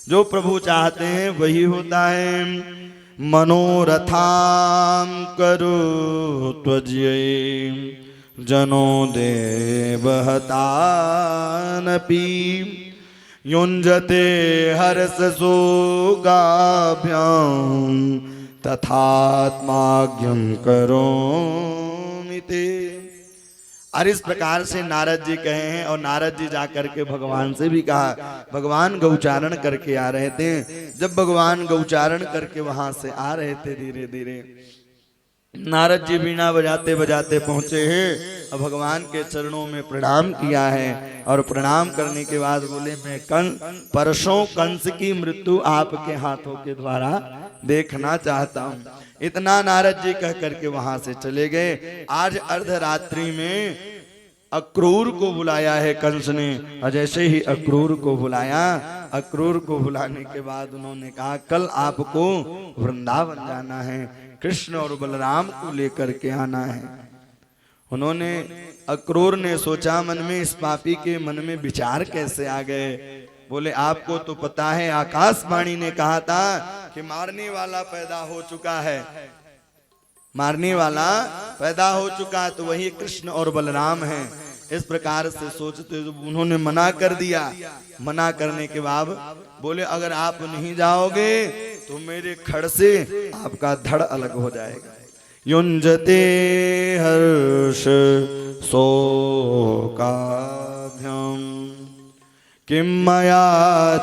जो प्रभु चाहते हैं वही होता है। मनोरथाम करो त्वज्यै जनो देवहतानपि युञ्जते हर्ष शोकाभ्याम तथात्माज्ञं करोमि ते। और इस प्रकार से नारद जी कहे हैं। और नारद जी जाकर के भगवान से भी कहा। भगवान गौचारण करके आ रहे थे। जब भगवान गौचारण करके वहां से आ रहे थे, धीरे धीरे नारद जी बीणा बजाते बजाते पहुंचे हैं और भगवान के चरणों में प्रणाम किया है। और प्रणाम करने के बाद बोले, मैं परसों कंस की मृत्यु आपके हाथों के द्वारा देखना चाहता हूँ। इतना नारद जी कह करके वहां से चले गए। आज अर्धरात्रि में अक्रूर को बुलाया है कंस ने। और जैसे ही अक्रूर को बुलाया, अक्रूर को बुलाने के बाद उन्होंने कहा, कल आपको वृंदावन जाना है, कृष्ण और बलराम को लेकर के आना है। उन्होंने, अक्रूर ने सोचा मन में, इस पापी के मन में विचार कैसे आ गए। बोले, आपको तो पता है आकाशवाणी ने कहा था कि मारने वाला पैदा हो चुका है, मारने वाला पैदा हो चुका है, तो वही कृष्ण और बलराम हैं। इस प्रकार से सोचते उन्होंने मना कर दिया। मना करने के बाद बोले, अगर आप नहीं जाओगे तो मेरे खड़ से आपका धड़ अलग हो जाएगा। युञ्जते हर्ष शोकाभ्याम किं मया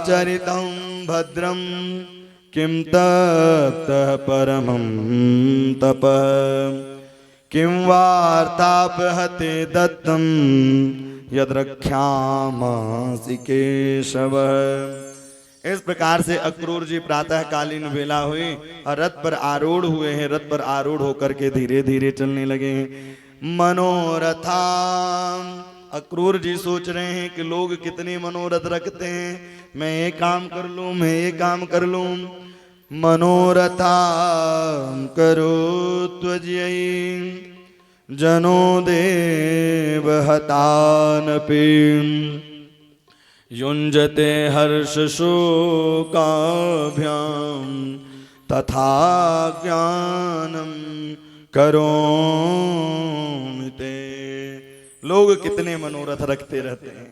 चरितं भद्रं किं तप्तः परमं तपः किं वार्तापहते दत्तं यद् रक्ष्यामासि केशव। इस प्रकार से अक्रूर जी प्रातः कालीन वेला हुई और रथ पर आरूढ़ हुए हैं। रथ पर आरूढ़ होकर के धीरे धीरे चलने लगे हैं। मनोरथा, अक्रूर जी सोच रहे हैं कि लोग कितने मनोरथ रखते हैं, मैं ये काम कर लूं, मैं ये काम कर लूं। मनोरथा करो त्वजयी जनो देव हतानपि युञ्जते हर्ष शोकाभ्याम तथा ज्ञानम करोमिते। लोग कितने मनोरथ रखते रहते हैं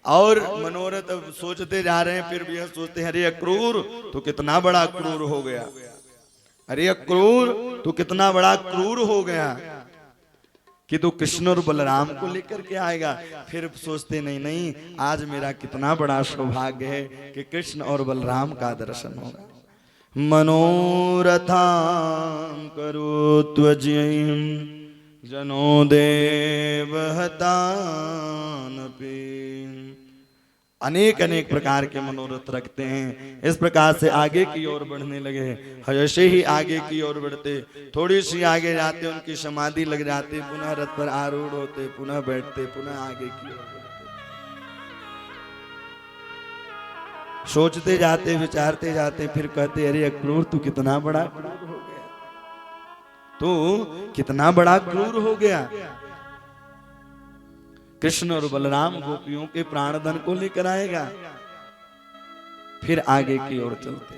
और मनोरथ अब सोचते जा रहे हैं, फिर भी यह सोचते हैं अरे अक्रूर तो कितना बड़ा क्रूर हो गया, अरे अक्रूर तो कितना बड़ा क्रूर हो गया कि तू कृष्ण और बलराम को लेकर के आएगा। फिर सोचते नहीं नहीं, आज मेरा कितना बड़ा सौभाग्य है कि कृष्ण और बलराम का दर्शन होगा। मनोरथां करोत्वज्यं जनो देवहतानपि। अनेक अनेक प्रकार के मनोरथ रखते हैं। इस प्रकार से आगे की ओर बढ़ने लगे। जैसे ही आगे की ओर बढ़ते, थोड़ी सी आगे जाते उनकी समाधि लग जाती, पुनः रथ पर आरूढ़ होते, पुनः बैठते, पुनः आगे की ओर बढ़ते। सोचते जाते, विचारते जाते, फिर कहते अरे अक्रूर तू कितना बड़ा क्रूर हो गया, तू कितना बड़ा क्रूर हो गया। कृष्ण और बलराम गोपियों के प्राणधन को लेकर आएगा। फिर आगे की ओर चलते,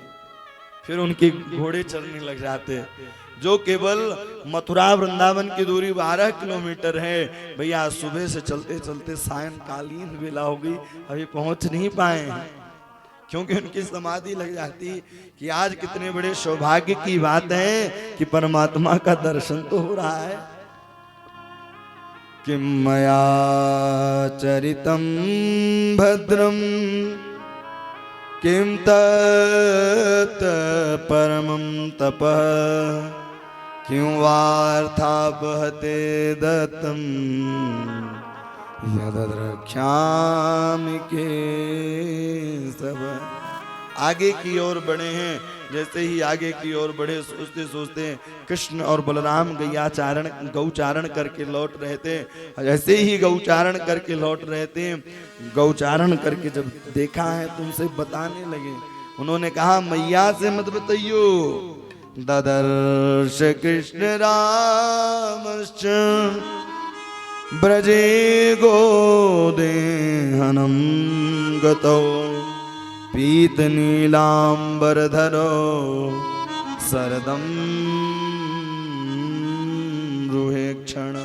फिर उनके घोड़े चलने लग जाते। जो केवल मथुरा वृंदावन की दूरी 12 किलोमीटर है, भैया सुबह से चलते चलते सायंकालीन वेला हो गई, अभी पहुंच नहीं पाए हैं, क्योंकि उनकी समाधि लग जाती कि आज कितने बड़े सौभाग्य की बात है कि परमात्मा का दर्शन तो हो रहा है। किं मया चरितं भद्रं किं तत् परमं तपः किं वार्थापहते दत्तं यद्रक्ष्यामि केशव। आगे की ओर बढ़े हैं। जैसे ही आगे की ओर बढ़े, सोचते सोचते कृष्ण और बलराम गौचारण करके लौट रहे थे। जैसे ही गौचारण करके लौट रहे थे, गौचारण करके जब देखा है तो उनसे बताने लगे। उन्होंने कहा मैया से मत बताइयो। ददर्श कृष्ण रामश्च ब्रजे गोदेहनम गतो पीत नीलांबरधरो सरदम रुहे क्षण।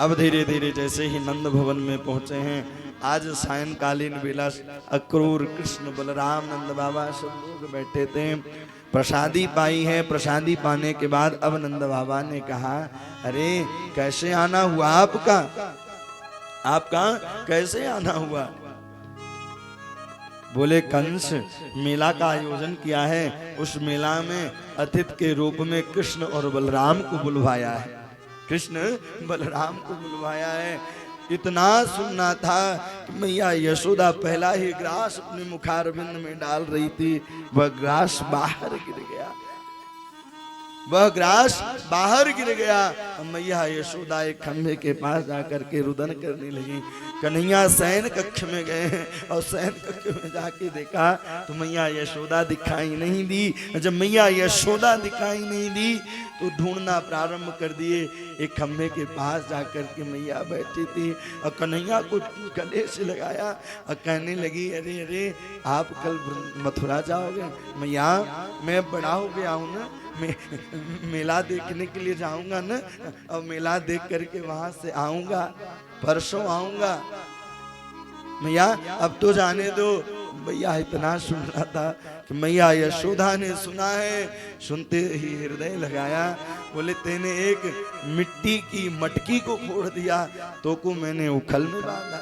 अब धीरे धीरे जैसे ही नंद भवन में पहुंचे हैं, आज सायंकालीन बेला अक्रूर कृष्ण बलराम नंद बाबा सब लोग बैठे थे, प्रसादी पाई है। प्रसादी पाने के बाद अब नंद बाबा ने कहा अरे कैसे आना हुआ आपका, आपका कैसे आना हुआ। बोले कंस मेला का आयोजन किया है, उस मेला में अतिथि के रूप में कृष्ण और बलराम को बुलवाया है, कृष्ण बलराम को बुलवाया है। इतना सुनना था कि मैया यशोदा पहला ही ग्रास अपने मुखारविंद में डाल रही थी, वह ग्रास बाहर गिर गया, वह ग्रास बाहर गिर गया। मैया यशोदा एक खंभे के पास जाकर के रुदन करने लगी। कन्हैया शयन कक्ष में गए और शयन कक्ष में जाके देखा तो मैया यशोदा दिखाई नहीं दी। जब मैया यशोदा दिखाई नहीं दी तो ढूंढना प्रारंभ कर दिए। एक खंभे के पास जाकर के मैया बैठी थी और कन्हैया को गले से लगाया और कहने लगी अरे अरे आप कल मथुरा जाओगे। मैया मैं बड़ा हो गया हूँ ना, मैं मेला देखने के लिए जाऊंगा ना, और मेला देख करके वहां से आऊंगा, परसों आऊंगा। मैया अब तो जाने दो। भैया इतना सुन रहा था कि मैया यशोदा ने सुना है, सुनते ही हृदय लगाया। बोले तेने एक मिट्टी की मटकी को फोड़ दिया तो को मैंने उखल में बांधा।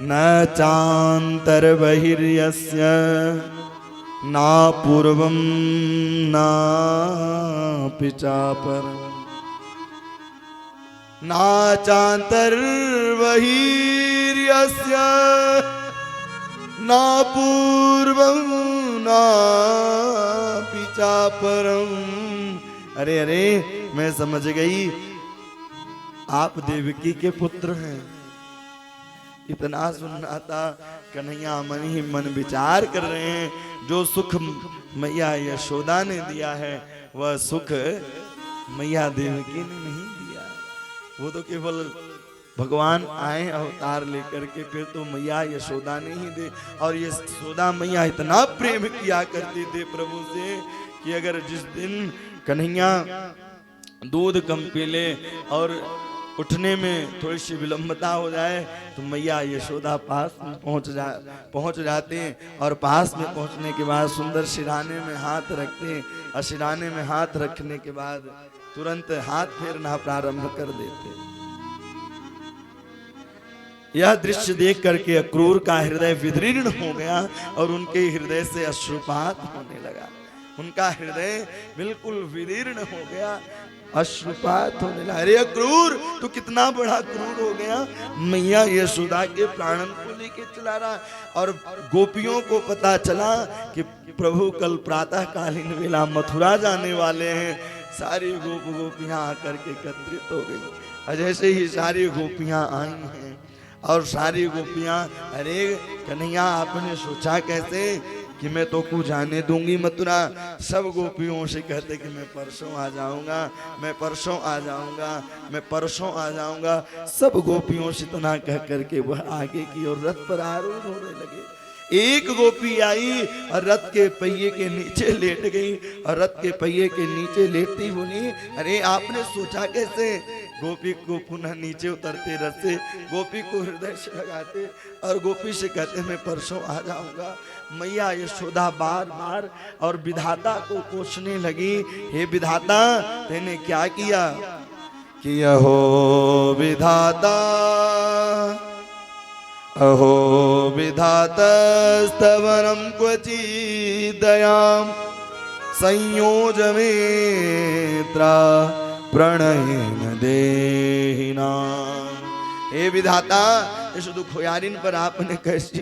न चांतर बहिर्यस्य ना पूर्वम ना पिचापरम ना चांतर बहिर्यस्य ना पूर्वं ना पिचा परम। अरे अरे मैं समझ गई, आप देवकी के पुत्र हैं। इतना सुनना था, कन्हैया मन ही मन विचार कर रहे हैं, जो सुख मैया यशोदा ने दिया है वह सुख मैया देवकी ने नहीं दिया। वो तो केवल भगवान आए अवतार लेकर के, फिर तो मैया यशोदा ने ही दे। और ये यशोदा मैया इतना प्रेम किया करती थी प्रभु से कि अगर जिस दिन कन्हैया दूध कम पी ले और उठने में थोड़ी सी विलंबता हो जाए तो मैया यशोदा पास पहुंच जाते हैं। और पास में पहुंचने के बाद सुंदर सिराने में हाथ रखते, और सिराने में हाथ रखने के बाद तुरंत हाथ फेरना प्रारंभ कर देते। यह दृश्य देख करके अक्रूर का हृदय विदीर्ण हो गया और उनके हृदय से अश्रुपात होने लगा। उनका हृदय बिल्कुल विदीर्ण हो गया, अश्रुपात होने लगा। अरे अक्रूर, तू कितना बड़ा क्रूर हो गया। मैया यशोदा के प्राणन को लेके चला रहा। और गोपियों को पता चला कि प्रभु कल प्रातः कालीन वेला मथुरा जाने वाले हैं। सारी गोपियां आकर के एकत्रित हो गई। और जैसे ही सारी गोपियां आई हैं और सारी गोपियां, अरे कन्हैया आपने सोचा कैसे कि मैं तो को जाने दूंगी मथुरा। सब गोपियों से कहते कि मैं परसों आ जाऊंगा, मैं परसों आ जाऊंगा, मैं परसों आ जाऊंगा। सब गोपियों से इतना कह करके वह आगे की ओर रथ पर आरूढ़ होने लगे। एक गोपी आई और रथ के पहिए के नीचे लेट गई, और रथ के पहिए के नीचे लेटती बोली, अरे आपने सोचा कैसे। गोपी को पुनः नीचे उतरते रथ से, गोपी को हृदय से लगाते और गोपी से कहते मैं परसों आ जाऊंगा। मैया यशोदा बार बार और विधाता को कोसने लगी, हे विधाता तेने क्या किया। कि अहो विधाता, अहो विधातस्तवनं क्वचिदयां संयोजमेत्रा प्रणयेन देहिनां। हे विधाता, इस दुखोयारिन पर आपने कैसी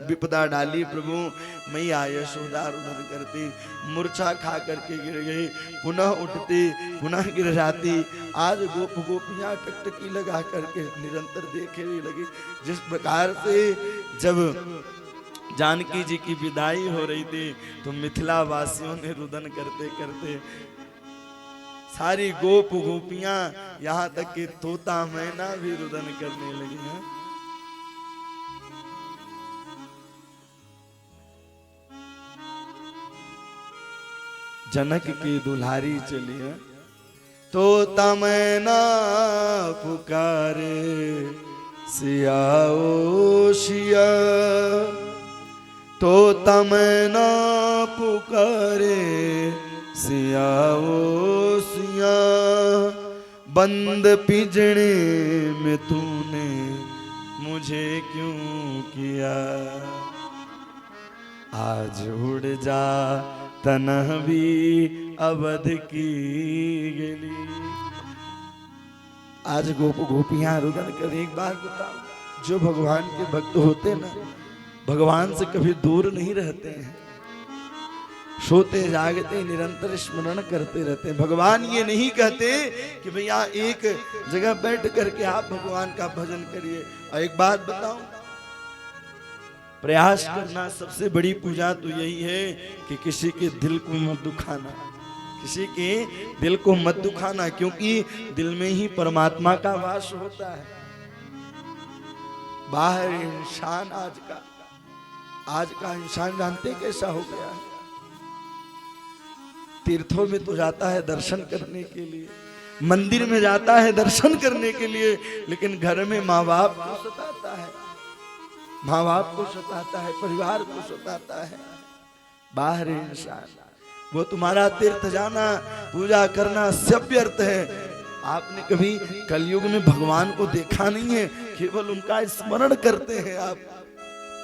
विपदा डाली प्रभु। मैया यशोदा रुदन करती, मूर्छा खा करके गिर गई, पुनः उठती, पुनः गिर जाती। आज गोपियां टकटकी लगा करके निरंतर देखने लगी। जिस प्रकार से जब जानकी जी की विदाई हो रही थी तो मिथिला वासियों ने रुदन करते करते, सारी गोपियां, यहाँ तक कि तोता मैना भी रुदन करने लगी हैं। जनक की दुल्हारी चली है, तोता मैना पुकारे सिया ओ सिया, तोता मैना पुकारे सिया ओ सिया, बंद पिंजड़े में तूने मुझे क्यों किया। आज उड़ जा तनह भी अवध की गली। आज गोपियां रुदन कर। एक बार बताओ, जो भगवान के भक्त होते ना, भगवान से कभी दूर नहीं रहते हैं, सोते जागते निरंतर स्मरण करते रहते हैं। भगवान ये नहीं कहते कि भैया एक जगह बैठ करके आप भगवान का भजन करिए। और एक बात बताऊं, प्रयास करना सबसे बड़ी पूजा तो यही है कि किसी के दिल को मत दुखाना, किसी के दिल को मत दुखाना, क्योंकि दिल में ही परमात्मा का वास होता है। बाहर इंसान आज का इंसान जानते कैसा हो गया है। तीर्थों में तो जाता है दर्शन करने के लिए, मंदिर में जाता है दर्शन करने के लिए, लेकिन घर में माँ बाप को सताता है, माँ बाप को सताता है, परिवार को सताता है। बाहर इंसान, वो तुम्हारा तीर्थ जाना, पूजा करना सब व्यर्थ है। आपने कभी कलयुग में भगवान को देखा नहीं है, केवल उनका स्मरण करते हैं आप।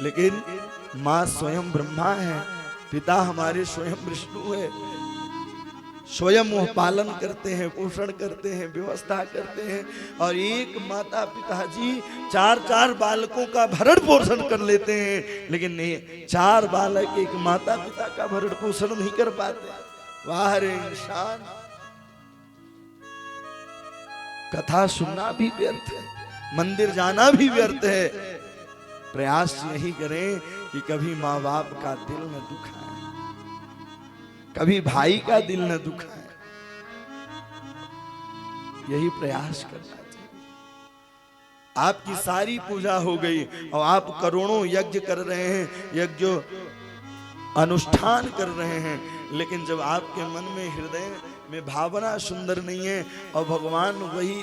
लेकिन माँ स्वयं ब्रह्मा है, पिता हमारे स्वयं विष्णु है। स्वयं वो पालन करते हैं, पोषण करते हैं, व्यवस्था करते हैं। और एक माता पिताजी 4-4 बालकों का भरण पोषण कर लेते हैं, लेकिन नहीं, 4 बालक एक माता पिता का भरण पोषण नहीं कर पाते। वाह रे इंसान, कथा सुनना भी व्यर्थ है, मंदिर जाना भी व्यर्थ है। प्रयास यही करें कि कभी माँ बाप का दिल न दुखाए, कभी भाई का दिल न दुखाए, यही प्रयास करना चाहिए। आपकी सारी पूजा हो गई और आप करोड़ों यज्ञ कर रहे हैं, यज्ञ अनुष्ठान कर रहे हैं, लेकिन जब आपके मन में, हृदय में भावना सुंदर नहीं है, और भगवान वही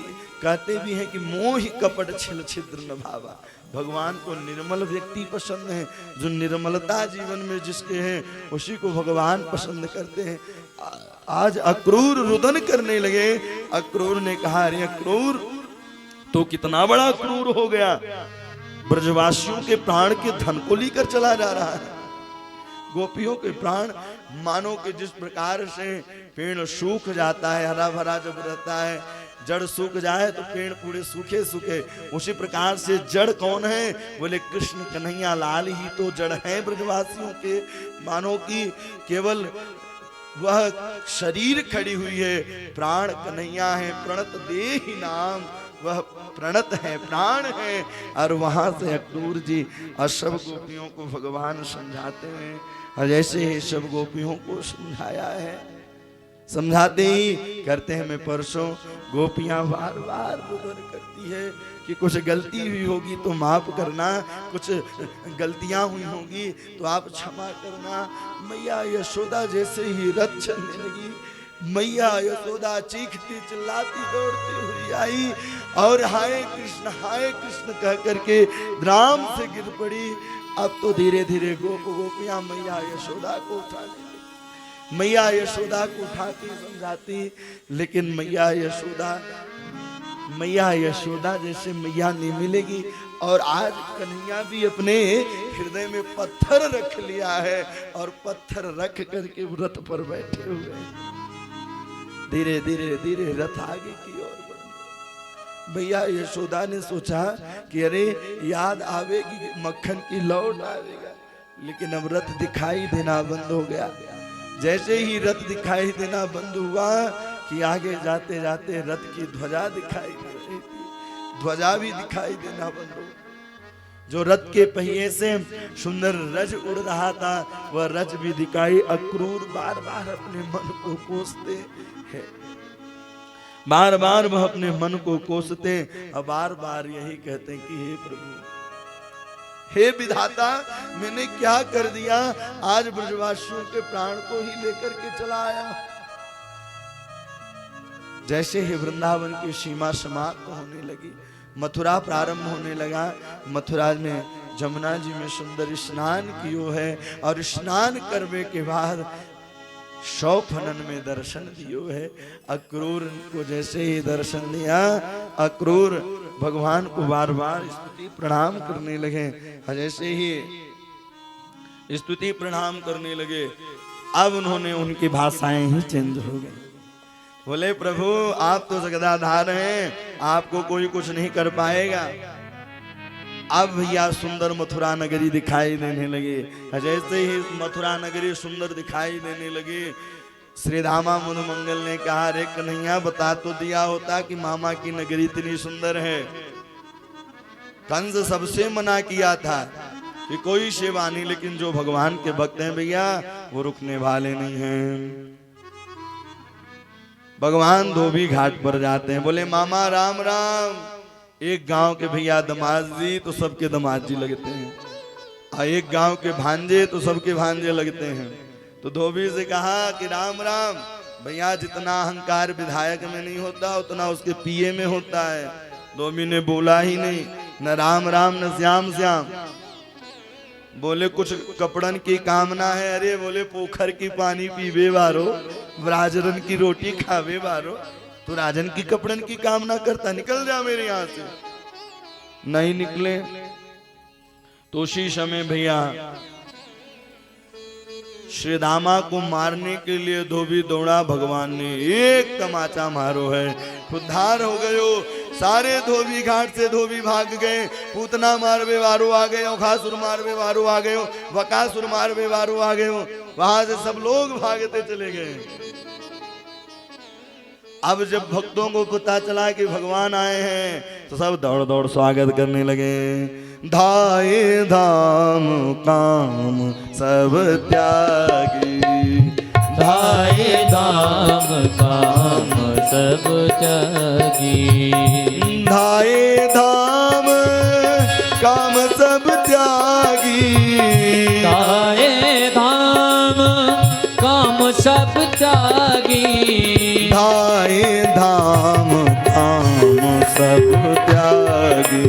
कहते भी हैं कि मोह कपट छिल छिद्र न भावा। भगवान को निर्मल व्यक्ति पसंद है, जो निर्मलता जीवन में जिसके हैं उसी को भगवान पसंद करते हैं। आज अक्रूर रुदन करने लगे। अक्रूर ने कहा, अरे अक्रूर तो कितना बड़ा अक्रूर हो गया, ब्रजवासियों के प्राण के धन को लेकर चला जा रहा है। गोपियों के प्राण मानो कि जिस प्रकार से पेड़ सूख जाता है, हरा भरा जब रहता है, जड़ सूख जाए तो पेड़ पूरे सूखे सूखे, उसी प्रकार से जड़ कौन है? बोले कृष्ण कन्हैया लाल ही तो जड़ है ब्रजवासियों के। मानो कि केवल वह शरीर खड़ी हुई है, प्राण कन्हैया है। प्रणत देहि नाम, वह प्रणत है, प्राण है। और वहां से अक्रूर जी और सब गोपियों को भगवान समझाते हैं, और जैसे ही सब गोपियों को समझाया है, समझाते ही करते हैं। मैं परसों गोपियां बार बार रुदन करती है कि कुछ गलती हुई होगी तो माफ करना, कुछ गलतियां हुई होगी तो आप क्षमा करना। मैया यशोदा जैसे ही रथ चलने लगी, मैया यशोदा चीखती चिल्लाती दौड़ती हुई आई और हाय कृष्ण कह करके राम से गिर पड़ी। अब तो धीरे धीरे गोपियां मैया यशोदा को उठाने लगी, मैया यशोदा को उठाती समझाती, लेकिन मैया यशोदा जैसे मैया नहीं मिलेगी। और आज कन्हैया भी अपने हृदय में पत्थर रख लिया है, और पत्थर रख करके रथ पर बैठे हुए हैं। धीरे धीरे धीरे रथ आगे की ओर बढ़। भैया यशोदा ने सोचा कि अरे याद आवेगी, मक्खन की लौट आवेगा, लेकिन अब रथ दिखाई देना बंद हो गया। जैसे ही रथ दिखाई देना बंद हुआ कि आगे जाते जाते रथ की ध्वजा दिखाई दे रही थी, ध्वजा भी दिखाई देना बंद हो। जो रथ के पहिए से सुंदर रज उड़ रहा था, वह रज भी दिखाई। अक्रूर बार बार अपने मन को कोसते हैं, बार बार वह अपने मन को कोसते और बार बार यही कहते हैं कि हे प्रभु, हे विधाता, मैंने क्या कर दिया, आज ब्रजवासियों के प्राण को ही लेकर के चला आया। जैसे ही वृंदावन की सीमा समाप्त होने लगी, मथुरा प्रारंभ होने लगा। मथुरा में जमुना जी में सुंदर स्नान कियो है, और स्नान करने के बाद 100 फनन में दर्शन दियो है। अक्रूर को जैसे ही दर्शन दिया, अक्रूर भगवान को बार बार स्तुति प्रणाम करने लगे। जैसे ही स्तुति प्रणाम करने लगे, अब उन्होंने उनकी भाषाएं ही चेंज हो गई। बोले प्रभु, आप तो जगदाधार हैं, आपको कोई कुछ नहीं कर पाएगा। अब भैया सुंदर मथुरा नगरी दिखाई देने लगी। जैसे ही मथुरा नगरी सुंदर दिखाई देने लगी, श्री रामा मधुमंगल ने कहा, रे कन्हैया, बता तो दिया होता कि मामा की नगरी इतनी सुंदर है। कंस सबसे मना किया था कि कोई सेवा नहीं, लेकिन जो भगवान के भक्त हैं भैया, वो रुकने वाले नहीं हैं। भगवान धोबी घाट पर जाते हैं, बोले मामा राम राम। एक गांव के भैया दमाद जी तो सबके दमाद जी लगते हैं, और एक गांव के भांजे तो सबके भांजे लगते हैं। तो धोबी से कहा कि राम राम। भैया, जितना अहंकार विधायक में नहीं होता, उतना उसके पीए में होता है। धोबी ने बोला ही नहीं, न राम राम न श्याम श्याम। बोले कुछ कपड़न की कामना है? अरे बोले पोखर की पानी पीवे बारो, राजरन की रोटी खावे बारो, तो राजन की कपड़न की कामना करता, निकल जा मेरे यहां से। नहीं निकले तो उसी समय भैया श्री दामा को मारने के लिए धोबी दौड़ा, भगवान ने एक तमाचा मारो है, उद्धार हो गयो। सारे धोबी घाट से धोबी भाग गए, पूतना मारवे वारो आ गए, औखासुर मारवे वारो आ गए, वकासुर मारवे वारो आ गए, वहां से सब लोग भागते चले गए। अब जब भक्तों को पता चला कि भगवान आए हैं तो सब दौड़ दौड़ स्वागत करने लगे। धाये धाम काम सब त्यागी, धाये धाम काम सब त्यागी, धाये धाम काम सब त्यागी, धाये धाम काम सब त्यागी, धाये धाम काम सब त्यागी,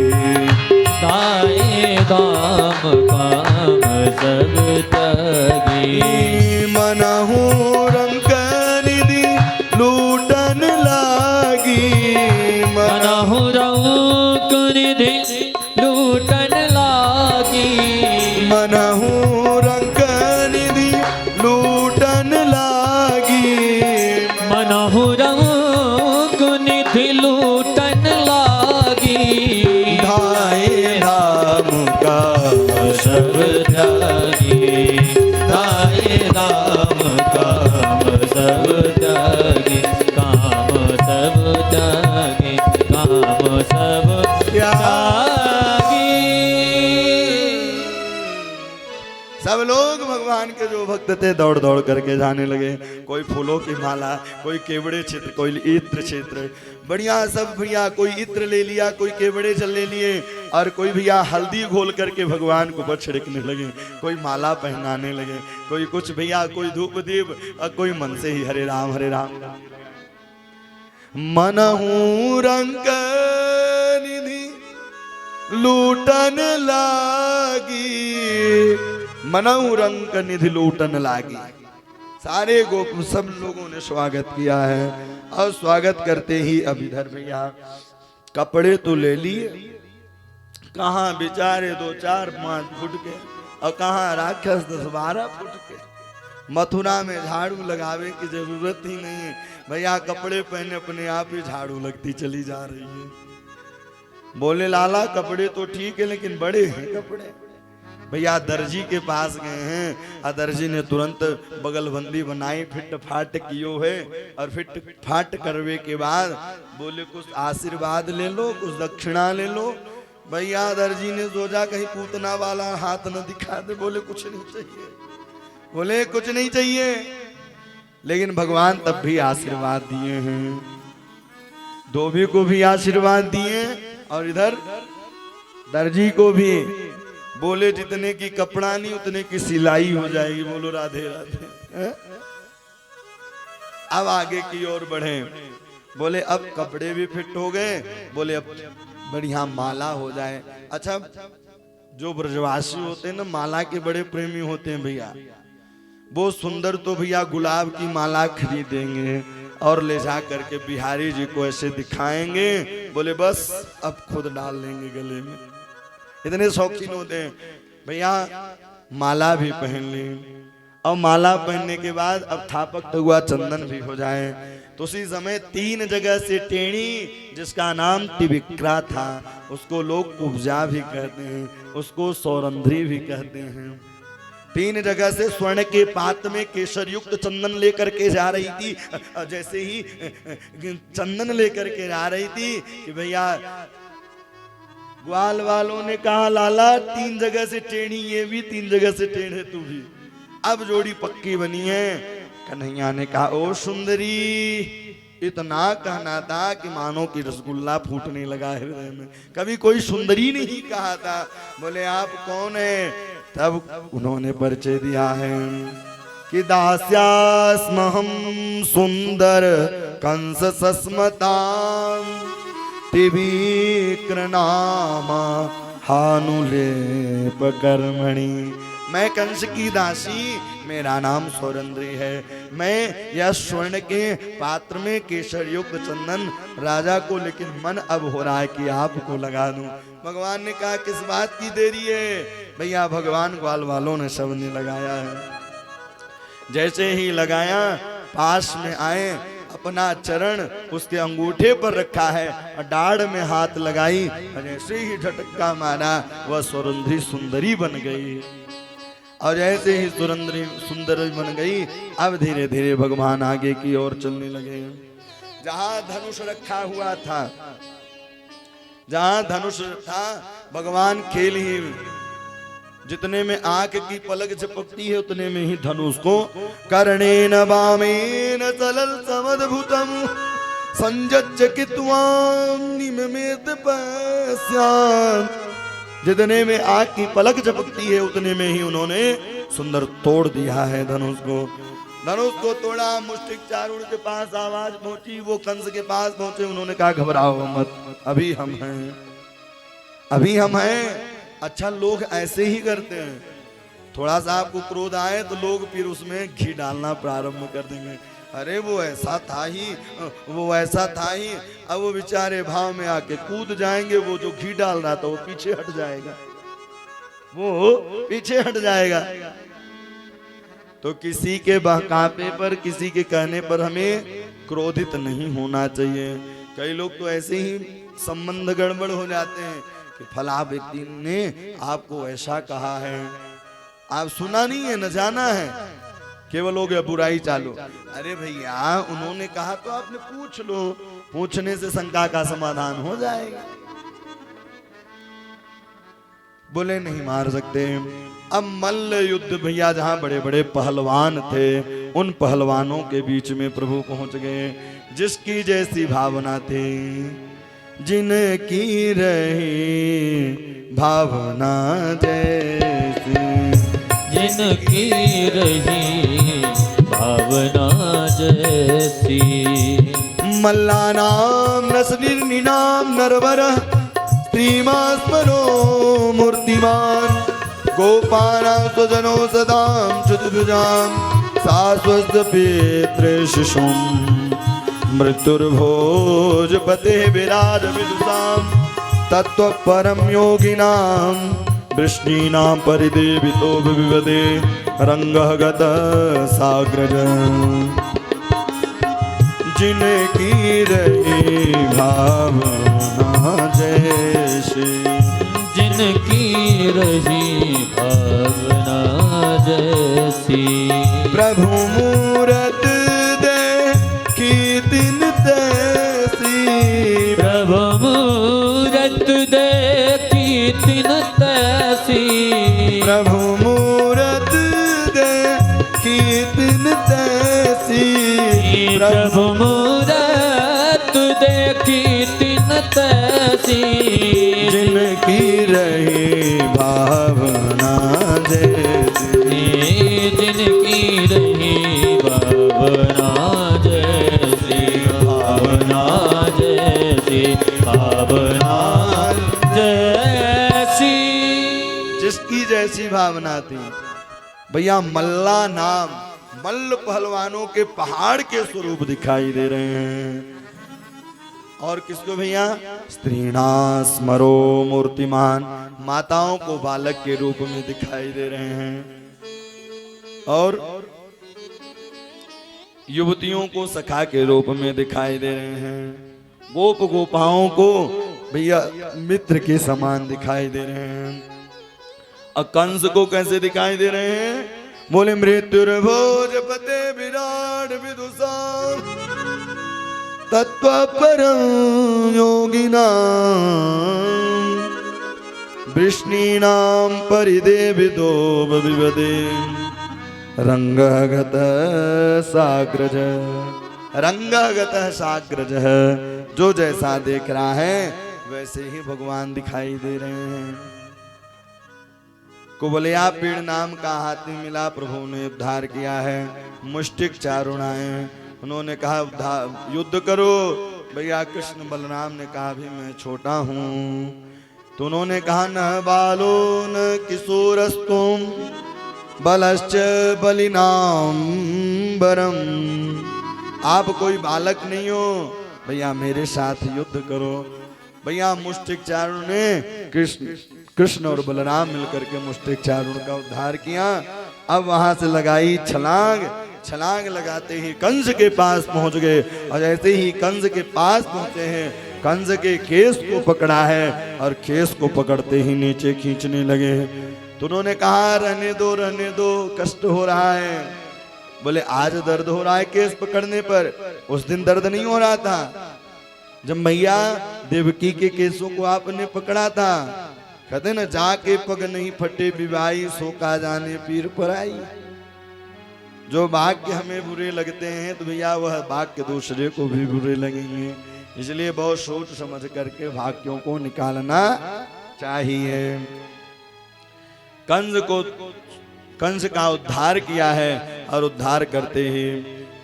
धाये धाम काम सब त्यागी। मनहु रंग निधि लूटन लागी, मनहु रंग निधि लूटन लागी, मनहु रंग निधि लूटन लागी, मनहु रंग निधि लूटन लागी, धाये धाम का सब त्यागी, धाये धाम काम सब त्यागी, काम सब त्यागी, काम सब त्यागी। सब लोग भगवान के जो भक्त थे दौड़ दौड़ करके जाने लगे। कोई फूलों की माला, कोई केवड़े क्षेत्र, कोई इत्र क्षेत्र, बढ़िया सब भैया, कोई इत्र ले लिया, कोई केवड़े जल ले लिए, और कोई भैया हल्दी घोल करके भगवान को ऊपर छिड़कने लगे, कोई माला पहनाने लगे, कोई कुछ भैया, कोई धूप दीप, और कोई मन से ही हरे राम हरे राम। मनहु रंग निधि लूटन लागी, मनहु रंग निधि लूटन लागी। सारे गोप सब लोगों ने स्वागत किया है, और स्वागत करते ही अब इधर भैया कपड़े तो ले लिए, कहाँ बेचारे 2 4 5 फुट के, और कहाँ राक्षस 10 12 फुट के। मथुरा में झाड़ू लगावे की जरूरत ही नहीं है भैया, कपड़े पहने अपने आप ही झाड़ू लगती चली जा रही है। बोले लाला कपड़े तो ठीक है लेकिन बड़े हैं कपड़े। भैया दर्जी के पास गए हैं, और दर्जी ने तुरंत बगलबंदी बनाई, फिट फाट कियो है, और फिट फाट करवे के बाद बोले कुछ आशीर्वाद ले लो, कुछ दक्षिणा ले लो। भैया दर्जी ने सोचा कहीं पूतना वाला हाथ न दिखा दे, बोले कुछ नहीं चाहिए, बोले कुछ नहीं चाहिए। लेकिन भगवान तब भी आशीर्वाद दिए हैं, धोबी को भी आशीर्वाद दिए, और इधर दर्जी को भी बोले जितने की कपड़ा नहीं उतने की सिलाई हो जाएगी। बोलो राधे राधे। अब आगे की ओर बढ़े, बोले अब कपड़े भी फिट हो गए, बोले अब बढ़िया माला हो जाए। अच्छा जो ब्रजवासी होते हैं ना माला के बड़े प्रेमी होते हैं भैया, वो सुंदर तो भैया गुलाब की माला खरीदेंगे और ले जा करके बिहारी जी को ऐसे दिखाएंगे, बोले बस अब खुद डाल लेंगे गले में, इतने शौकीन होते हैं भैया। माला भी पहन ली, और माला पहनने के बाद अब थापक हुआ चंदन भी हो जाए। तो उसी समय 3 जगह से टेढ़ी, जिसका नाम तिबिक्रा था, उसको लोग कुब्जा भी कहते हैं, उसको सौरंध्री भी कहते हैं। 3 जगह से स्वर्ण के पात्र में केसर युक्त चंदन लेकर के जा रही थी। जैसे ही चंदन लेकर के जा रही थी कि भैया ग्वाल वालों ने कहा लाला 3 जगह से टेढ़ी, ये भी 3 जगह से टेढ़े तू भी। अब जोड़ी पक्की बनी है। कन्हैया ने कहा ओ सुंदरी, इतना कहना था कि मानो कि रसगुल्ला फूटने लगा हृदय में, कभी कोई सुंदरी नहीं कहा था। बोले आप कौन है? तब उन्होंने परिचय दिया है कि दास्यास्महं सुंदर कंस सस्मतां तिविक्रनामा हानुलेप कर्मणि। मैं कंस की दासी, मेरा नाम सौरंद्री है। मैं यह स्वर्ण के पात्र में केसर युक्त चंदन राजा को, लेकिन मन अब हो रहा है कि आपको लगा दूं। भगवान ने कहा किस बात की देरी है? भैया भगवान ग्वाल वालों ने सबने लगाया है। जैसे ही लगाया, पास में आए, अपना चरण उसके अंगूठे पर रखा है और दाढ़ में हाथ लगाई, जैसे ही झटका मारा वह सुरंधरी सुंदरी बन गई। और जैसे ही सुंदरी बन गई, अब धीरे धीरे भगवान आगे की ओर चलने लगे। जहां धनुष रखा हुआ था, जहां धनुष था, भगवान खेल ही, जितने में आंख की पलक झपकती है उतने में ही धनुष को कर्णेन वामेन सलल समद्भुतम संजज्जकित्वां निममेत पश्याम। जितने में आंख की पलक झपकती है उतने में ही उन्होंने सुंदर तोड़ दिया है धनुष को। धनुष को तोड़ा, मुष्टिक चारुण के पास आवाज पहुंची, वो कंस के पास पहुंचे, उन्होंने कहा घबराओ मत, अभी हम हैं, अभी हम हैं। अच्छा, लोग ऐसे ही करते हैं, थोड़ा सा आपको क्रोध आए तो लोग फिर उसमें घी डालना प्रारंभ कर देंगे। अरे वो ऐसा था ही, वो ऐसा था ही, अब वो बेचारे भाव में आके कूद जाएंगे, वो जो घी डाल रहा था वो पीछे हट जाएगा, वो पीछे हट जाएगा। तो किसी के बहकावे पर, किसी के कहने पर हमें क्रोधित नहीं होना चाहिए। कई लोग तो ऐसे ही संबंध गड़बड़ हो जाते हैं कि फला व्यक्ति ने आपको ऐसा कहा है, आप सुना नहीं है, न जाना है, केवल हो गया बुराई चालू। अरे भैया, उन्होंने कहा तो आपने पूछ लो, पूछने से शंका का समाधान हो जाएगा। बोले नहीं मार सकते। अब मल्ल युद्ध भैया, जहां बड़े बड़े पहलवान थे, उन पहलवानों के बीच में प्रभु पहुंच गए। जिसकी जैसी भावना थी, जिनकी रही भावना जैसी, जिनकी रही भावना जैसी। मल्ला नाम नसनिर्नि नाम नरवर स्त्रीमास्मरो मूर्तिमान गोपाना स्वजनो सदाम चतुर्भुजाम शाश्वत पितृ शिशुम मृत्युर्भोजपते विराज विदुषाम तत्व परम योगिनाम वृष्णीनां परिदेवितो विविदे रंगः गत साग्रज। जिनकी रही भावना जैसी, जिनकी रही भावना जैसी। प्रभु मूरत देखी दिन तैसी, प्रभु मूरत देखी दिन तैसी। प्रभु मूरत देखी दिन तैसी, प्रभु मूरत देखी दिन तैसी। जिनकी रही भावना जैसी, जिनकी रही भावना जैसी, भावना जैसी, भावना जैसी। जिसकी जैसी भावना थी। भैया मल्ला नाम, मल्ल पहलवानों के पहाड़ के स्वरूप दिखाई दे रहे हैं। और किसको भैया? स्त्रीणा स्मरो मूर्तिमान, माताओं को बालक के रूप में दिखाई दे रहे हैं। और युवतियों को सखा के रूप में दिखाई दे रहे हैं। गोप गोपाओं को भैया मित्र के समान दिखाई दे रहे हैं। और कंस को कैसे दिखाई दे रहे हैं? बोले मृत्युर्भोजपते विराट विदुषाम तत्व परम योगिनां वृष्णीनां परिदेवितो विविदे रंगगत साग्रज। रंगगत साग्रज, जो जैसा देख रहा है वैसे ही भगवान दिखाई दे रहे हैं। कुबलिया पीड़ नाम का हाथी मिला, प्रभु ने उद्धार किया है। मुष्टिक चारुण आए, उन्होंने कहा युद्ध करो। भैया कृष्ण बलराम ने कहा भी मैं छोटा हूँ। तो उन्होंने कहा न बालो न किशोरस्तुम बलश्च बलिनाम बरम। आप कोई बालक नहीं हो, भैया मेरे साथ युद्ध करो। भैया मुष्टिक चारुण ने कृष्ण और बलराम मिलकर के मुष्टिक चारुण का उद्धार किया। अब वहां से लगाई छलांग, छलांग लगाते ही कंस के पास पहुंच गए। और जैसे ही कंस के पास पहुंचे हैं, कंस के केस को पकड़ा है और केस को पकड़ते ही नीचे खींचने लगे। तो उन्होंने कहा रहने दो, कष्ट हो रहा है। बोले आज दर्द हो रहा है केस पकड़ने पर, उस दिन दर्द नहीं हो रहा था जब मैया देवकी के केसों को आपने पकड़ा था। कहते ना जाके पग नहीं फटे विवाही, सो का जाने पीर पराई। जो वाक्य हमें बुरे लगते हैं तो भैया वह वाक्य दूसरे को भी बुरे लगेंगे, इसलिए बहुत सोच समझ करके वाक्यों को निकालना चाहिए। कंस का उद्धार किया है और उद्धार करते ही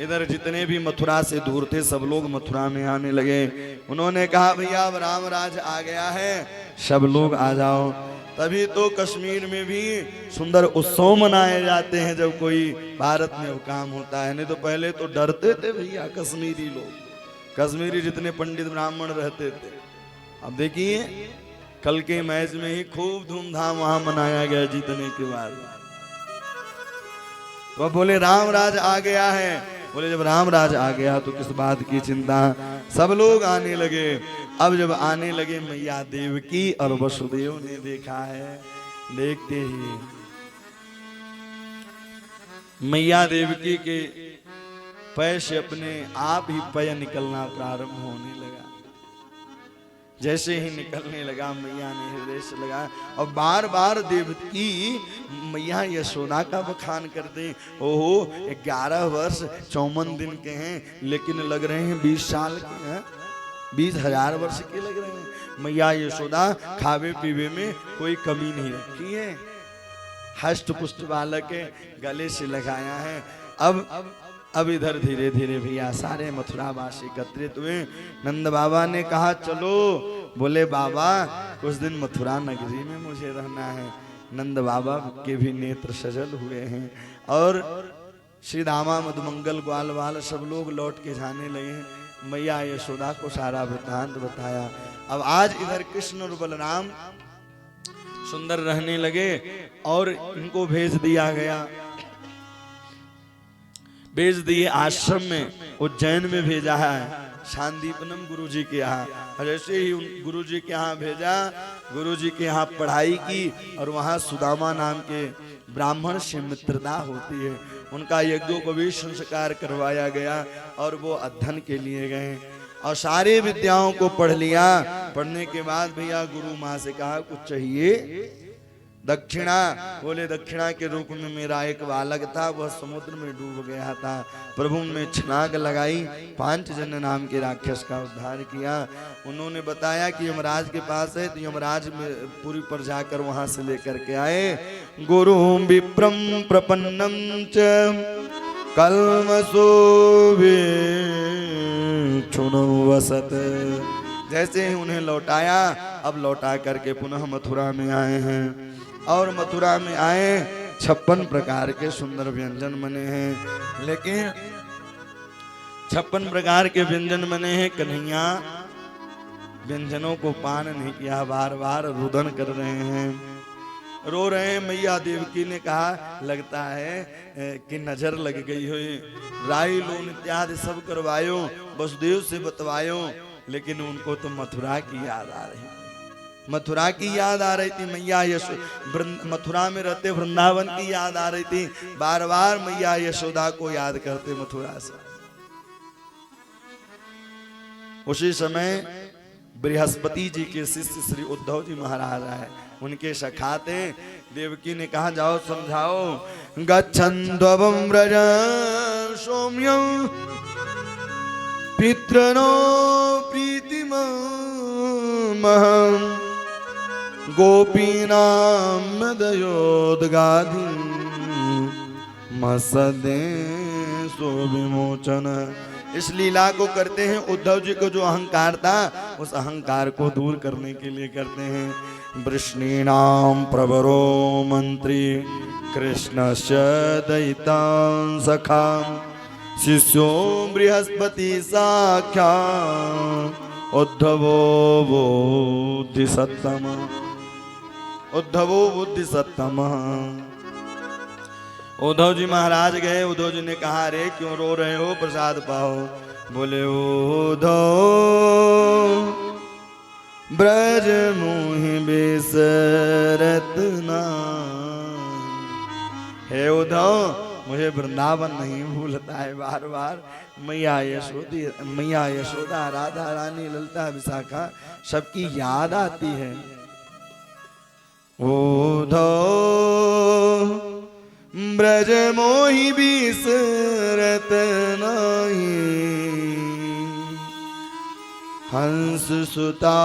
इधर जितने भी मथुरा से दूर थे सब लोग मथुरा में आने लगे। उन्होंने कहा भैया अब रामराज आ गया है, सब लोग आ जाओ। तभी तो कश्मीर में भी सुंदर उत्सव मनाए जाते हैं जब कोई भारत में वो काम होता है। नहीं तो पहले तो डरते थे भैया कश्मीरी लोग, कश्मीरी जितने पंडित ब्राह्मण रहते थे। अब देखिए कल के मैच में ही खूब धूमधाम वहां मनाया गया जीतने के बाद। तो बोले रामराज आ गया है। बोले जब रामराज आ गया तो किस बात की चिंता। सब लोग आने लगे। अब जब आने लगे मैया देवकी और वसुदेव ने देखा है, देखते ही मैया देवकी के पैर से अपने आप ही पय निकलना प्रारंभ होने लगा। जैसे ही निकलने लगा मैया ने हृदय से लगा और बार बार देवकी मैया यशोदा का बखान करते। ओहो 11 वर्ष 54 दिन के हैं लेकिन लग रहे हैं 20 साल के हैं, 20,000 वर्ष के लग रहे हैं। मैया यशोदा खावे पीवे में कोई कमी नहीं रखी है, हष्ट पुष्ट बालक के गले से लगाया है। अब इधर धीरे धीरे भैया सारे मथुरावासी एकत्रित हुए। नंद बाबा ने कहा चलो। बोले बाबा कुछ दिन मथुरा नगरी में मुझे रहना है। नंद बाबा के भी नेत्र सजल हुए हैं और श्री दामा मधुमंगल ग्वाल वाल सब लोग लौट के जाने लगे। मैया यशोदा को सारा वृतांत बताया। अब आज इधर कृष्ण और बलराम सुंदर रहने लगे और इनको भेज दिया गया, भेज दिए आश्रम में, उज्जैन में भेजा है शांतिपनम गुरुजी के यहाँ। और जैसे ही गुरुजी के यहाँ भेजा, गुरुजी के यहाँ पढ़ाई की और वहाँ सुदामा नाम के ब्राह्मण से मित्रता होती है। उनका यज्ञों को भी संस्कार करवाया गया और वो अध्ययन के लिए गए और सारे विद्याओं को पढ़ लिया। पढ़ने के बाद भैया गुरु माँ से कहा कुछ चाहिए दक्षिणा। बोले दक्षिणा के रूप में मेरा एक बालक था, वह समुद्र में डूब गया था। प्रभु ने छलांग लगाई, 5 जन नाम के राक्षस का उद्धार किया। उन्होंने बताया कि यमराज के पास है, तो यमराज में पूरी पर जाकर वहां से लेकर के आए। गुरु विप्रम प्रपन्नम च कल्मसो वसत। जैसे ही उन्हें लौटाया, अब लौटा करके पुनः मथुरा में आए हैं और मथुरा में आए 56 प्रकार के सुंदर व्यंजन बने हैं। लेकिन 56 प्रकार के व्यंजन बने हैं, कन्हैया व्यंजनों को पान नहीं किया, बार बार रुदन कर रहे हैं, रो रहे हैं। मैया देवकी ने कहा लगता है कि नजर लग गई हो। राई लोन इत्यादि सब करवायो, वसुदेव से बतवायो, लेकिन उनको तो मथुरा की याद आ रही, मथुरा की याद आ रही थी। मैया मथुरा में रहते वृंदावन की याद आ रही थी। बार बार मैया यशोदा को याद करते मथुरा से। उसी समय बृहस्पति जी के शिष्य श्री उद्धव जी महाराज आए, उनके सखा थे। देवकी ने कहा जाओ समझाओ। गच्छन्त्वं व्रज सौम्यं पितृनो प्रीतिमं गोपीनां दयोद्गाधि मसदे सो विमोचन। इस लीला को करते हैं। उद्धव जी को जो अहंकार था उस अहंकार को दूर करने के लिए करते हैं। वृष्णीनां प्रवरो मंत्री कृष्णस्य दयितां सखा शिष्यो बृहस्पति साख्या उद्धवो बुद्धि सत्तम। उद्धवो बुद्धि सत्तम। उद्धव जी महाराज गए। उद्धव जी ने कहा अरे क्यों रो रहे हो, प्रसाद पाओ। बोले उद्धव ब्रज मोहि बिसरत नाहि। हे उद्धव मुझे वृंदावन नहीं भूलता है, बार बार मैया यशोदा राधा रानी ललिता विशाखा सबकी याद आती है। उद्धव ब्रज मोहि बिसरत नाही, हंस सुता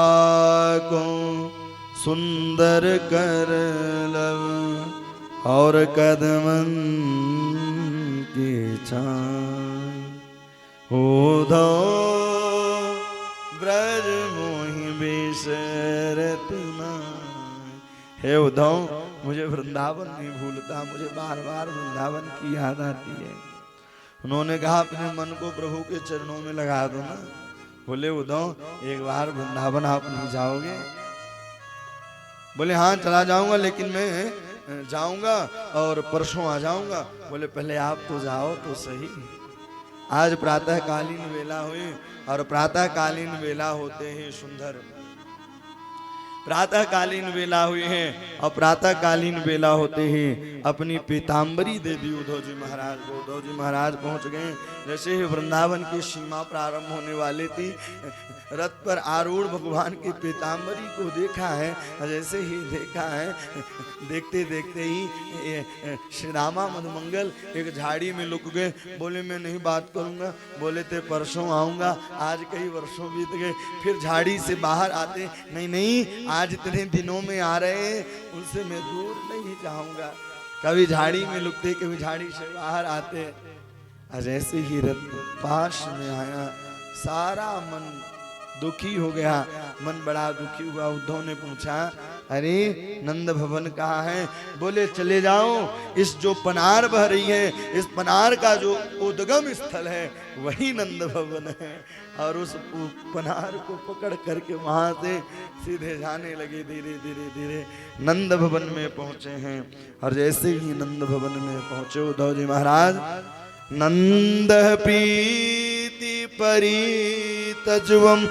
को सुंदर कर लव और कदमन की छान। उद्धव ब्रज मोहि बिसरत नाही। हे उद्धव मुझे वृंदावन नहीं भूलता, मुझे बार बार वृंदावन की याद आती है। उन्होंने कहा अपने मन को प्रभु के चरणों में लगा दो ना। बोले उद्धव एक बार वृंदावन आप नहीं जाओगे? बोले हाँ चला जाऊंगा, लेकिन मैं जाऊंगा और परसों आ जाऊंगा। बोले पहले आप तो जाओ तो सही। आज प्रातःकालीन वेला हुई और प्रातःकालीन वेला होते ही सुंदर प्रातःकालीन वेला हुई है और प्रातःकालीन वेला होते ही अपनी पीताम्बरी दे दी उद्धव जी महाराज को। उद्धव जी महाराज पहुंच गए। जैसे ही वृंदावन की सीमा प्रारंभ होने वाली थी, रथ पर आरूढ़ भगवान की पीताम्बरी को देखा है। जैसे ही देखा है, देखते देखते ही श्री रामा मधुमंगल एक झाड़ी में लुक गए। बोले मैं नहीं बात करूंगा। बोले थे परसों आऊंगा। आज कई वर्षों बीत गए, फिर झाड़ी से बाहर आते, नहीं नहीं आज इतने दिनों में आ रहे हैं, उनसे मैं दूर नहीं जाऊंगा। कभी झाड़ी में लुकते, कभी झाड़ी से बाहर आते। जैसे ही रथ पास में आया, सारा मन दुखी हो गया। मन बड़ा दुखी हुआ। उद्धव ने पूछा अरे नंद भवन कहाँ है? बोले चले जाओ, इस जो पनार बह रही है, इस पनार का जो उद्गम स्थल है वही नंद भवन है। और उस पनार को पकड़ करके वहां से सीधे जाने लगे। धीरे धीरे धीरे नंद भवन में पहुंचे हैं। और जैसे ही नंद भवन में पहुंचे उद्धव जी महाराज, नंद पीति परितज्वम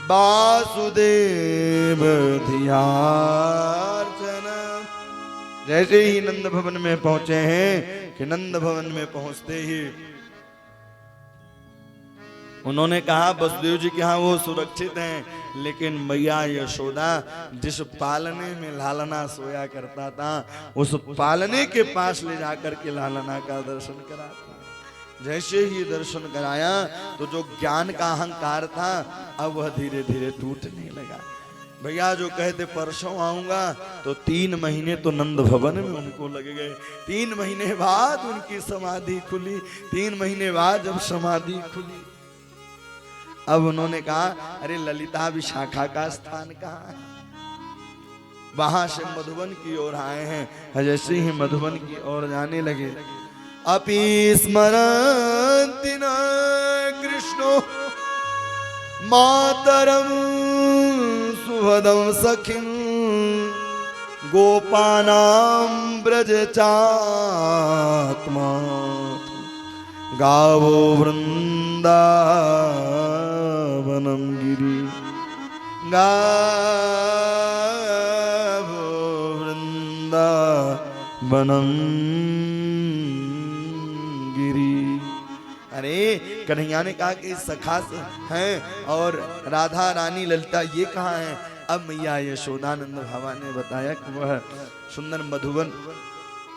वासुदेव धियार्चन। जैसे ही नंद भवन में पहुंचे हैं कि नंद भवन में पहुंचते ही उन्होंने कहा वसुदेव जी के यहाँ वो सुरक्षित हैं, लेकिन मैया यशोदा जिस पालने में लालना सोया करता था, उस पालने के पास ले जाकर के लालना का दर्शन कराता। जैसे ही दर्शन कराया तो जो ज्ञान का अहंकार था अब वह धीरे धीरे टूटने लगा। भैया जो कहते परसों आऊंगा, तो 3 महीने तो नंद भवन में उनको लग गए। 3 महीने बाद उनकी समाधि खुली। 3 महीने बाद जब समाधि खुली, अब उन्होंने कहा अरे ललिता विशाखा का स्थान कहाँ है? वहां से मधुबन की ओर आए हैं। जैसे ही मधुबन की ओर जाने लगे, अपि स्मरन्ति न कृष्णो मातरम सुहृदं सखिं गोपानां ब्रजचात्मा गावो वृंदावनम गिरि गावो वृंदावनम गिरि। अरे कन्हैया ने कहा कि सखा हैं और राधा रानी ललिता ये कहाँ हैं? अब मैया यशोदानंद भावा ने बताया कि वह सुंदर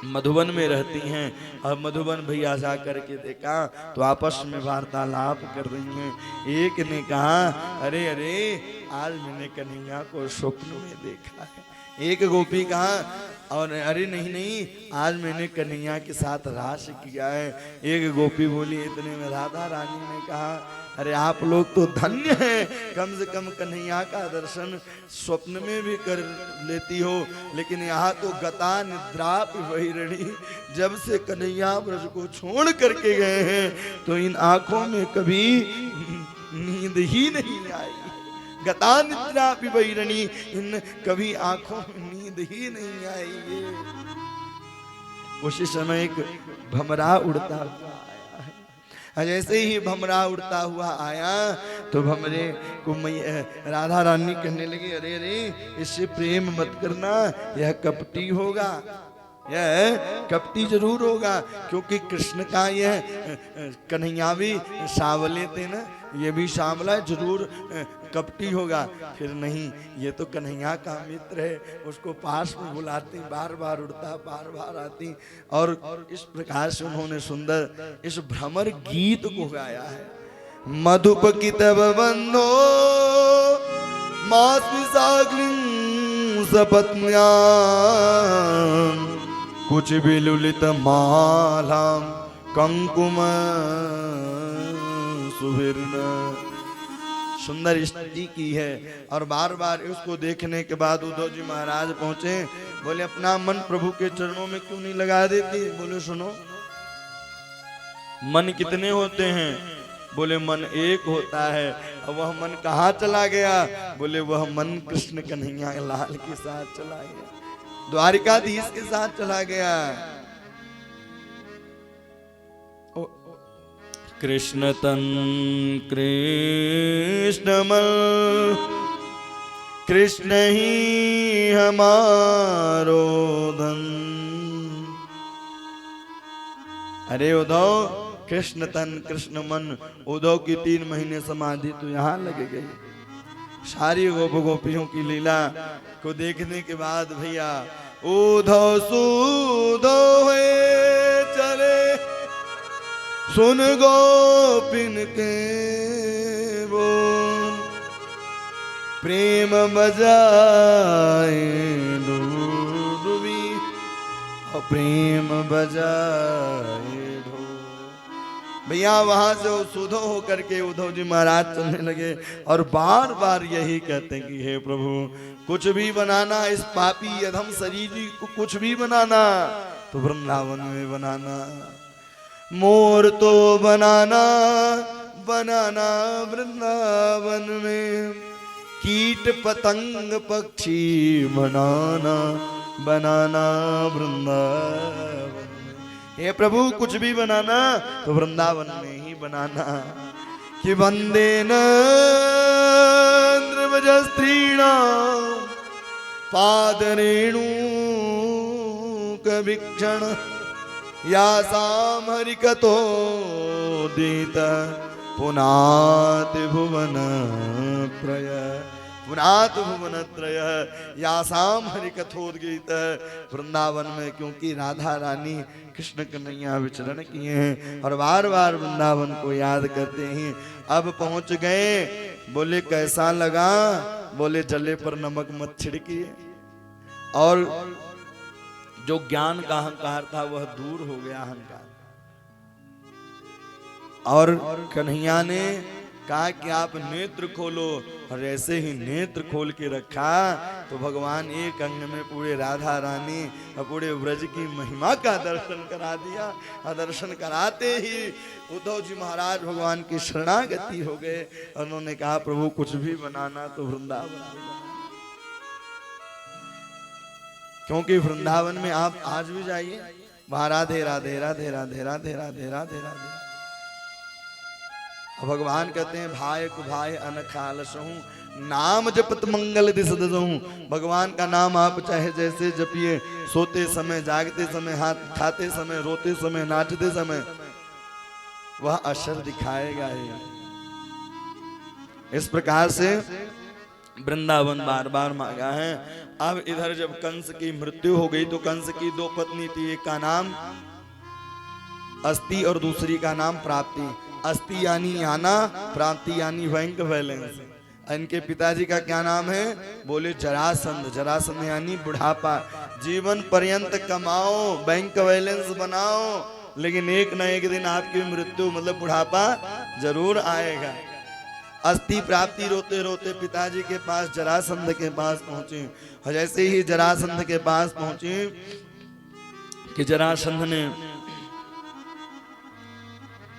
मधुबन में रहती हैं। और मधुबन भैया जा करके देखा तो आपस में वार्तालाप कर रही हैं। एक ने कहा अरे अरे आज मैंने कन्हैया को स्वप्न में देखा है। एक गोपी कहा और अरे नहीं नहीं आज मैंने कन्हैया के साथ रास किया है। एक गोपी बोली इतने में राधा रानी ने कहा अरे आप लोग तो धन्य हैं, कम से कम कन्हैया का दर्शन स्वप्न में भी कर लेती हो, लेकिन यहाँ तो गता निद्राप वैरणी, जब से कन्हैया ब्रज को छोड़ करके गए हैं तो इन आंखों में कभी नींद ही नहीं आई। गता निद्राप वैरणी, इन कभी आंखों में नींद ही नहीं आई। उसी समय एक भमरा उड़ता हुआ आया है। जैसे ही भमरा उड़ता हुआ आया तो भमरे को राधा रानी कहने लगी, अरे अरे इससे प्रेम मत करना, यह कपटी होगा, यह कपटी जरूर होगा, क्योंकि कृष्ण का यह कन्हैया भी सांवले थे ना, ये भी सांवला जरूर कपटी होगा। फिर नहीं, ये तो कन्हैया का मित्र है, उसको पास में बुलाती, बार बार उड़ता, बार बार आती। और इस प्रकार से उन्होंने सुंदर इस भ्रमर गीत को गाया है। मधुप कितब बंधो मास्मि साग्निं सपत्न्या कुछ विलुलित मालाम कंकुम सुभिर्ण। सुंदर स्थिति की है। और बार बार उसको देखने के बाद उद्धव जी महाराज पहुंचे, बोले अपना मन प्रभु के चरणों में क्यों नहीं लगा देती? बोले सुनो, मन कितने होते हैं? बोले मन एक होता है। और वह मन कहाँ चला गया? बोले वह मन कृष्ण कन्हैया लाल के साथ चला गया, द्वारिकाधीश के साथ चला गया। कृष्ण तन कृष्णमल कृष्ण ही हमारो धन। अरे उद्धव, कृष्ण तन कृष्ण मन, उद्धव की 3 महीने समाधि तो यहाँ लगे गई। सारी गोप गोपियों की लीला को देखने के बाद भैया उद्धव सुधो हुए चले, सुन गोपिन के बोल, प्रेम बजाए डुबी और प्रेम बजाए ढोल। भैया वहां से सुधो होकर के उद्धव जी महाराज चलने लगे और बार बार यही कहते हैं कि हे प्रभु, कुछ भी बनाना, इस पापी अधम शरीर को कुछ भी बनाना तो वृंदावन में बनाना। मोर तो बनाना बनाना वृंदावन में, कीट पतंग पक्षी बनाना बनाना वृंदावन में। हे प्रभु, कुछ भी बनाना तो वृंदावन में ही बनाना। कि वंदे नृवजस्त्रीणां पादरेणु कवीक्षण, यासां हरिकतो दीत पुनात भुवन प्रय। पुनात भुवन त्रय यासाम हरिकथोद्गीत। वृंदावन में क्योंकि राधा रानी कृष्ण कन्हैया विचरण किए हैं और बार बार वृंदावन को याद करते हैं। अब पहुंच गए। बोले कैसा लगा? बोले जले पर नमक मत छिड़किए। और जो ज्ञान का अहंकार था वह दूर हो गया अहंकार। और कन्हैया ने कहा कि आप नेत्र खोलो, और ऐसे ही नेत्र खोल के रखा तो भगवान एक अंग में पूरे राधा रानी और पूरे व्रज की महिमा का दर्शन करा दिया। और दर्शन कराते ही उद्धव जी महाराज भगवान की शरणागति हो गए। उन्होंने कहा प्रभु कुछ भी बनाना तो वृंदावन में बनाना, क्योंकि वृंदावन में आप आज भी जाइए, वहां राधे राधे राधे राधे राधे राधे राधे राधे। भगवान कहते हैं भाई को भाई अनखालसहूं, नाम जपत मंगल दिस दसहूं। भगवान का नाम आप चाहे जैसे जपिए, सोते समय, जागते समय, हाथ खाते समय, रोते समय, नाचते समय, वह असर दिखाएगा ही। इस प्रकार से वृंदावन बार बार मांगा है। अब इधर जब कंस की मृत्यु हो गई तो कंस की 2 पत्नी थी, एक का नाम अस्ति और दूसरी का नाम प्राप्ति। अस्ति यानी आना, प्राप्ति यानी बैंक बैलेंस। इनके पिताजी का क्या नाम है? बोले जरासंध। जरासंध यानी बुढ़ापा। जीवन पर्यंत कमाओ, बैंक बैलेंस बनाओ, लेकिन एक न एक दिन आपकी मृत्यु मतलब बुढ़ापा जरूर आएगा। अस्ति प्राप्ति रोते रोते पिताजी के पास जरासंध के पास पहुंचे। और जैसे ही जरासंध के पास पहुंचे कि जरासंध ने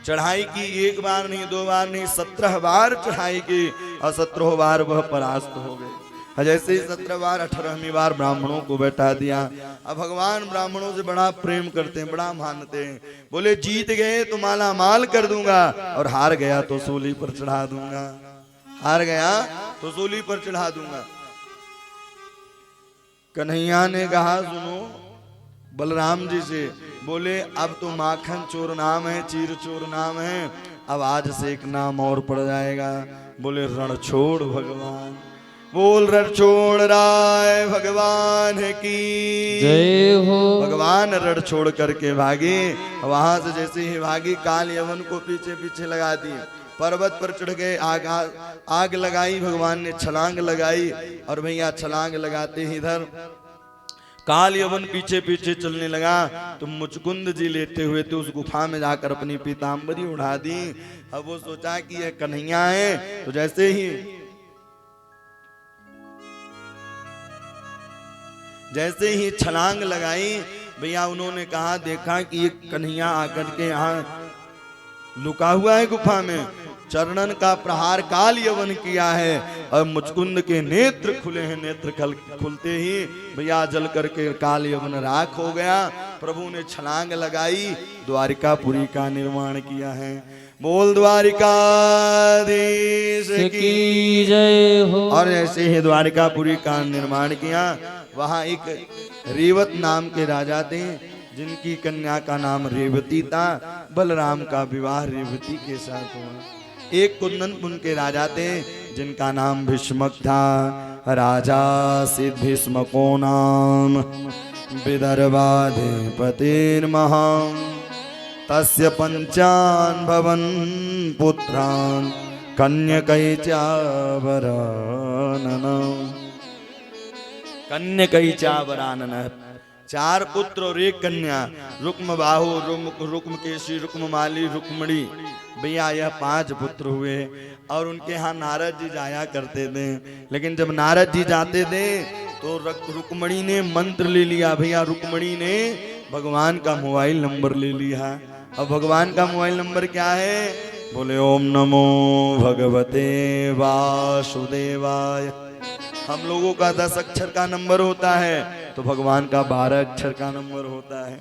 चढ़ाई की, 1 बार नहीं 2 बार नहीं 17 बार चढ़ाई की और 17 बार वह परास्त हो गए। जैसे ही 17 बार 18वीं बार ब्राह्मणों को बैठा दिया। अब भगवान ब्राह्मणों से बड़ा प्रेम करते हैं, बड़ा मानते हैं। बोले जीत गए तो माला माल कर दूंगा और हार गया तो सूली पर चढ़ा दूंगा, हार गया तो सूली पर चढ़ा दूंगा। कन्हैया ने कहा सुनो बलराम जी से, बोले अब तो माखन चोर नाम है, चीर चोर नाम है, अब आज से एक नाम और पड़ जाएगा। बोले रणछोड़ भगवान, बोल रणछोड़ राय भगवान की जय हो। भगवान रण छोड़ करके भागे। वहां से जैसे ही भागी काल यवन को पीछे पीछे लगा दी, पर्वत पर चढ़ गए, आग लगाई, भगवान ने छलांग लगाई और भैया छलांग लगाते ही इधर काल यवन पीछे पीछे चलने लगा। तो मुचकुंद जी लेटे हुए थे, उस गुफा में जाकर अपनी पीताम्बरी उड़ा दी। अब वो सोचा कि यह कन्हैया है, तो जैसे ही छलांग लगाई भैया, उन्होंने कहा देखा कि एक कन्हैया आकर के यहाँ लुका हुआ है गुफा में, चरणन का प्रहार काल यवन किया है और मुचकुंद के नेत्र खुले हैं। नेत्र खुलते ही भैया जल करके काल यवन राख हो गया। प्रभु ने छलांग लगाई, द्वारिकापुरी का निर्माण किया है। बोल द्वारिकाधीश की जय हो। और ऐसे ही द्वारिकापुरी का निर्माण किया। वहां एक रेवत नाम के राजा थे, जिनकी कन्या का नाम रेवती था। बलराम का विवाह रेवती के साथ हुआ। एक कुंदनपुर के राजा थे, जिनका नाम भीष्मक था। राजा सिद्ध भीष्मको नाम विदर्भाधिपतिर्महान् तस्य पंचान् भवन पुत्रान् कन्यकैचावरानन। 4 पुत्र और 1 कन्या, रुक्म बाहु, रुक्मकेशी, रुक्ममाली, रुक्मणी। भैया यह 5 पुत्र हुए और उनके यहाँ नारद जी जाया करते थे। लेकिन जब नारद जी जाते थे तो रुक्मणी ने मंत्र ले लिया। भैया रुक्मणी ने भगवान का मोबाइल नंबर ले लिया। अब भगवान का मोबाइल नंबर क्या है? बोले ओम नमो भगवते वासुदेवाय। हम लोगों का 10 अक्षर का नंबर होता है, तो भगवान का 12 अक्षर का नंबर होता है,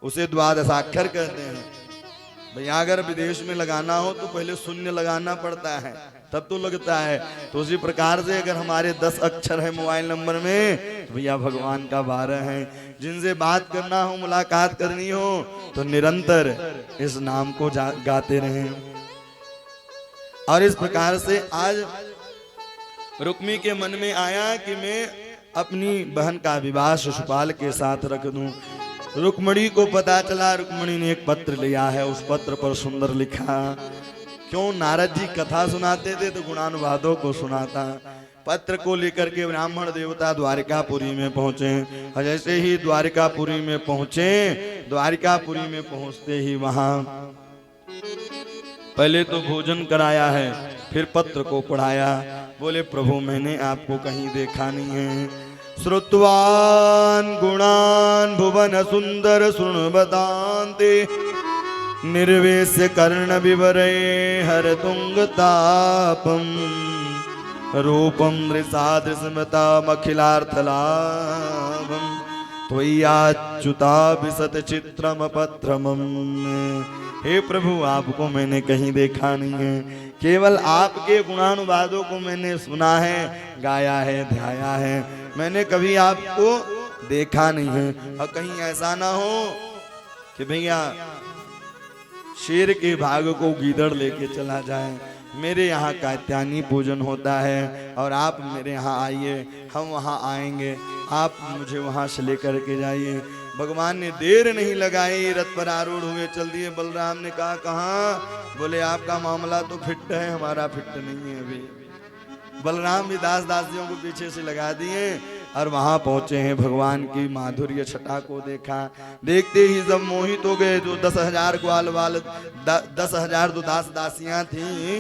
उसे द्वादशाक्षर कहते हैं। भैया अगर विदेश में लगाना हो तो पहले शून्य लगाना पड़ता है, तब तो लगता है। तो उसी प्रकार से अगर हमारे 10 अक्षर है मोबाइल नंबर में, तो भैया भगवान का 12 है। जिनसे बात करना हो, मुलाकात करनी हो, तो निरंतर इस नाम को गाते रहें। और इस प्रकार से आज रुक्मी के मन में आया कि मैं अपनी बहन का विवाह शिशुपाल के साथ रख दूं। रुक्मणी को पता चला, रुक्मणी ने एक पत्र लिया है, उस पत्र पर सुंदर लिखा। क्यों? नारद जी कथा सुनाते थे तो गुणानुवादों को सुनाता। पत्र को लेकर के ब्राह्मण देवता द्वारिकापुरी में पहुंचे। और जैसे ही द्वारिकापुरी में पहुंचे, द्वारिकापुरी में पहुंचते ही वहां पहले तो भोजन कराया है, फिर पत्र को पढ़ाया। बोले प्रभु मैंने आपको कहीं देखा नहीं है। श्रुत्वान् गुणान् भुवन सुंदर शृण्वतान्ते निर्वेश्य कर्ण विवरे हर तुंग तापम रूपम नृसादृशमतामखिलार्थलाभम त्वय्याच्युता विशत चित्रम पत्रमम। हे प्रभु आपको मैंने कहीं देखा नहीं है, केवल आपके गुणानुवादों को मैंने सुना है, गाया है, ध्याया है, मैंने कभी आपको देखा नहीं है। और कहीं ऐसा ना हो कि भैया शेर के भाग को गीदड़ लेके चला जाए। मेरे यहाँ कात्यायनी पूजन होता है और आप मेरे यहाँ आइए, हम वहाँ आएंगे, आप मुझे वहाँ से लेकर के जाइए। भगवान ने देर नहीं लगाई, रथ पर आरूढ़ हुए चल दिए। बलराम ने कहा कहाँ? बोले आपका मामला तो फिट है, हमारा फिट नहीं है अभी। बलराम भी दास दासियों को पीछे से लगा दिए और वहां पहुंचे हैं। भगवान की माधुर्य छटा को देखा, देखते ही सब मोहित हो गए। जो 10,000 ग्वाल वाल 10,000 जो दास दासियां थी,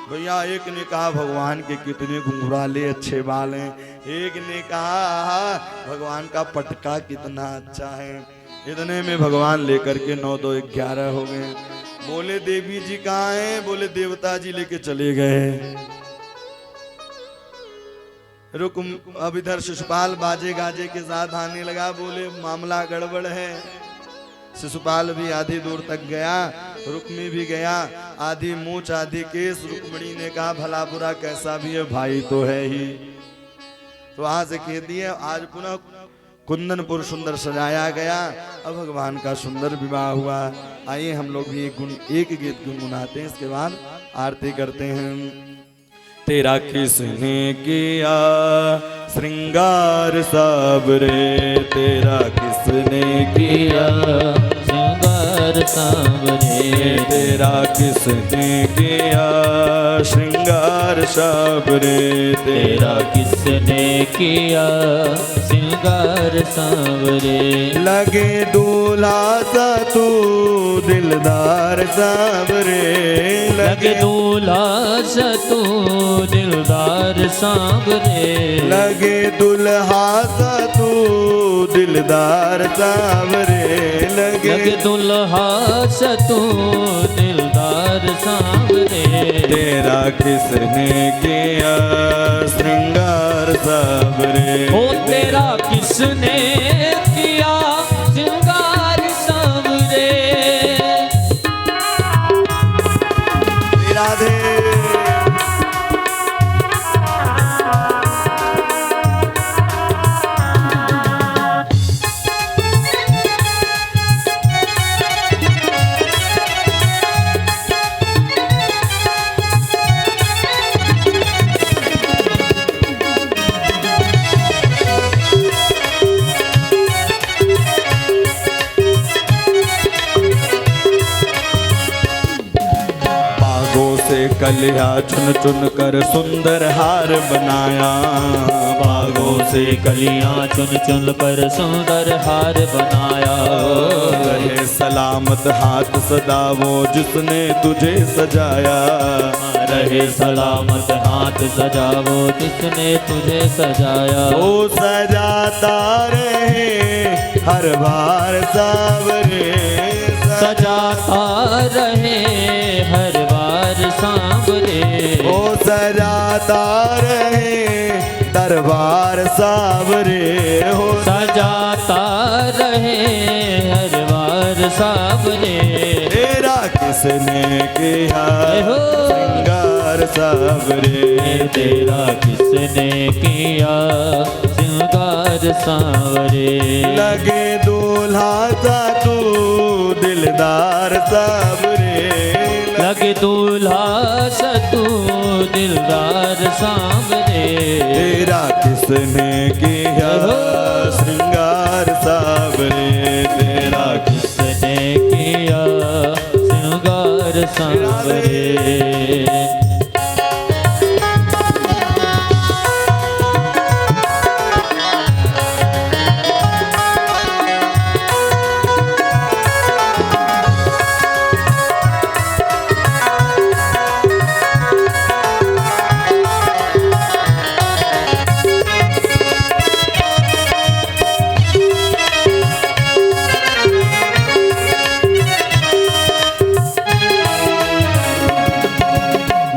भैया एक ने कहा भगवान के कितने घुंघराले अच्छे बाल हैं, एक ने कहा भगवान का पटका कितना अच्छा है। इतने में भगवान लेकर के 9 2 11 हो गए। बोले देवी जी कहाँ हैं? बोले देवता जी लेके चले गए। रुक। अब इधर शिशुपाल बाजे गाजे के साथ आने लगा, बोले मामला गड़बड़ है। शिशुपाल भी आधी दूर तक गया, रुक्मी भी गया, आधी मूछ आधी केस। रुक्मिणी ने कहा भला बुरा कैसा भी है भाई तो है ही। तो वहां से कह दिए आज पुनः कुंदनपुर सुंदर सजाया गया। अब भगवान का सुंदर विवाह हुआ। आइए हम लोग भी एक गीत गुनगुनाते हैं, इसके बाद आरती करते हैं। तेरा किसने किया श्रृंगार सावरे, तेरा किसने किया श्रृंगार सावरे, तेरा किसने किया श्रृंगार सावरे, तेरा किसने किया श्रृंगार सावरे। लगे दूल्हा सा तू दिलदार सावरे, लगे दूल्हा सा तू दिलदार सावरे, लगे दुल्हा सा तू दिलदार सावरे, लगे दुल्हा सा तू दिलदार सावरे। तेरा किसने किया श्रृंगार सावरे, ओ तेरा किसने किया श्रृंगार सावरे। राधे कलिया चुन चुन कर सुंदर हार बनाया, बागों से कलियां चुन चुन कर सुंदर हार बनाया। रहे सलामत हाथ सदा वो जिसने तुझे सजाया, रहे सलामत हाथ सजा वो जिसने तुझे सजाया। वो सजाता रहे हर बार सावरे, सजाता रहे हर बार सांवरे। ओ सजाता रहे दरबार सावरे, हो सजाता रहे हर बार सांवरे। तेरा किसने किया श्रृंगार सावरे, तेरा किसने किया श्रृंगार सांवरे। लगे दूल्हा सा तू दिलदार सावरे, लगे दूल्हा सा तू दिलदार सांवरे। तेरा किसने किया श्रृंगार सावरे, तेरा किसने किया श्रृंगार सांवरे।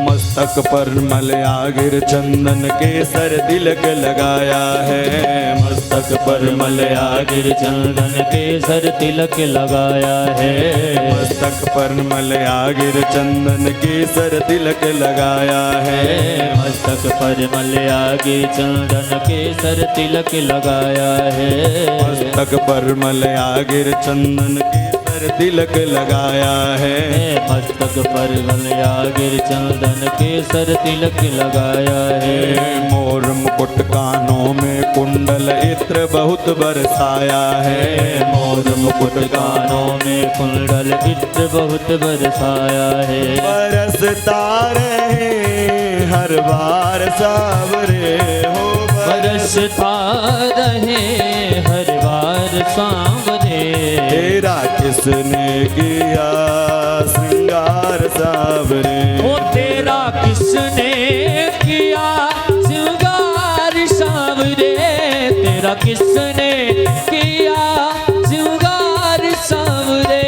मस्तक पर मलयागिर चंदन केसर तिलक लगाया है, मस्तक पर मलयागिर चंदन केसर तिलक लगाया है। मस्तक पर मलयागिर चंदन केसर तिलक लगाया है, मस्तक पर मलयागिर चंदन केसर तिलक लगाया है। मस्तक पर मलयागिर चंदन केसर तिलक लगाया है, मस्तक पर मलयागिर चंदन केसर तिलक लगाया है। मोर मुकुट कानों में कुंडल इत्र बहुत बरसाया है, मोर मुकुट कानों में कुंडल इत्र बहुत बरसाया है। बरसता रहे हर बार सावरे, हो बरसता रहे हर बार सांवरे। तेरा किसने किया श्रृंगार सावरे, ओ तेरा किसने किया श्रृंगार सांवरे। तेरा किसने किया श्रृंगार सांवरे।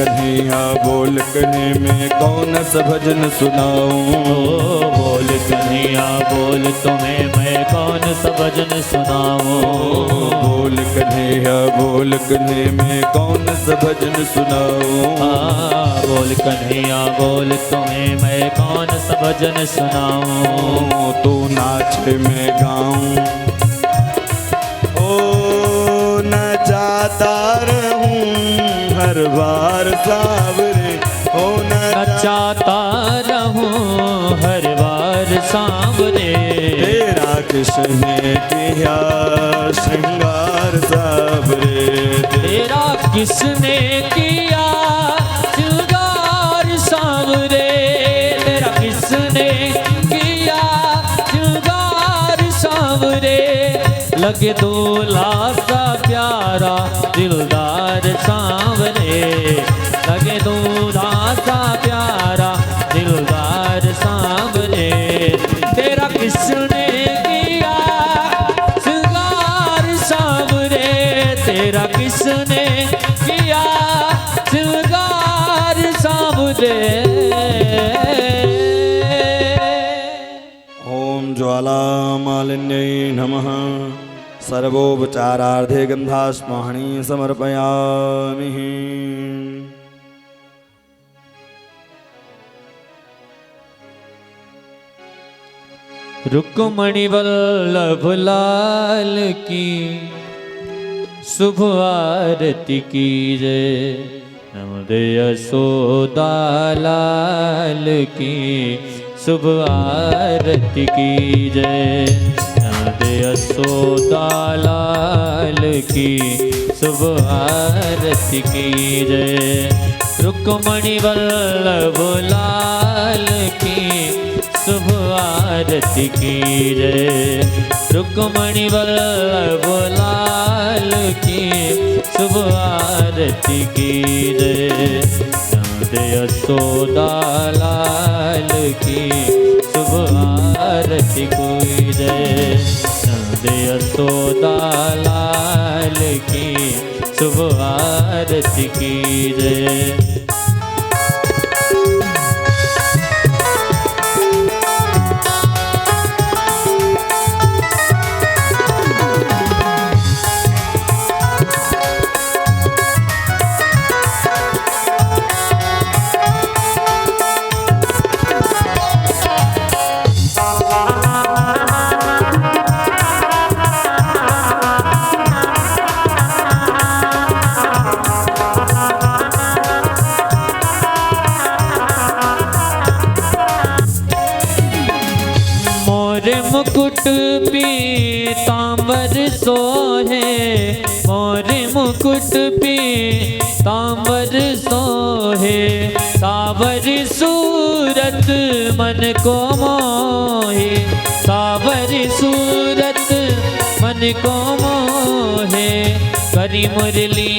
कन्हैया बोल कने में कौन सा भजन सुनाऊं। बोल कन्हैया बोल तुम्हें मैं कौन सा भजन सुनाऊं। बोल कन्हैया बोल कने में कौन सा भजन सुनाऊं। बोल कन्हैया बोल तुम्हें मैं कौन सा भजन सुनाऊं। तू नाचे मैं गाऊं, नचाता रहूं हर बार सावरे, हो नचाता रहूं हर बार सांवरे। तेरा किसने किया श्रृंगार सावरे, तेरा किसने किया श्रृंगार सांवरे। तेरा किसने किया श्रृंगार सांवरे। लगे दूल्हा सा प्यारा दिलदार सांवरे। लगे दूल्हा सा प्यारा दिलदार सांवरे। तेरा किसने किया श्रृंगार सांवरे। तेरा किसने किया श्रृंगार सांवरे। ओम ज्वाला मालिन्यै नमः। सर्वोपचारार्धे गंधास्मानि समर्पयामि। रुक्मणी वल्लभ लाल की शुभ आरती की जय। नमदे यशोदा लाल की शुभ आरती की जय। नमदे यशोदा लाल की शुभ आरती की जय। रुक्मणी वल्लभ लाल की शुभ आरती की जय। रुक्मणी वल्लभ लाल की शुभ आरती की जय। नमदे यशोदा लाल की शुभ आरती की जय। नमदे यशोदा लाल की शुभ आरती की जय। मुकुट पीतांबर सोहे। मोरे मुकुट पीतांबर सोहे। सावरी सूरत मन को मोहे। सावरी सूरत मन को मोहे। करी मुरली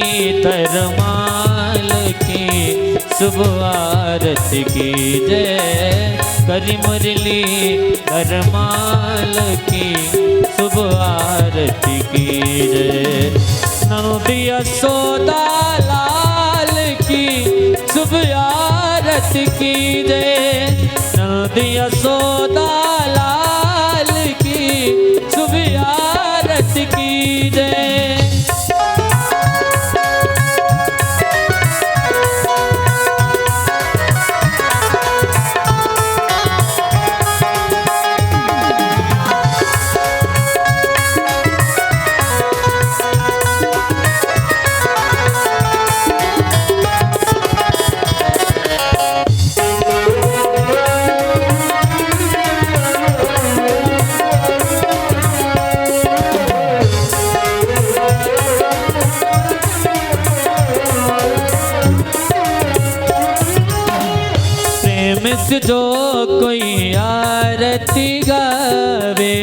तरमाल की शुभ आरती की जय। करी मुरली तरमाल की शुभ आरती की जय। नमदे यशोदा लाल की शुभ आरती की जय। नमदे यशोदा लाल की शुभ आरती की जय। जो कोई आरती गावे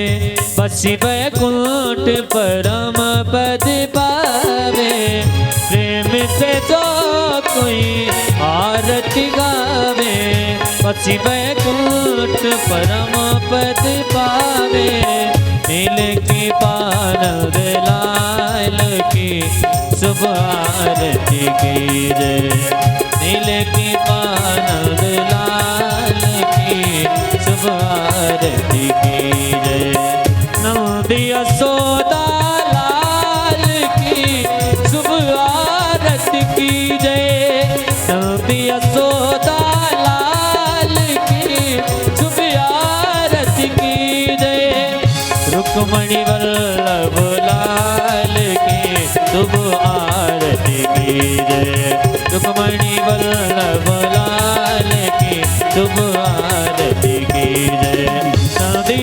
बसी वैकुंठ परम पद पावे। प्रेम से जो कोई आरती गावे बसी वैकुंठ परम पद पावे। नील की पानद लाल की शुभ आरती की जय। नीले की पानंद लाल की शुभ आरती की जय। नंदी यशोदा लाल की शुभ आरती की जय। नंदी यशोदा लाल की शुभ आरती की जय। रुक्मणी वल्लभ लाल की शुभ आरती की जय। रुक्मणी वल्लभ लाल की शुभ आरती की जय। नंदी